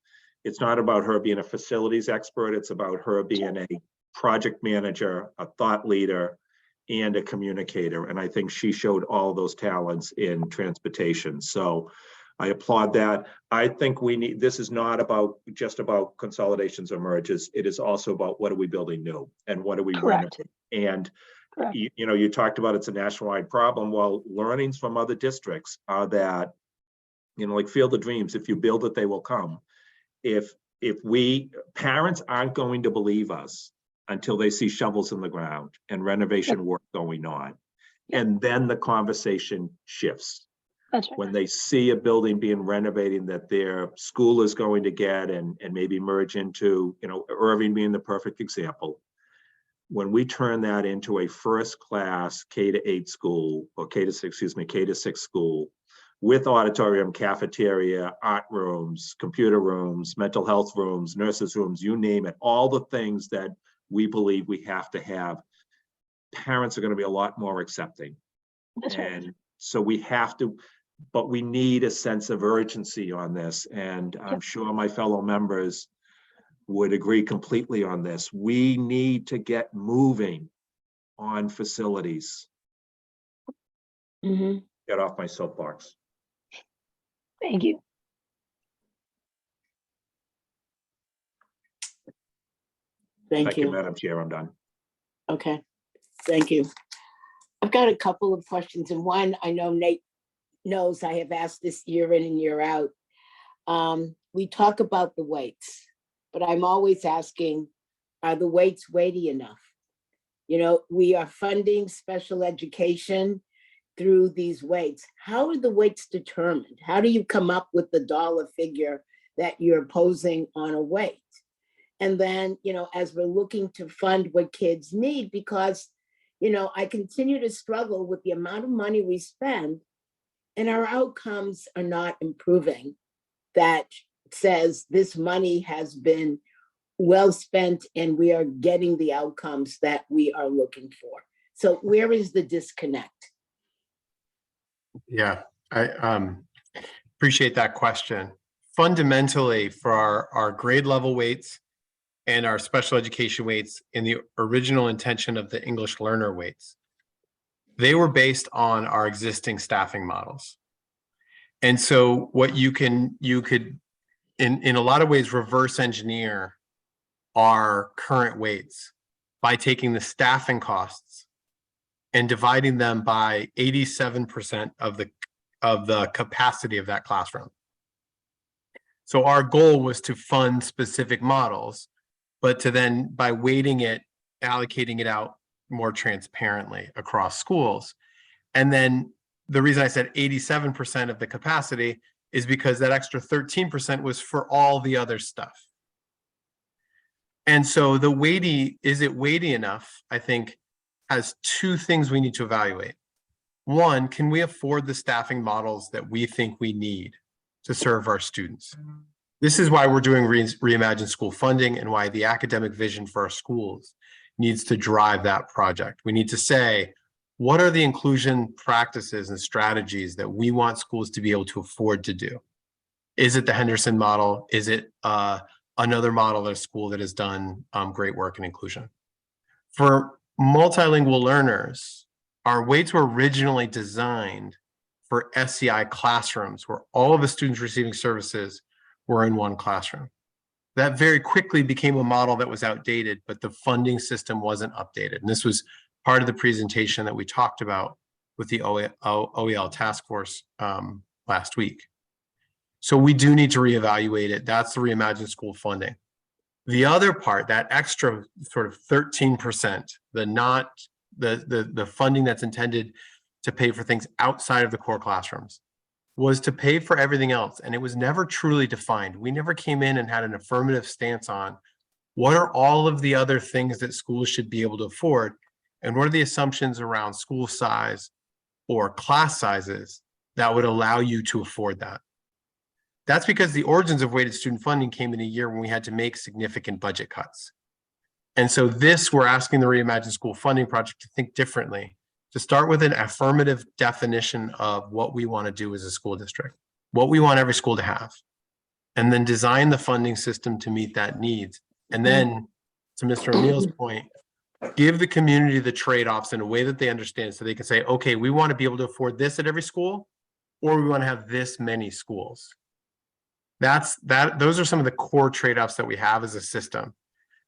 It's not about her being a facilities expert. It's about her being a project manager, a thought leader, and a communicator. And I think she showed all those talents in transportation. So I applaud that. I think this is not just about consolidations or merges. It is also about what are we building new and what are we renovating. And you talked about it's a nationwide problem. Well, learnings from other districts are that, like Field of Dreams, if you build it, they will come. If parents aren't going to believe us until they see shovels in the ground and renovation work going on. And then the conversation shifts. That's right. When they see a building being renovated that their school is going to get and maybe merge into, Irving being the perfect example. When we turn that into a first-class K-8 school, or K-6 school, with auditorium, cafeteria, art rooms, computer rooms, mental health rooms, nurses' rooms, you name it, all the things that we believe we have to have, parents are going to be a lot more accepting. That's right. And so we have to, but we need a sense of urgency on this. And I'm sure my fellow members would agree completely on this. We need to get moving on facilities. Mm-hmm. Get off my soapbox. Thank you. Thank you, Madam Chair. I'm done. Okay, thank you. I've got a couple of questions, and one I know Nate knows I have asked this year in and year out. We talk about the weights, but I'm always asking, are the weights weighty enough? We are funding special education through these weights. How are the weights determined? How do you come up with the dollar figure that you're posing on a weight? And then, as we're looking to fund what kids need, because, I continue to struggle with the amount of money we spend and our outcomes are not improving. That says this money has been well spent and we are getting the outcomes that we are looking for. So where is the disconnect? Yeah, I appreciate that question. Fundamentally, for our grade level weights and our special education weights in the original intention of the English learner weights, they were based on our existing staffing models. And so what you could in a lot of ways reverse engineer our current weights by taking the staffing costs and dividing them by 87% of the capacity of that classroom. So our goal was to fund specific models, but to then, by weighting it, allocating it out more transparently across schools. And then the reason I said 87% of the capacity is because that extra 13% was for all the other stuff. And so is it weighty enough, I think, has two things we need to evaluate. One, can we afford the staffing models that we think we need to serve our students? This is why we're doing Reimagine School funding and why the academic vision for our schools needs to drive that project. We need to say, what are the inclusion practices and strategies that we want schools to be able to afford to do? Is it the Henderson model? Is it another model at a school that has done great work in inclusion? For multilingual learners, our weights were originally designed for SEI classrooms where all of the students receiving services were in one classroom. That very quickly became a model that was outdated, but the funding system wasn't updated. And this was part of the presentation that we talked about with the OEL task force last week. So we do need to reevaluate it. That's the Reimagine School funding. The other part, that extra sort of 13%, the funding that's intended to pay for things outside of the core classrooms, was to pay for everything else. And it was never truly defined. We never came in and had an affirmative stance on what are all of the other things that schools should be able to afford, and what are the assumptions around school size or class sizes that would allow you to afford that. That's because the origins of weighted student funding came in a year when we had to make significant budget cuts. And so we're asking the Reimagine School funding project to think differently, to start with an affirmative definition of what we want to do as a school district, what we want every school to have, and then design the funding system to meet that needs. And then, to Mr. O'Neill's point, give the community the trade-offs in a way that they understand, so they can say, okay, we want to be able to afford this at every school, or we want to have this many schools. Those are some of the core trade-offs that we have as a system.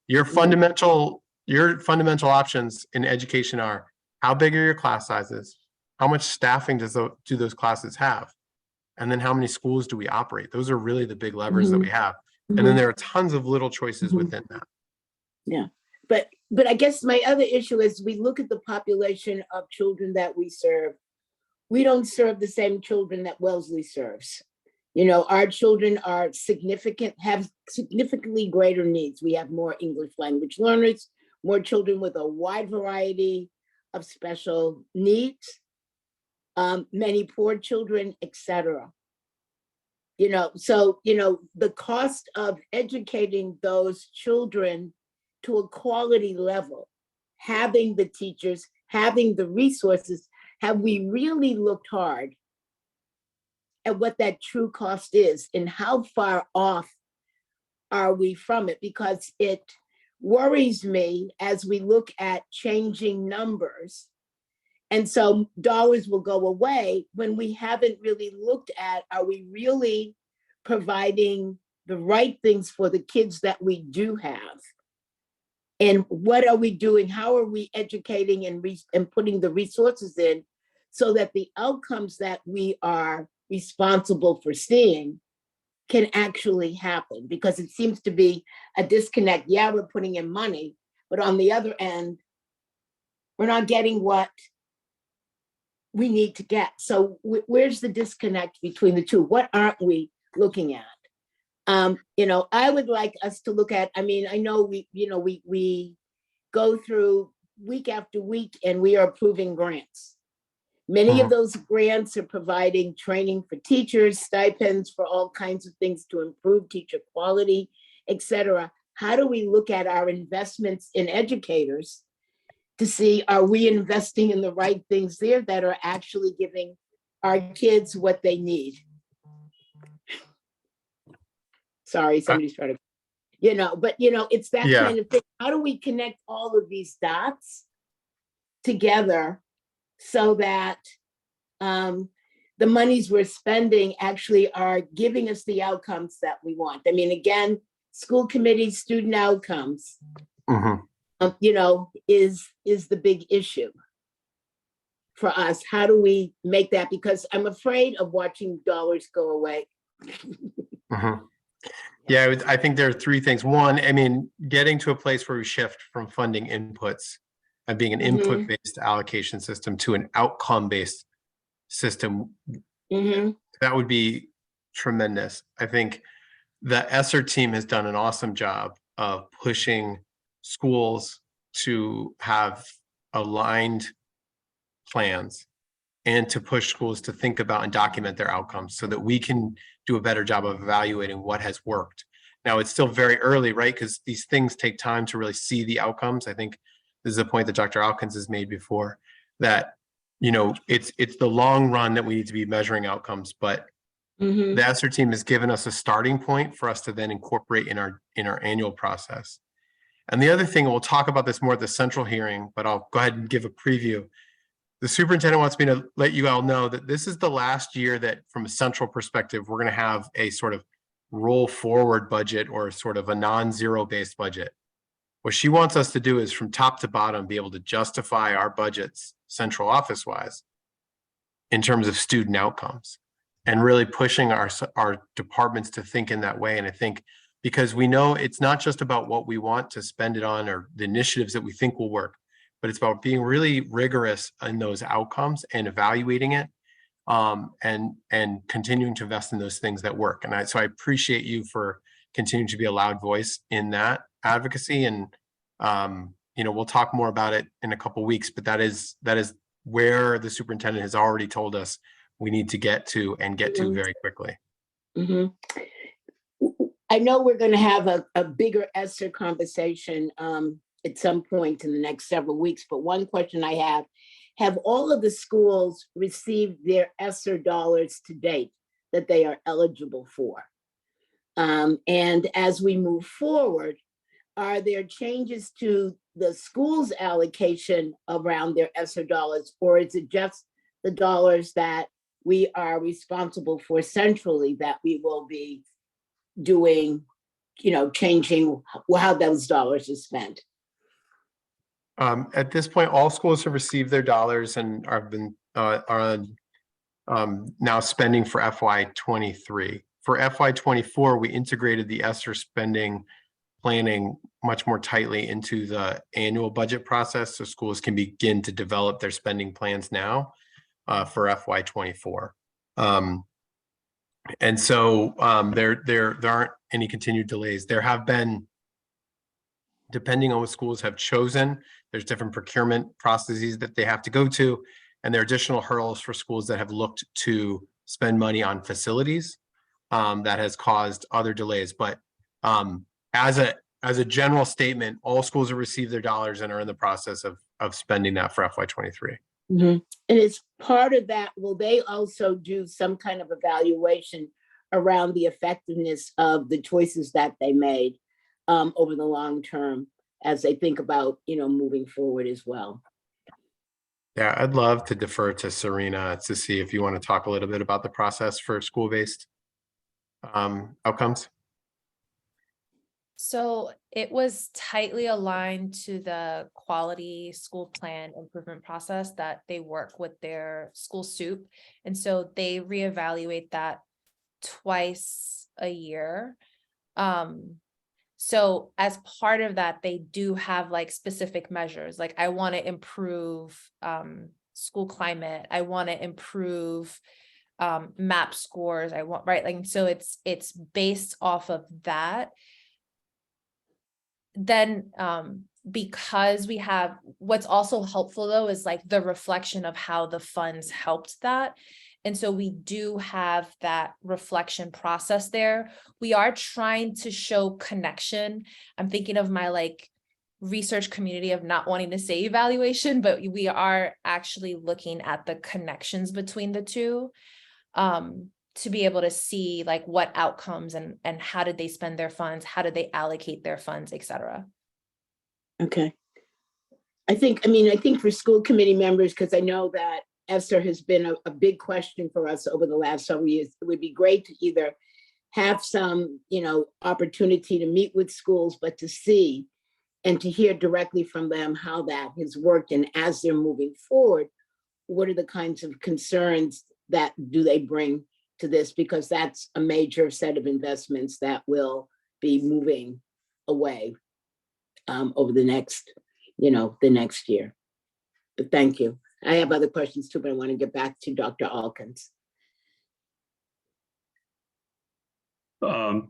Your fundamental options in education are, how big are your class sizes? How much staffing do those classes have? And then how many schools do we operate? Those are really the big levers that we have. And then there are tons of little choices within that. Yeah, but I guess my other issue is, we look at the population of children that we serve. We don't serve the same children that Wellesley serves. You know, our children have significantly greater needs. We have more English language learners, more children with a wide variety of special needs, many poor children, etc. You know, so, you know, the cost of educating those children to a quality level, having the teachers, having the resources, have we really looked hard at what that true cost is and how far off are we from it? Because it worries me as we look at changing numbers. And so dollars will go away when we haven't really looked at, are we really providing the right things for the kids that we do have? And what are we doing? How are we educating and putting the resources in so that the outcomes that we are responsible for seeing can actually happen? Because it seems to be a disconnect. Yeah, we're putting in money, but on the other end, we're not getting what we need to get. So where's the disconnect between the two? What aren't we looking at? You know, I would like us to look at, I mean, I know we go through week after week and we are approving grants. Many of those grants are providing training for teachers, stipends for all kinds of things to improve teacher quality, etc. How do we look at our investments in educators to see, are we investing in the right things there that are actually giving our kids what they need? Sorry, somebody's trying to, but it's that Yeah. kind of thing. How do we connect all of these dots together so that the monies we're spending actually are giving us the outcomes that we want? I mean, again, school committee student outcomes, Mhm. is the big issue for us. How do we make that? Because I'm afraid of watching dollars go away. Mhm. Yeah, I think there are three things. One, I mean, getting to a place where we shift from funding inputs and being an input-based allocation system to an outcome-based system, that would be tremendous. I think the ESSER team has done an awesome job of pushing schools to have aligned plans and to push schools to think about and document their outcomes so that we can do a better job of evaluating what has worked. Now, it's still very early, right? Because these things take time to really see the outcomes. I think this is a point that Dr. Alkins has made before, that it's the long run that we need to be measuring outcomes, but the ESSER team has given us a starting point for us to then incorporate in our annual process. And the other thing, and we'll talk about this more at the central hearing, but I'll go ahead and give a preview. The superintendent wants me to let you all know that this is the last year that, from a central perspective, we're going to have a sort of roll forward budget or sort of a non-zero based budget. What she wants us to do is from top to bottom be able to justify our budgets central office wise in terms of student outcomes, and really pushing our departments to think in that way. And I think because we know it's not just about what we want to spend it on or the initiatives that we think will work, but it's about being really rigorous in those outcomes and evaluating it, and continuing to invest in those things that work. And so I appreciate you for continuing to be a loud voice in that advocacy. And we'll talk more about it in a couple of weeks, but that is where the superintendent has already told us we need to get to very quickly. I know we're going to have a bigger ESSER conversation at some point in the next several weeks, but one question I have all of the schools received their ESSER dollars to date that they are eligible for? And as we move forward, are there changes to the school's allocation around their ESSER dollars, or is it just the dollars that we are responsible for centrally that we will be doing, changing how those dollars are spent? At this point, all schools have received their dollars and are now spending for FY23. For FY24, we integrated the ESSER spending planning much more tightly into the annual budget process, so schools can begin to develop their spending plans now for FY24. And so there aren't any continued delays. There have been, depending on what schools have chosen, there's different procurement processes that they have to go to, and there are additional hurdles for schools that have looked to spend money on facilities that has caused other delays. But as a general statement, all schools have received their dollars and are in the process of spending that for FY23. And as part of that, will they also do some kind of evaluation around the effectiveness of the choices that they made over the long term as they think about, moving forward as well? Yeah, I'd love to defer to Serena to see if you want to talk a little bit about the process for school-based outcomes. So it was tightly aligned to the quality school plan improvement process that they work with their school soup. And so they reevaluate that twice a year. So as part of that, they do have like specific measures, like I want to improve school climate. I want to improve MAP scores. I want, right? Like, so it's based off of that. Then because we have, what's also helpful though is like the reflection of how the funds helped that. And so we do have that reflection process there. We are trying to show connection. I'm thinking of my like research community of not wanting to say evaluation, but we are actually looking at the connections between the two, to be able to see like what outcomes and how did they spend their funds, how did they allocate their funds, et cetera. Okay. I think for school committee members, because I know that ESSER has been a big question for us over the last several years, it would be great to either have some, opportunity to meet with schools, but to see and to hear directly from them how that has worked. And as they're moving forward, what are the kinds of concerns that do they bring to this? Because that's a major set of investments that will be moving away over the next, the next year. But thank you. I have other questions too, but I want to get back to Dr. Alkins.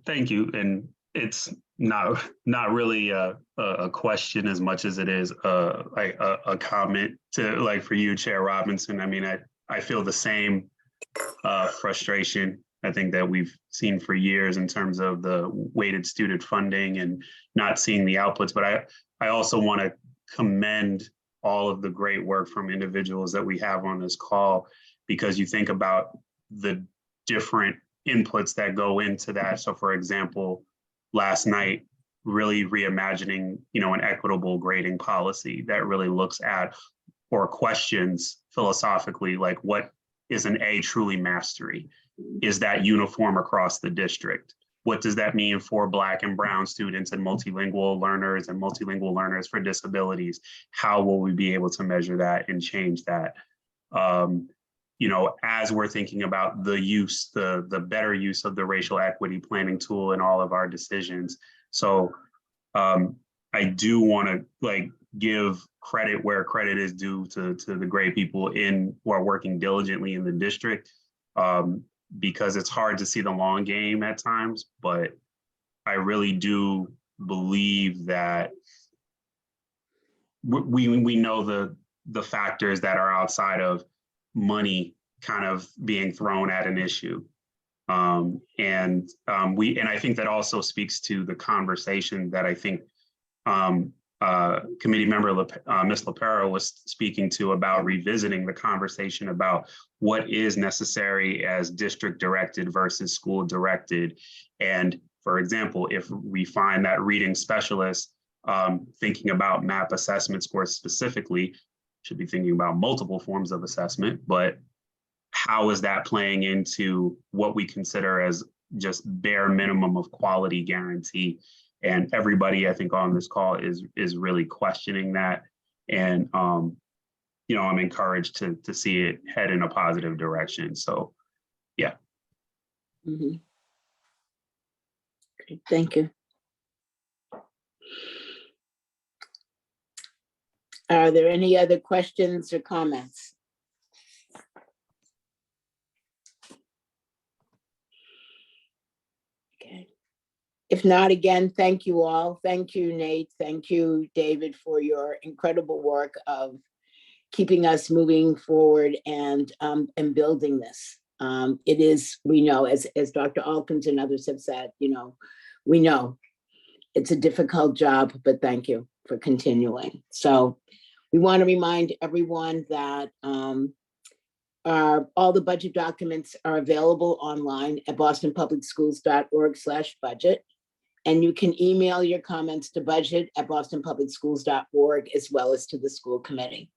Thank you. And it's not really a question as much as it is a comment to like for you, Chair Robinson. I mean, I feel the same frustration I think that we've seen for years in terms of the weighted student funding and not seeing the outputs. But I also want to commend all of the great work from individuals that we have on this call, because you think about the different inputs that go into that. So for example, last night, really reimagining, an equitable grading policy that really looks at or questions philosophically, like what is an A truly mastery? Is that uniform across the district? What does that mean for Black and Brown students and multilingual learners for disabilities? How will we be able to measure that and change that? As we're thinking about the better use of the racial equity planning tool in all of our decisions. So I do want to give credit where credit is due to the great people who are working diligently in the district, because it's hard to see the long game at times, but I really do believe that we know the factors that are outside of money kind of being thrown at an issue. And I think that also speaks to the conversation that I think committee member Ms. LaPera was speaking to about revisiting the conversation about what is necessary as district directed versus school directed. And for example, if we find that reading specialists thinking about MAP assessment scores specifically, should be thinking about multiple forms of assessment, but how is that playing into what we consider as just bare minimum of quality guarantee? And everybody, I think, on this call is really questioning that. And, I'm encouraged to see it head in a positive direction. So, yeah. Mm-hmm. Okay, thank you. Are there any other questions or comments? Okay. If not, again, thank you all. Thank you, Nate. Thank you, David, for your incredible work of keeping us moving forward and building this. It is, we know, as Dr. Alkins and others have said, we know it's a difficult job, but thank you for continuing. So we want to remind everyone that all the budget documents are available online at bostonpublicschools.org/budget. And you can email your comments to budget@bostonpublicschools.org, as well as to the school committee.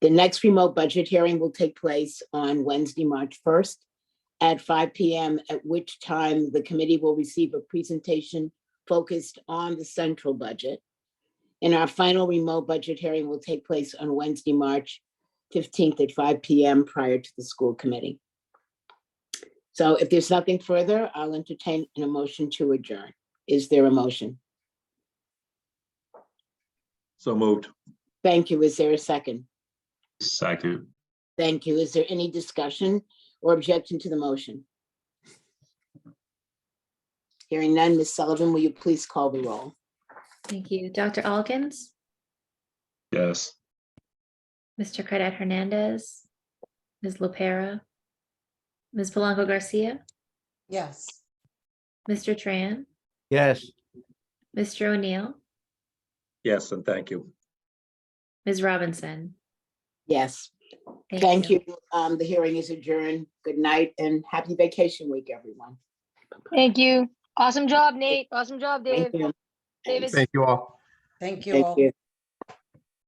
The next remote budget hearing will take place on Wednesday, March 1st at 5 p.m., at which time the committee will receive a presentation focused on the central budget. And our final remote budget hearing will take place on Wednesday, March 15th at 5 p.m. prior to the school committee. So if there's nothing further, I'll entertain a motion to adjourn. Is there a motion? So moved. Thank you. Is there a second? Second. Thank you. Is there any discussion or objection to the motion? Hearing none, Ms. Sullivan, will you please call the roll? Thank you. Dr. Alkins, Yes. Mr. Cadet Hernandez, Ms. LaPera, Ms. Polanco Garcia, Yes. Mr. Tran, Yes. Mr. O'Neill, Yes, and thank you. Ms. Robinson. Yes, thank you. The hearing is adjourned. Good night and happy vacation week, everyone. Thank you. Awesome job, Nate. Awesome job, Dave. Thank you. David. Thank you all. Thank you Thank all. you.